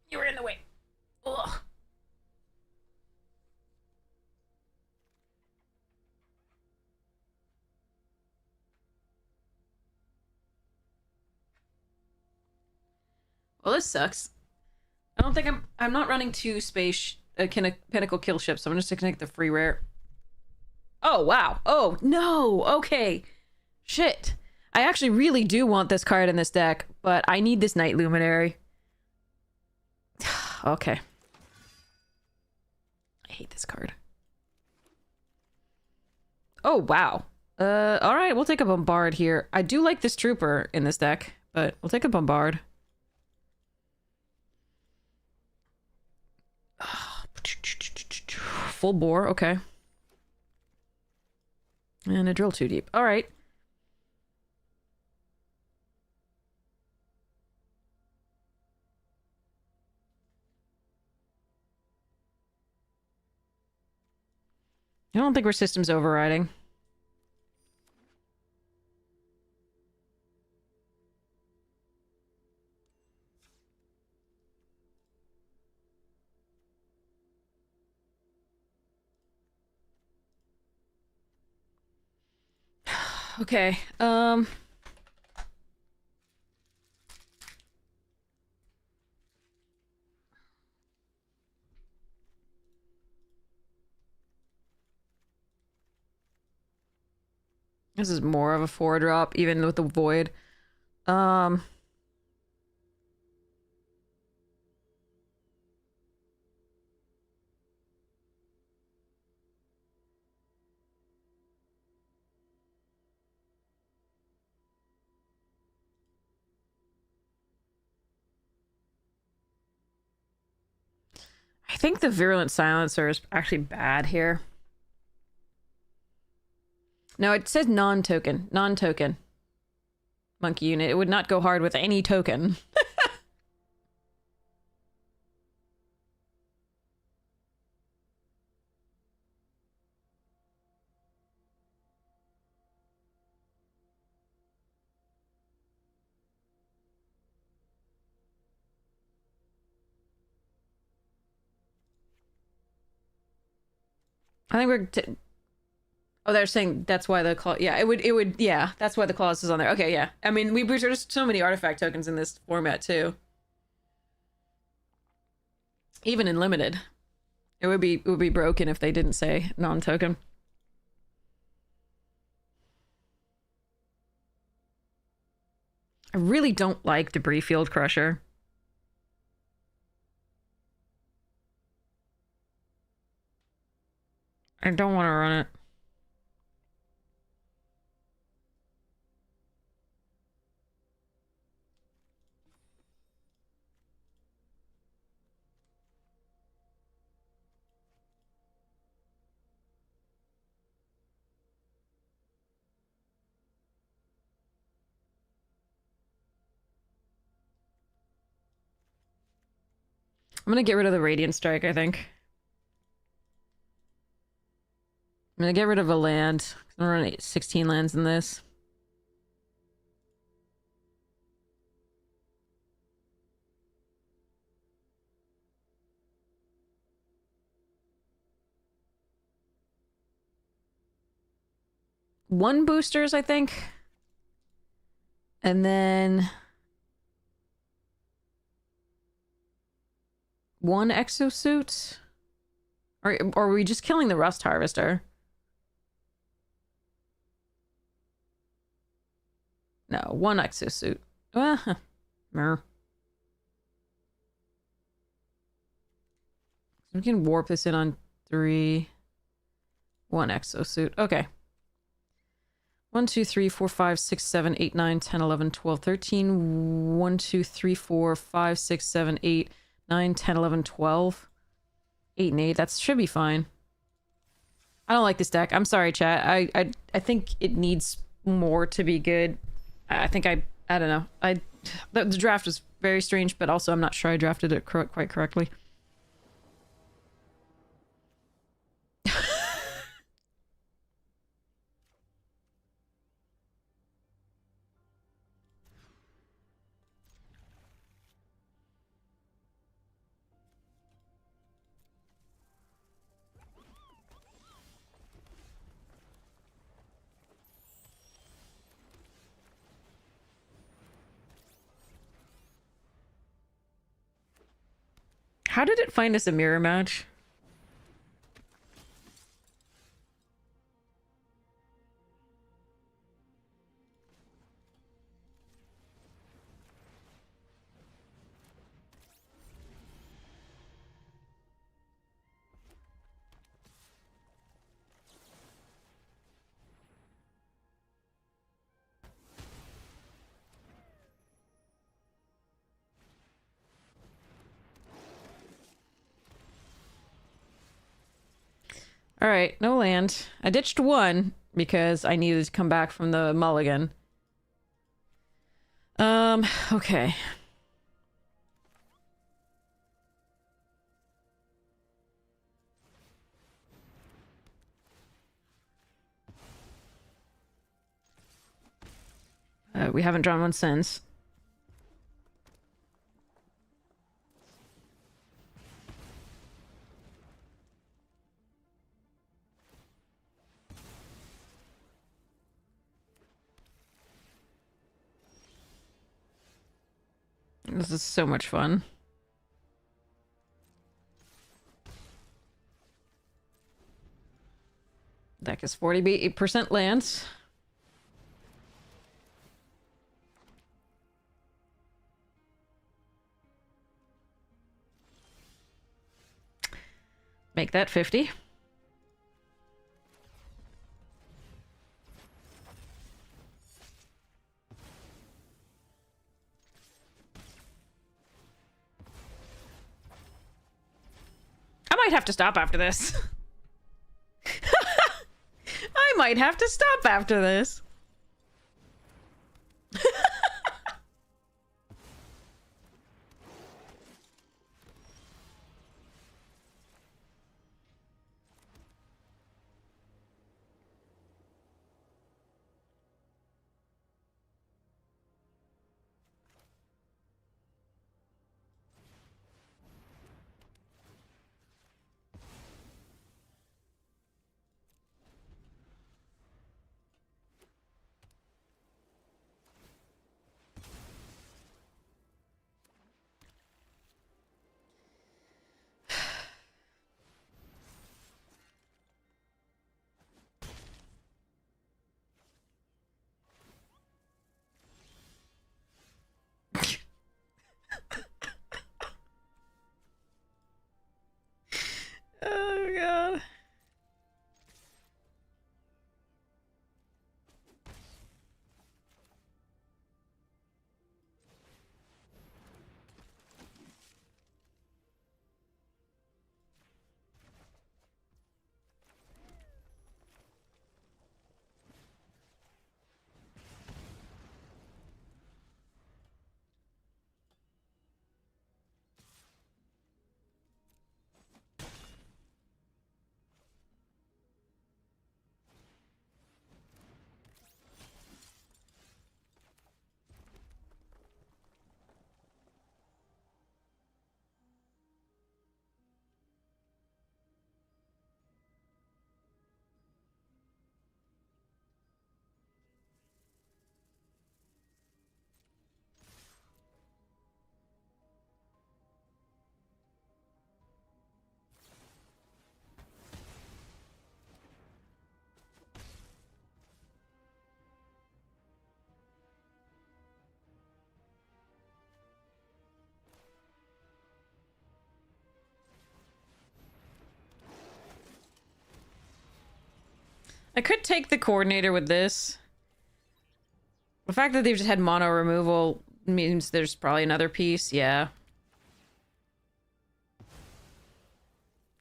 You were in the way. Ugh. Well, this sucks. I don't think I'm not running 2 space pinnacle kill ships, so I'm just gonna take the free rare. Oh, wow. Oh, no. Okay. Shit. I actually really do want this card in this deck, but I need this Night Luminary. Okay. I hate this card. Oh, wow. Alright, we'll take a Bombard here. I do like this Trooper in this deck, but we'll take a Bombard. Full bore, okay. And a drill 2 deep. Alright. I don't think we're systems overriding. Okay, this is more of a 4-drop, even with the void. I think the Virulent Silencer is actually bad here. No, it says non-token. Non-token. Monkey unit. It would not go hard with any token. I think we're... Oh, they're saying that's why the clause... Yeah, it would... Yeah, that's why the clause is on there. Okay, yeah. I mean, there's so many artifact tokens in this format, too. Even in limited. It would be broken if they didn't say non-token. I really don't like Debris Field Crusher. I don't want to run it. I'm gonna get rid of the Radiant Strike, I think. I'm gonna get rid of a land. I'm gonna run 16 lands in this. One boosters, I think. And then one exosuit? Or are we just killing the Rust Harvester? No, one exosuit. We can warp this in on 3. One exosuit. Okay. 1, 2, 3, 4, 5, 6, 7, 8, 9, 10, 11, 12, 13. 1, 2, 3, 4, 5, 6, 7, 8, 9, 10, 11, 12. 8 and 8. That should be fine. I don't like this deck. I'm sorry, chat. I think it needs more to be good. I think I don't know. The draft was very strange, but also I'm not sure I drafted it quite correctly. How did it find us a mirror match? All right, no land. I ditched one because I needed to come back from the mulligan. Okay. We haven't drawn one since. This is so much fun. Deck is 48% lands. Make that 50. I might have to stop after this. I might have to stop after this. I could take the coordinator with this. The fact that they've just had mono removal means there's probably another piece. Yeah.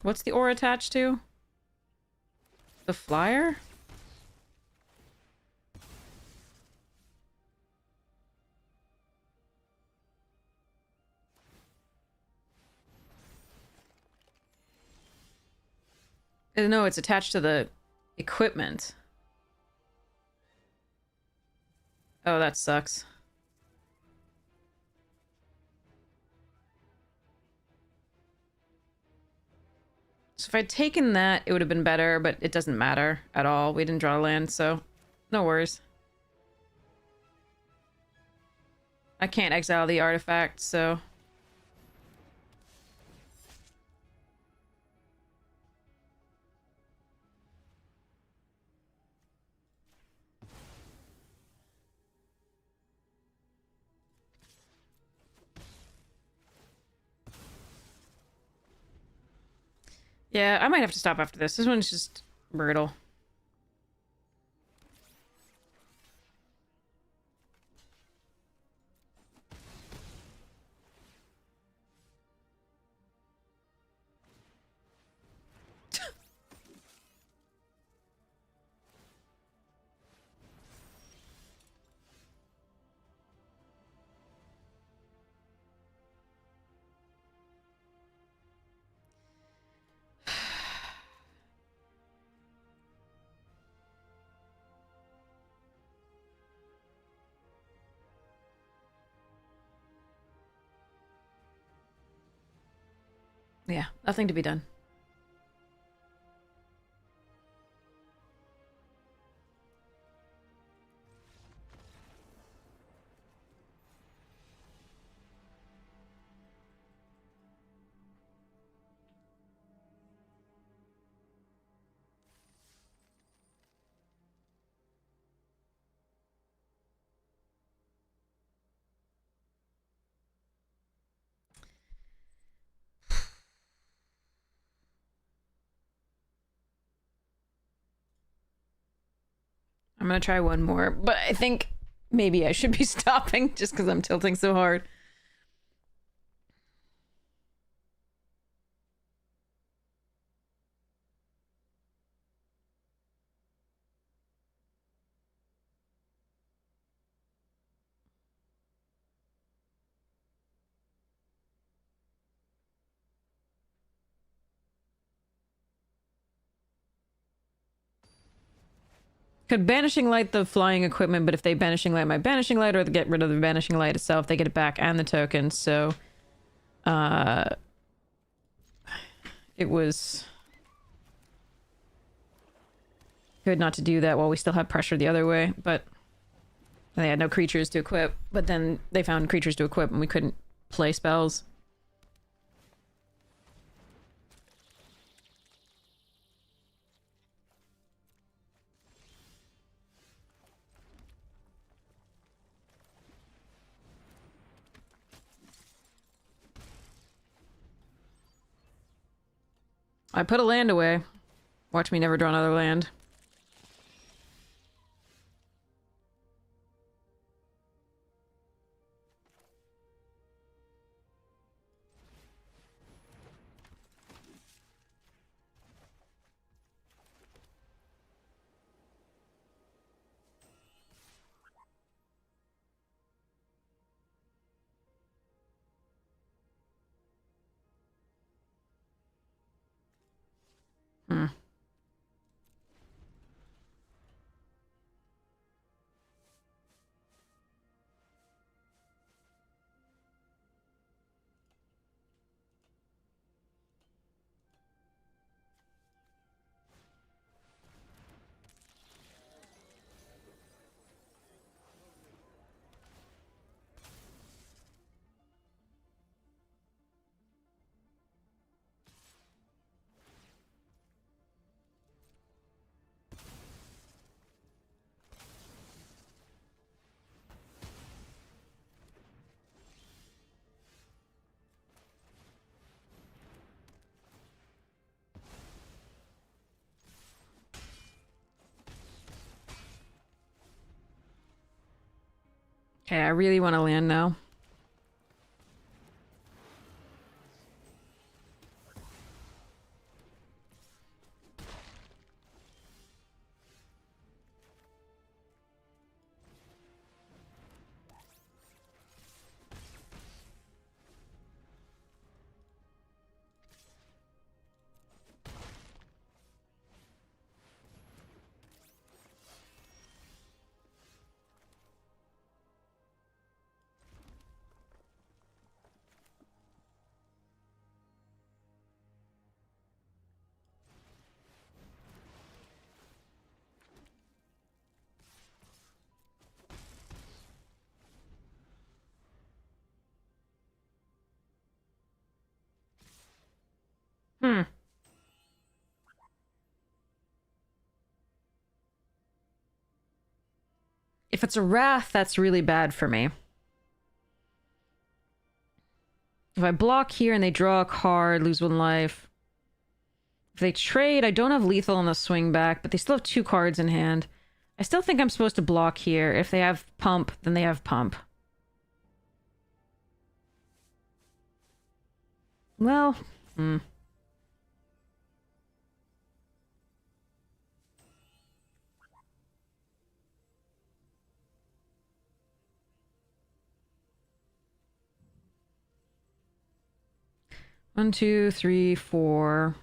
What's the ore attached to? The flyer? No, it's attached to the equipment. Oh, that sucks. So if I'd taken that, it would have been better, but it doesn't matter at all. We didn't draw land, so no worries. I can't exile the artifact, so... Yeah, I might have to stop after this. This one's just brutal. Yeah, nothing to be done. I'm gonna try one more, but I think maybe I should be stopping just because I'm tilting so hard. Could Banishing Light the flying equipment, but if they Banishing Light my Banishing Light or get rid of the Banishing Light itself, they get it back and the token, so... It was... good not to do that while we still have pressure the other way, but... they had no creatures to equip, but then they found creatures to equip and we couldn't play spells. I put a land away. Watch me never draw another land. Hmm. Okay, I really want to land now. Hmm. If it's a Wrath, that's really bad for me. If I block here and they draw a card, lose 1 life. If they trade, I don't have lethal on the swing back, but they still have 2 cards in hand. I still think I'm supposed to block here. If they have pump, then they have pump. Well, 1, 2, 3, 4.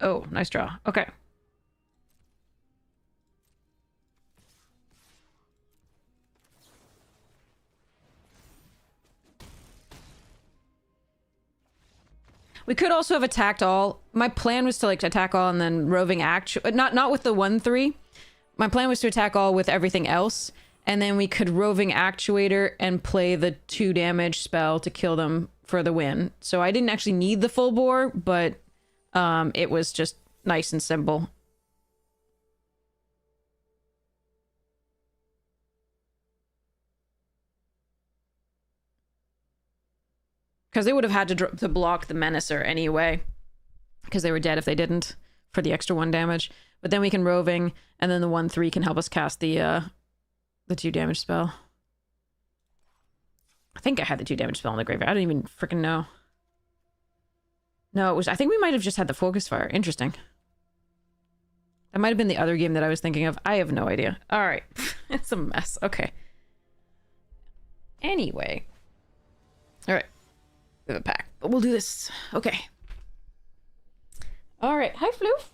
Oh, nice draw. Okay. We could also have attacked all. My plan was to like attack all and then roving act. Not with the 1/3. My plan was to attack all with everything else, and then we could roving actuator and play the 2 damage spell to kill them for the win. So I didn't actually need the full bore, but it was just nice and simple. Because they would have had to block the Menacer anyway. Because they were dead if they didn't. For the extra 1 damage. But then we can roving, and then the 1/3 can help us cast the 2 damage spell. I think I had the 2 damage spell in the graveyard. I don't even freaking know. No, it was... I think we might have just had the focus fire. Interesting. That might have been the other game that I was thinking of. I have no idea. Alright. It's a mess. Okay. Anyway. Alright. We have a pack. But we'll do this. Okay. Alright. Hi, Floof.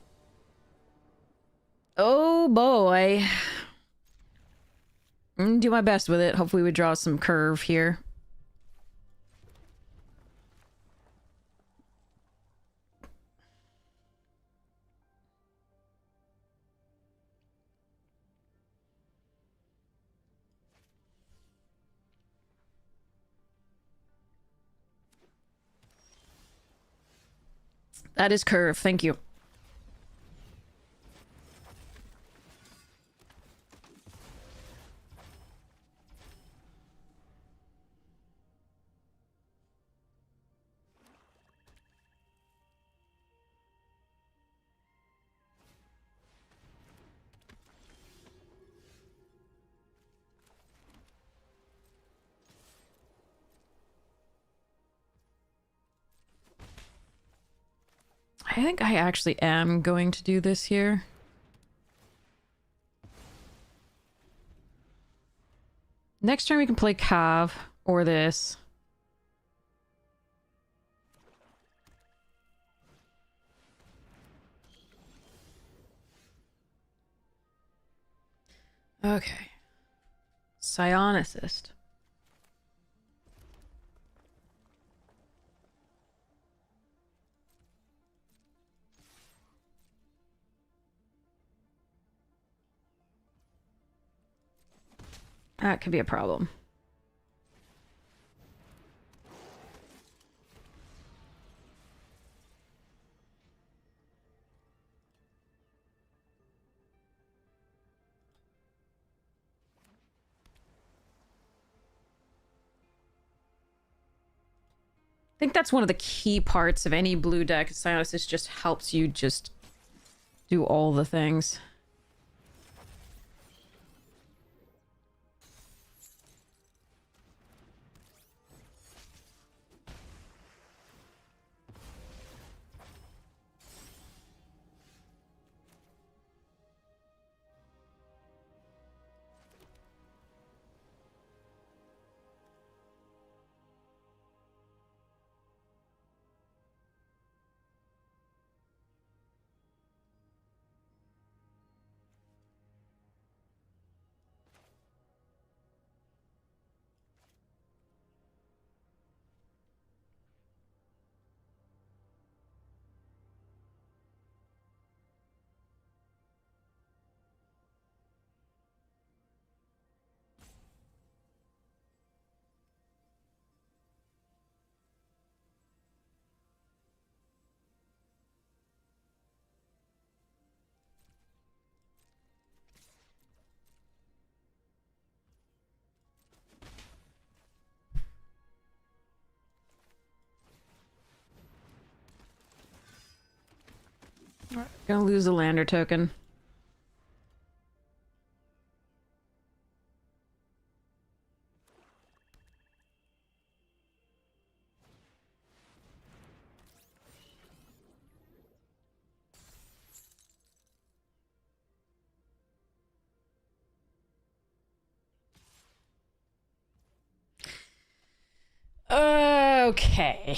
Oh, boy. Do my best with it. Hopefully we draw some curve here. That is curve. Thank you. I think I actually am going to do this here. Next turn we can play Cav or this. Okay. Psionicist. That could be a problem. I think that's one of the key parts of any blue deck. Cyanosis just helps you just do all the things. Gonna lose the lander token. Okay.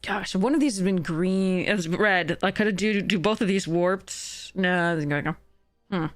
Gosh, one of these has been green. It was red. I could do both of these warped. No, this is gonna go.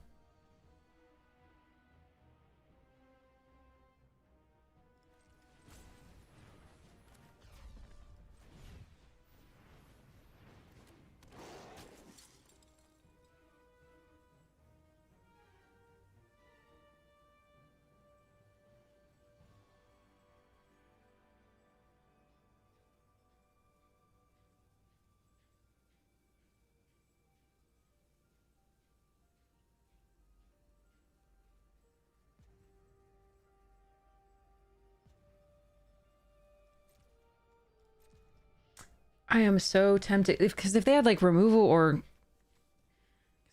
I am so tempted because if they had like removal or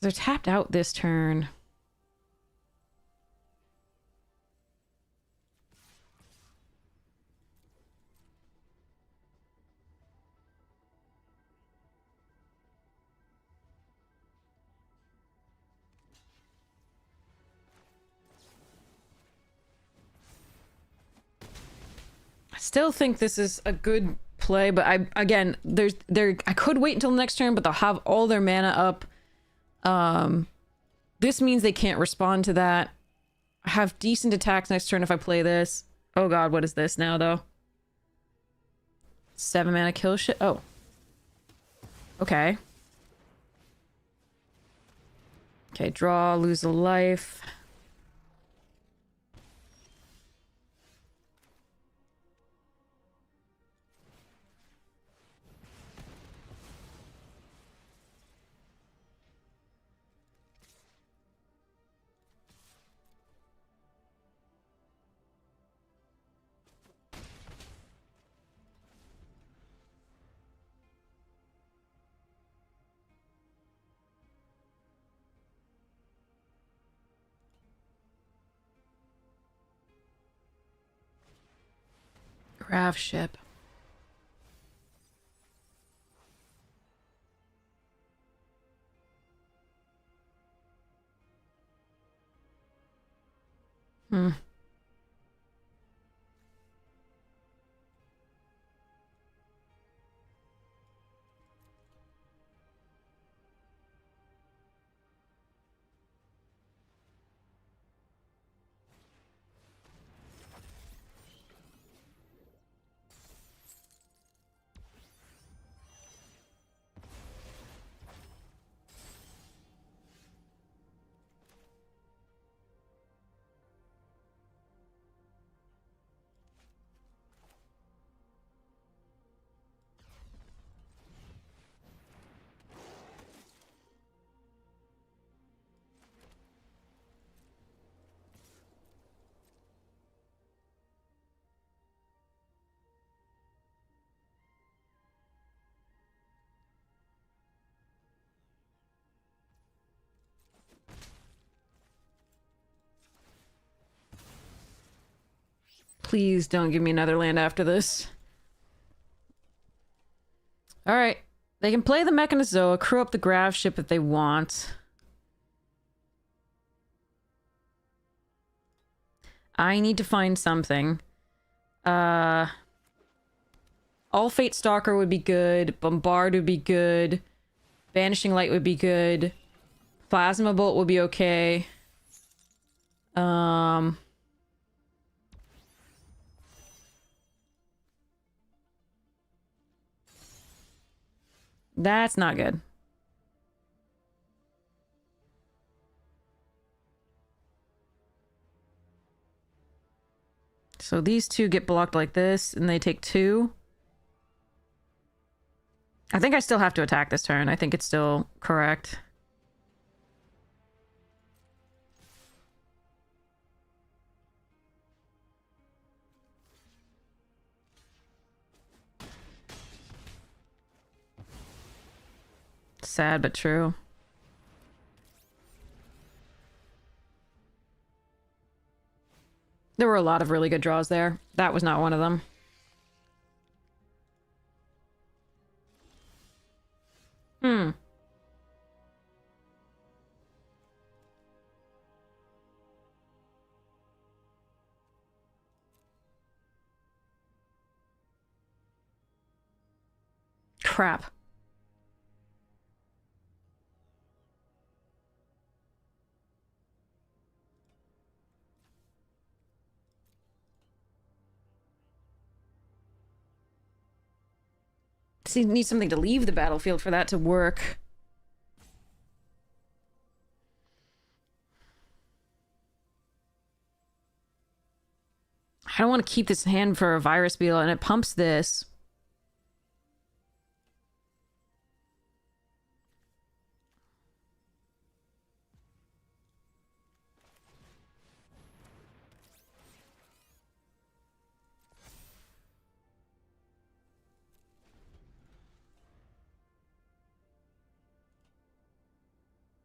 they're tapped out this turn. I still think this is a good play, but I could wait until the next turn, but they'll have all their mana up. This means they can't respond to that. I have decent attacks next turn if I play this. Oh god, what is this now though? 7 mana kill shit. Oh. Okay. Okay, draw, lose a life. Craft ship. Hmm. Please don't give me another land after this. Alright. They can play the Mechanizoa, crew up the Grav ship if they want. I need to find something. All Fate Stalker would be good. Bombard would be good. Vanishing Light would be good. Plasma Bolt would be okay. That's not good. So these two get blocked like this, and they take 2. I think I still have to attack this turn. I think it's still correct. Sad but true. There were a lot of really good draws there. That was not one of them. Crap. See, need something to leave the battlefield for that to work. I don't want to keep this hand for a Virus Beetle, and it pumps this.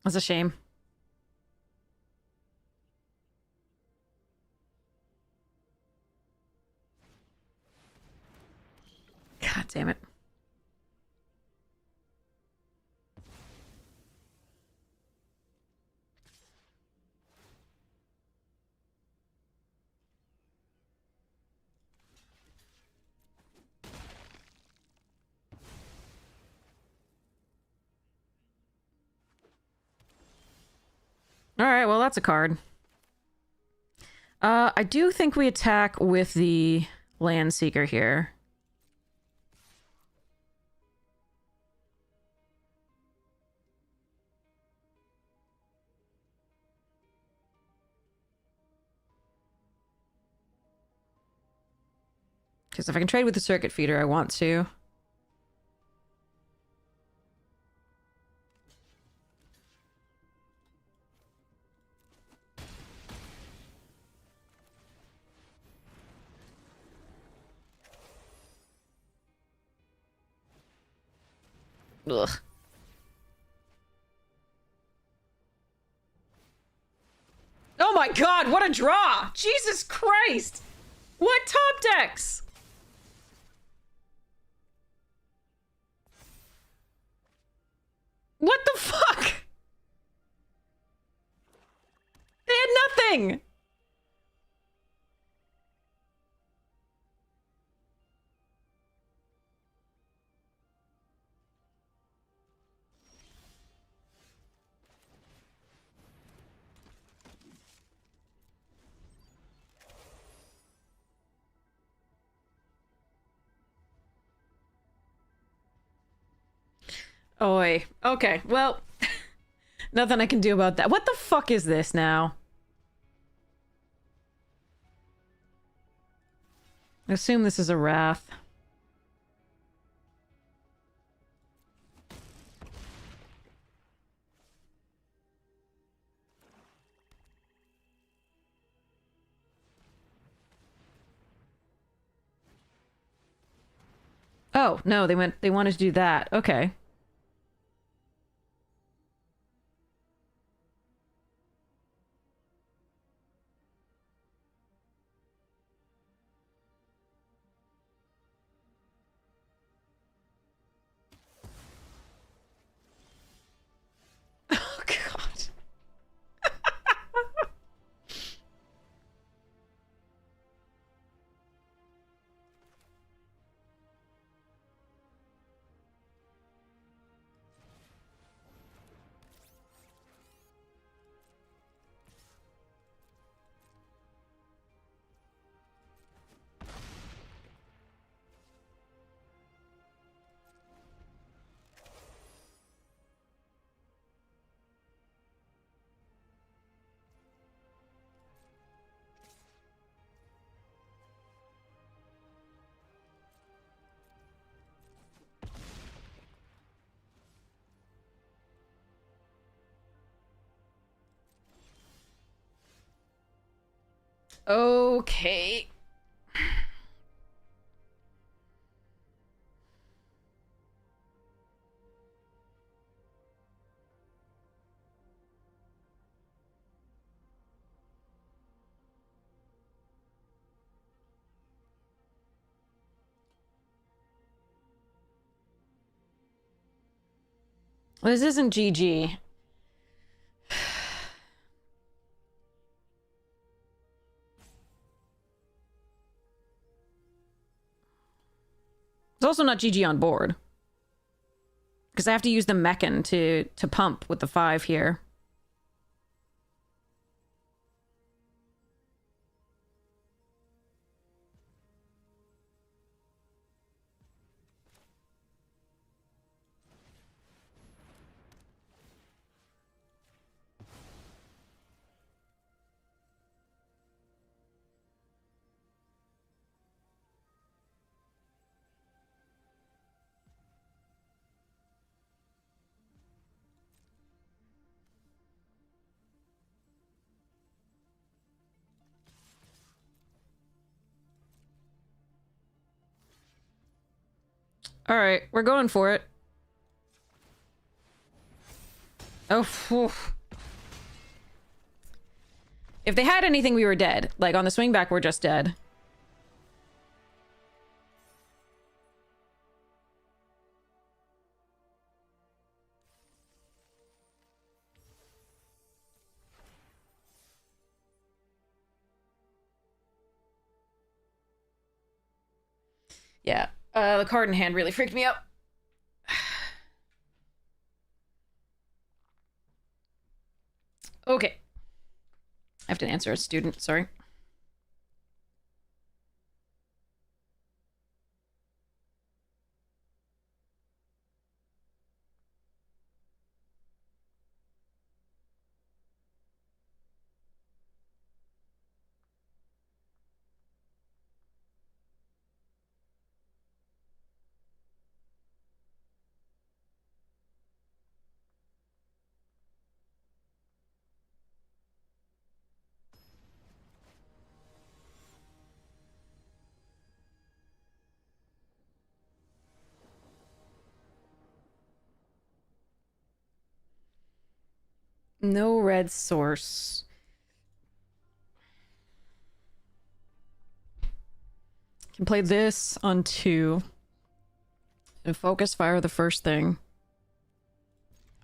That's a shame. God damn it. Alright, well that's a card. I do think we attack with the Land Seeker here. Because if I can trade with the Circuit Feeder, I want to. Ugh. Oh my god, what a draw! Jesus Christ! What top decks? What the fuck? They had nothing! Oi. Okay, well, nothing I can do about that. What the fuck is this now? I assume this is a Wrath. Oh, no, they wanted to do that. Okay. Okay. This isn't GG. It's also not GG on board. Because I have to use the Mechan to pump with the 5 here. All right, we're going for it. Oh, whew. If they had anything, we were dead. Like, on the swing back, we're just dead. Yeah, the card in hand really freaked me out. Okay. I have to answer a student, sorry. No red source. Can play this on 2. And focus fire the first thing.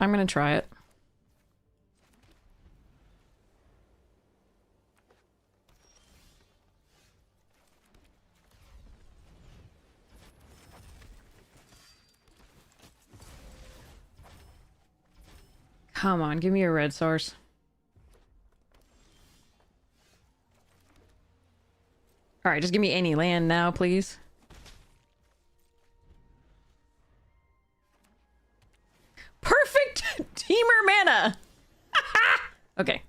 I'm gonna try it. Come on, give me a red source. Alright, just give me any land now, please. Perfect teamer mana! Okay.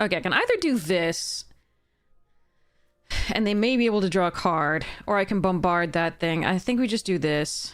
Okay, I can either do this, and they may be able to draw a card, or I can bombard that thing. I think we just do this.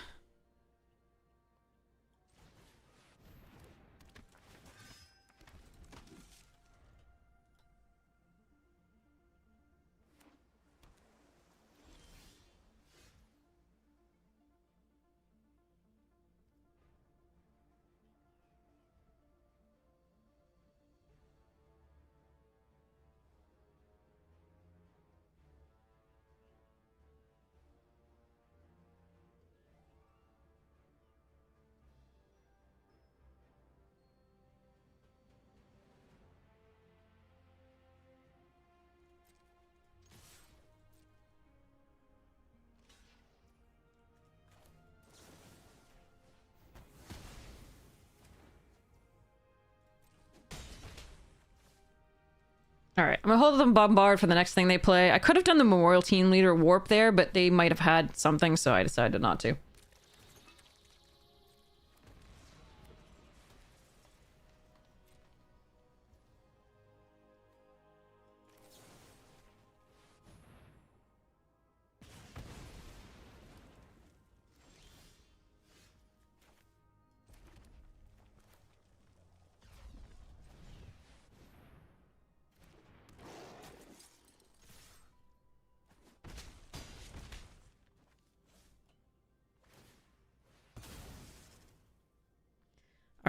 Alright, I'm gonna hold them bombard for the next thing they play. I could have done the Memorial Team Leader Warp there, but they might have had something, so I decided not to.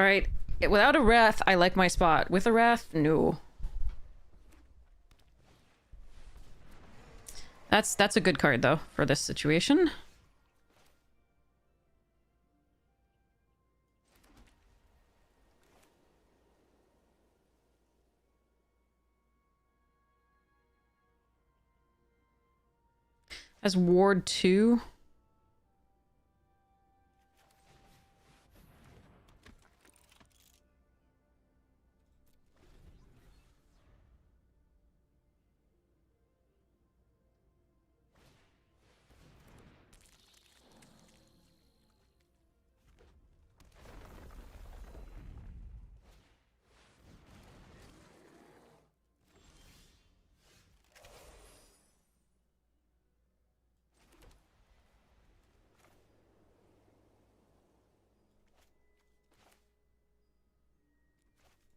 All right. Without a Wrath, I like my spot. With a Wrath, no. That's a good card, though, for this situation. Has Ward 2.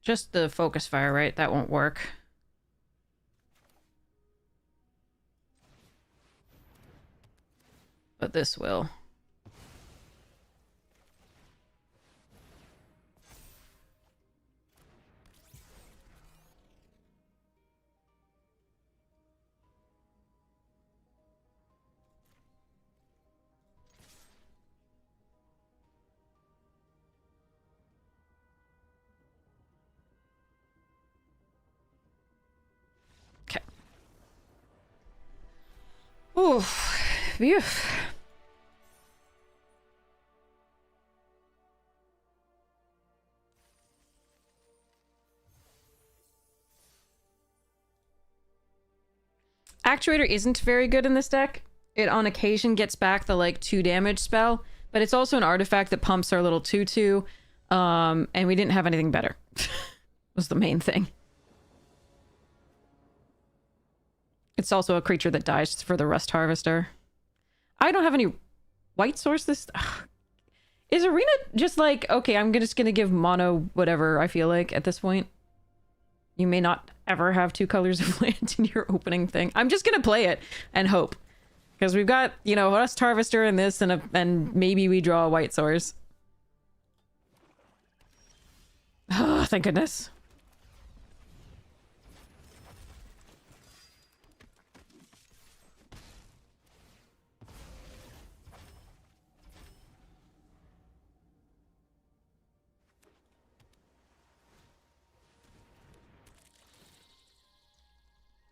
Just the focus fire, right? That won't work. But this will. Okay. Oof. Phew. Actuator isn't very good in this deck. It on occasion gets back the like 2 damage spell, but it's also an artifact that pumps our little 2/2. And we didn't have anything better. Was the main thing. It's also a creature that dies for the Rust Harvester. I don't have any white source this. Is Arena just like, okay, I'm just gonna give mono whatever I feel like at this point? You may not ever have 2 colors of land in your opening thing. I'm just gonna play it and hope. Because we've got, you know, Rust Harvester and this, and maybe we draw a white source. Oh, thank goodness.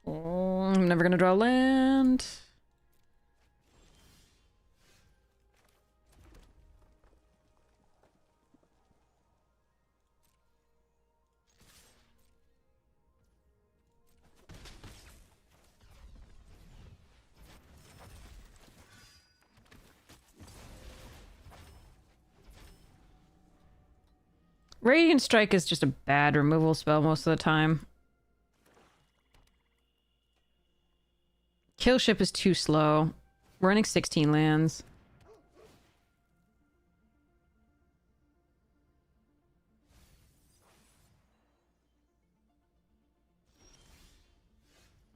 Oh, I'm never gonna draw land. Radiant Strike is just a bad removal spell most of the time. Kill Ship is too slow. We're running 16 lands.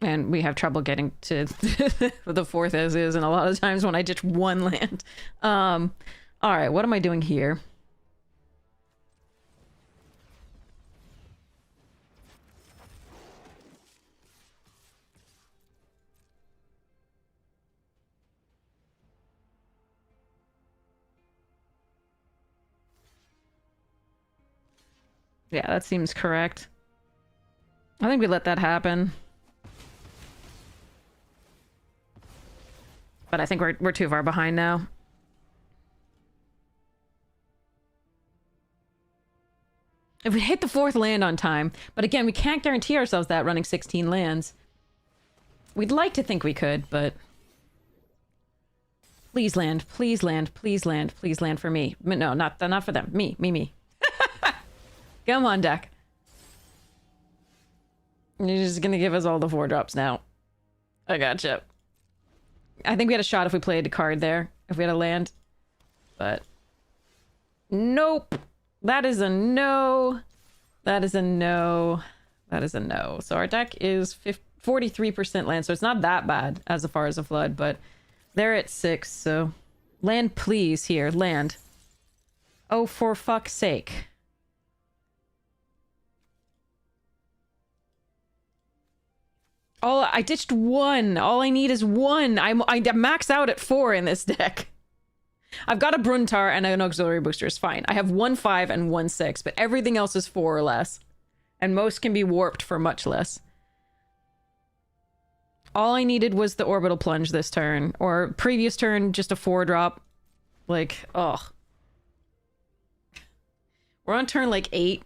And we have trouble getting to the 4th as is, and a lot of times when I ditch 1 land. Alright, what am I doing here? Yeah, that seems correct. I think we let that happen. But I think we're too far behind now. If we hit the 4th land on time, but again, we can't guarantee ourselves that running 16 lands. We'd like to think we could, but... Please land, please land, please land, please land for me. No, not for them. Me. Come on, deck. You're just gonna give us all the 4-drops now. I gotcha. I think we had a shot if we played a card there. If we had a land. But... Nope. That is a no. That is a no. That is a no. So our deck is 43% land, so it's not that bad as far as a flood, but they're at 6, so... Land, please, here. Land. Oh, for fuck's sake. I ditched one. All I need is one. I max out at 4 in this deck. I've got a Bruntar and an auxiliary booster. It's fine. I have 1/5 and 1/6, but everything else is 4 or less. And most can be warped for much less. All I needed was the orbital plunge this turn. Or previous turn, just a 4-drop. Like, ugh. We're on turn like 8,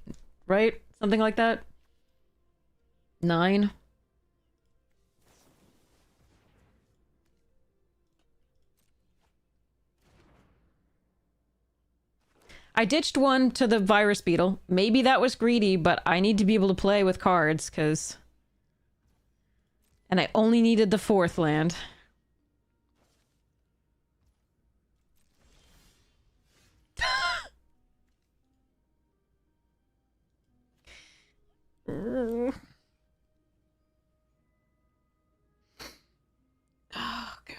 right? Something like that. 9. I ditched one to the virus beetle. Maybe that was greedy, but I need to be able to play with cards, because... And I only needed the 4th land. Oh, God.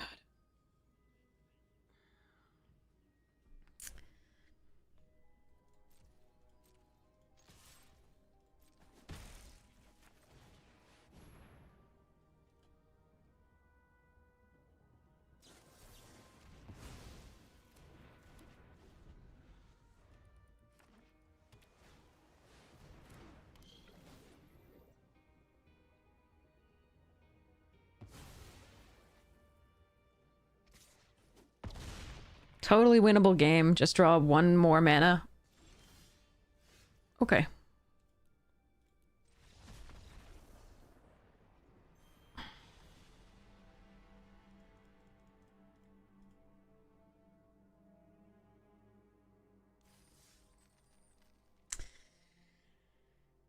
Totally winnable game. Just draw 1 more mana. Okay.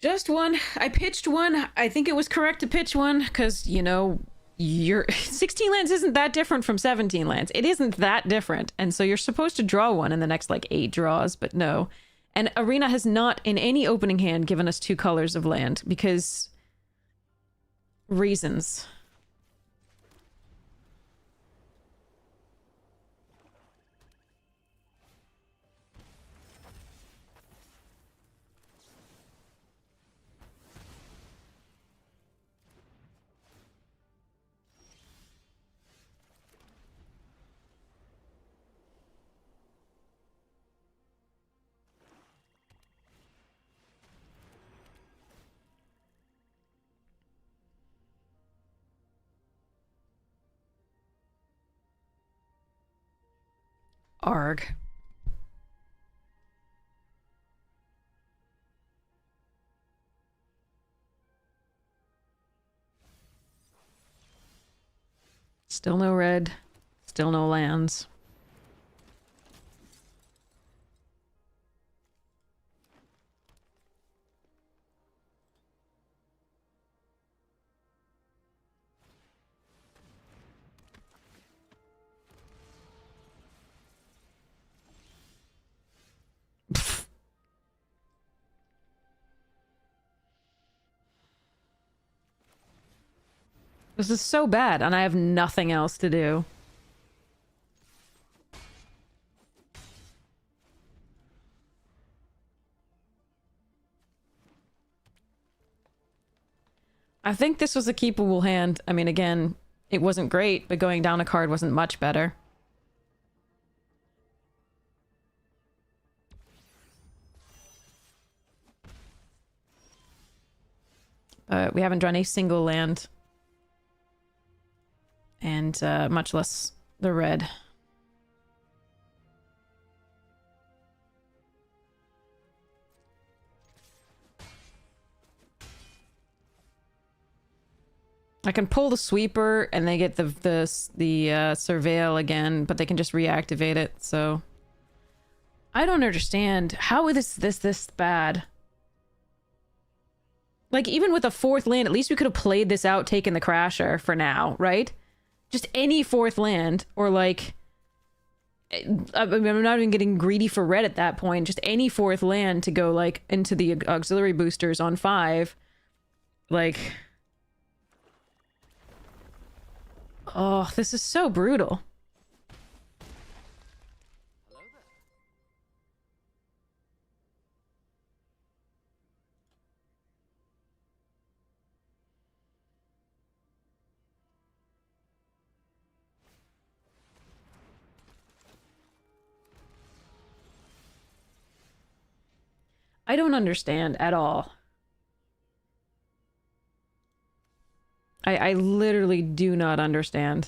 Just one. I pitched one. I think it was correct to pitch one, because, you know, your 16 lands isn't that different from 17 lands. It isn't that different. And so you're supposed to draw one in the next, like, 8 draws, but no. And Arena has not, in any opening hand, given us 2 colors of land, because... reasons. Arg. Still no red. Still no lands. This is so bad, and I have nothing else to do. I think this was a keepable hand. I mean, again, it wasn't great, but going down a card wasn't much better. We haven't drawn a single land. And much less the red. I can pull the sweeper and they get the surveil again, but they can just reactivate it. So I don't understand how is this bad. Like, even with a 4th land, at least we could have played this out, taken the Crasher for now, right? Just any 4th land, or like, I mean, I'm not even getting greedy for red at that point. Just any 4th land to go like into the auxiliary boosters on 5. Like, oh, this is so brutal. I don't understand at all. I literally do not understand.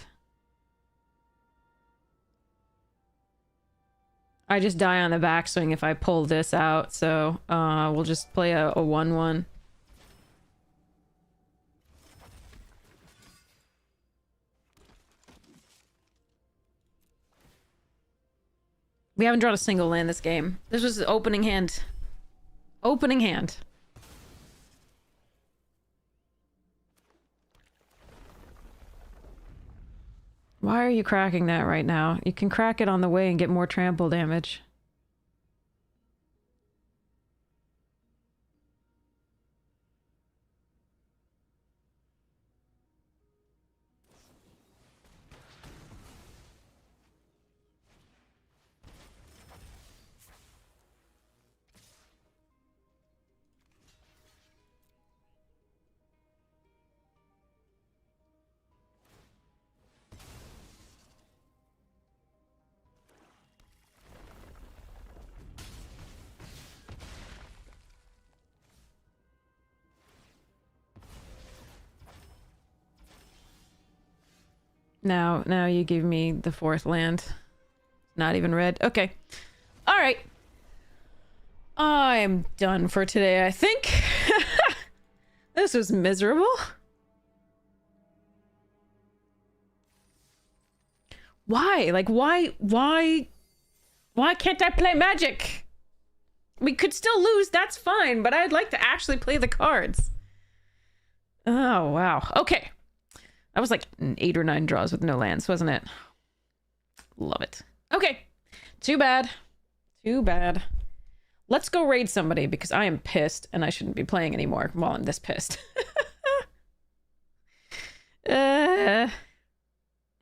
I just die on the backswing if I pull this out, so we'll just play a 1-1. We haven't drawn a single land this game. This was the opening hand. Opening hand. Why are you cracking that right now? You can crack it on the way and get more trample damage. Now you give me the 4th land. Not even red. Okay. All right. I'm done for today, I think. This was miserable. Why? Like, why can't I play Magic? We could still lose, that's fine, but I'd like to actually play the cards. Oh, wow. Okay. That was like 8 or 9 draws with no lands, wasn't it? Love it. Okay. Too bad. Too bad. Let's go raid somebody because I am pissed and I shouldn't be playing anymore while I'm this pissed. At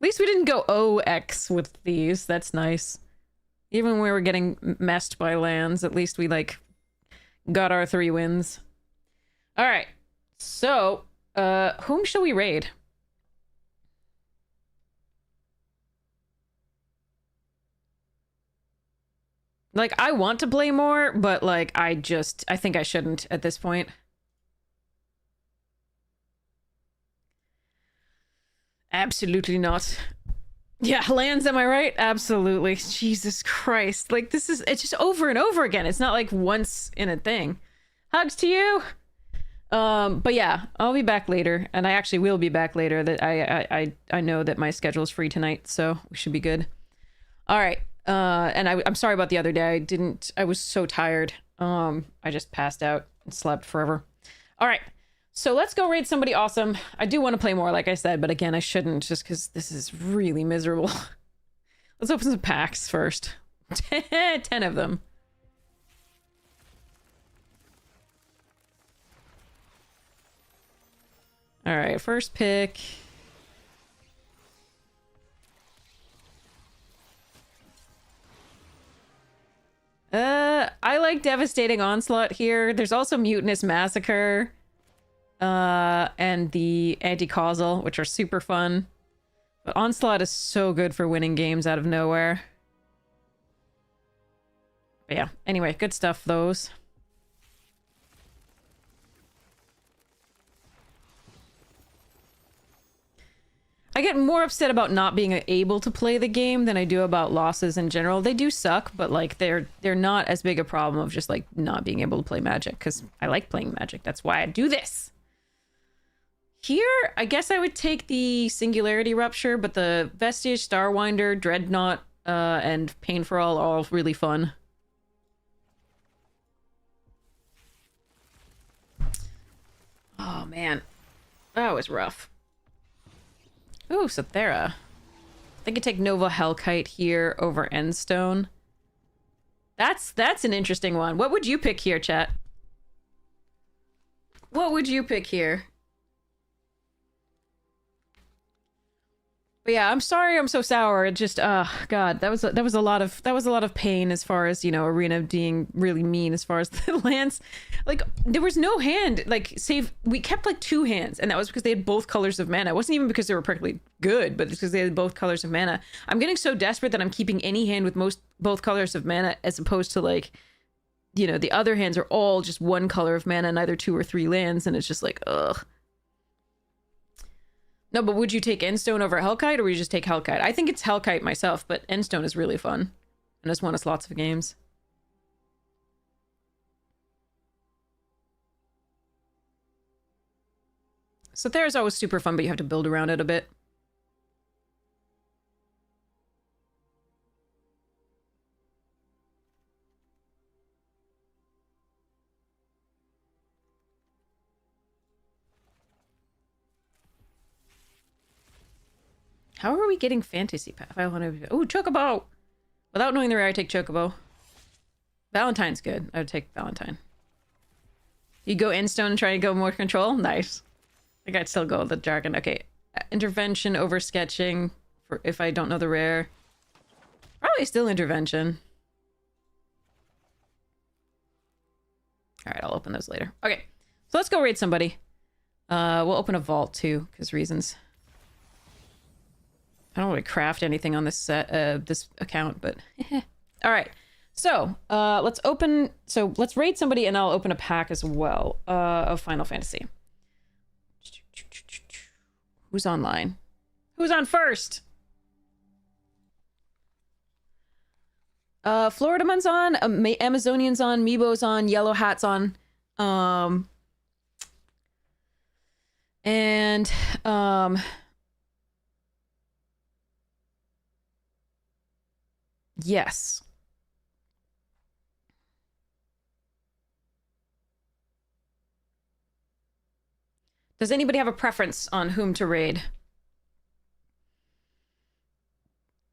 least we didn't go OX with these. That's nice. Even when we were getting messed by lands, at least we, like, got our 3 wins. All right. So, whom shall we raid? Like, I want to play more, but, like, I think I shouldn't at this point. Absolutely not. Yeah, lands, am I right? Absolutely. Jesus Christ. Like, it's just over and over again. It's not like once in a thing. Hugs to you! But yeah, I'll be back later, and I actually will be back later. That I know that my schedule is free tonight, so we should be good. All right. And I'm sorry about the other day. I was so tired. I just passed out and slept forever. All right. So let's go raid somebody awesome. I do want to play more, like I said, but again, I shouldn't just because this is really miserable. Let's open some packs first. 10 of them. All right, first pick. I like Devastating Onslaught here. There's also Mutinous Massacre. And the Anti-Causal, which are super fun. But Onslaught is so good for winning games out of nowhere. But yeah, anyway, good stuff, those. I get more upset about not being able to play the game than I do about losses in general. They do suck, but like they're not as big a problem of just like not being able to play Magic, because I like playing Magic. That's why I do this. Here, I guess I would take the Singularity Rupture, but the Vestige, Starwinder, Dreadnought, and Pain for All are all really fun. Oh man, that was rough. Ooh, Sathera. I think I take Nova Hellkite here over Endstone. That's an interesting one. What would you pick here, chat? What would you pick here? But yeah, I'm sorry I'm so sour. It just, God, that was a lot of pain as far as, you know, Arena being really mean as far as the lands. Like, there was no hand, like, save, we kept like 2 hands, and that was because they had both colors of mana. It wasn't even because they were perfectly good, but it's because they had both colors of mana. I'm getting so desperate that I'm keeping any hand with both colors of mana as opposed to like you know, the other hands are all just one color of mana, neither 2 or 3 lands, and it's just like, ugh. No, but would you take Endstone over Hellkite, or would you just take Hellkite? I think it's Hellkite myself, but Endstone is really fun. And it's won us lots of games. So Thera's always super fun, but you have to build around it a bit. How are we getting fantasy path? Oh, Chocobo! Without knowing the rare, I take Chocobo. Valentine's good. I would take Valentine. You go Endstone and try to go more control? Nice. I think I'd still go with the jargon. Okay. Intervention over sketching for if I don't know the rare. Probably still intervention. Alright, I'll open those later. Okay. So let's go raid somebody. We'll open a vault too, because reasons. I don't want to craft anything on this set, this account, but all right. So let's raid somebody, and I'll open a pack as well of Final Fantasy. Who's online? Who's on first? Floridaman's on, Amazonian's on, Meebo's on, Yellow Hat's on, yes. Does anybody have a preference on whom to raid?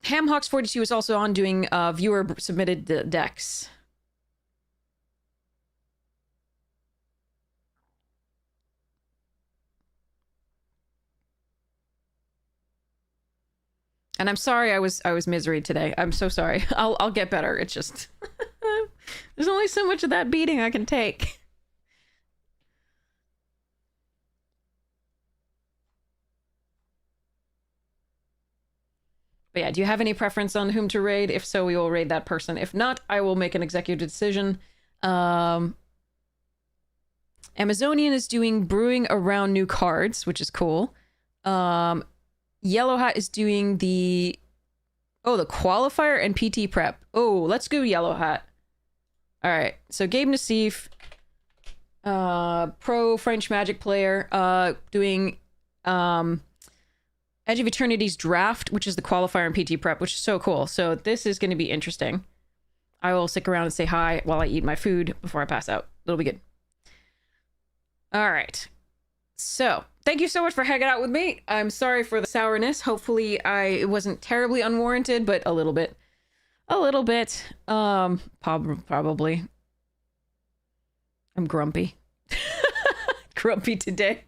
Hamhawks42 is also on doing viewer-submitted decks. And I'm sorry I was misery today. I'm so sorry. I'll get better. It's just there's only so much of that beating I can take. But yeah, do you have any preference on whom to raid? If so, we will raid that person. If not, I will make an executive decision. Amazonian is doing brewing around new cards, which is cool. Yellow Hat is doing the qualifier and PT prep. Oh, let's go Yellow Hat. All right, so Gabe Nassif, pro French Magic player, doing Edge of Eternities draft, which is the qualifier and PT prep, which is so cool. So this is going to be interesting. I will stick around and say hi while I eat my food before I pass out. It'll be good. All right. So thank you so much for hanging out with me. I'm sorry for the sourness. Hopefully it wasn't terribly unwarranted, but a little bit. Probably. I'm grumpy. Grumpy today.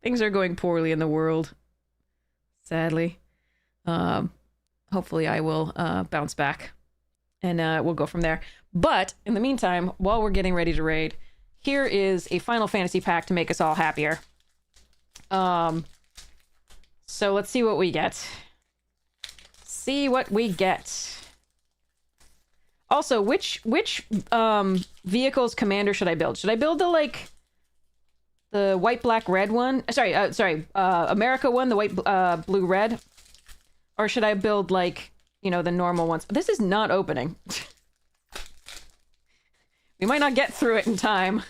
Things are going poorly in the world. Sadly. Hopefully I will bounce back. And we'll go from there. But in the meantime, while we're getting ready to raid, here is a Final Fantasy pack to make us all happier. So let's see what we get. Also, which vehicle's commander should I build? Should I build the white, black, red one? Sorry, America one, the white, blue, red? Or should I build the normal ones? This is not opening. We might not get through it in time.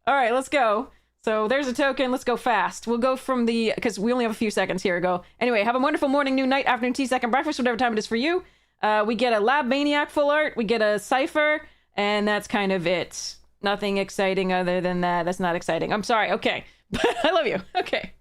All right, let's go. So there's a token. Let's go fast. We'll go from because we only have a few seconds here to go. Anyway, have a wonderful morning, noon, night, afternoon, tea, second breakfast, whatever time it is for you. We get a Lab Maniac full art. We get a Cypher. And that's kind of it. Nothing exciting other than that. That's not exciting. I'm sorry. Okay. But I love you. Okay.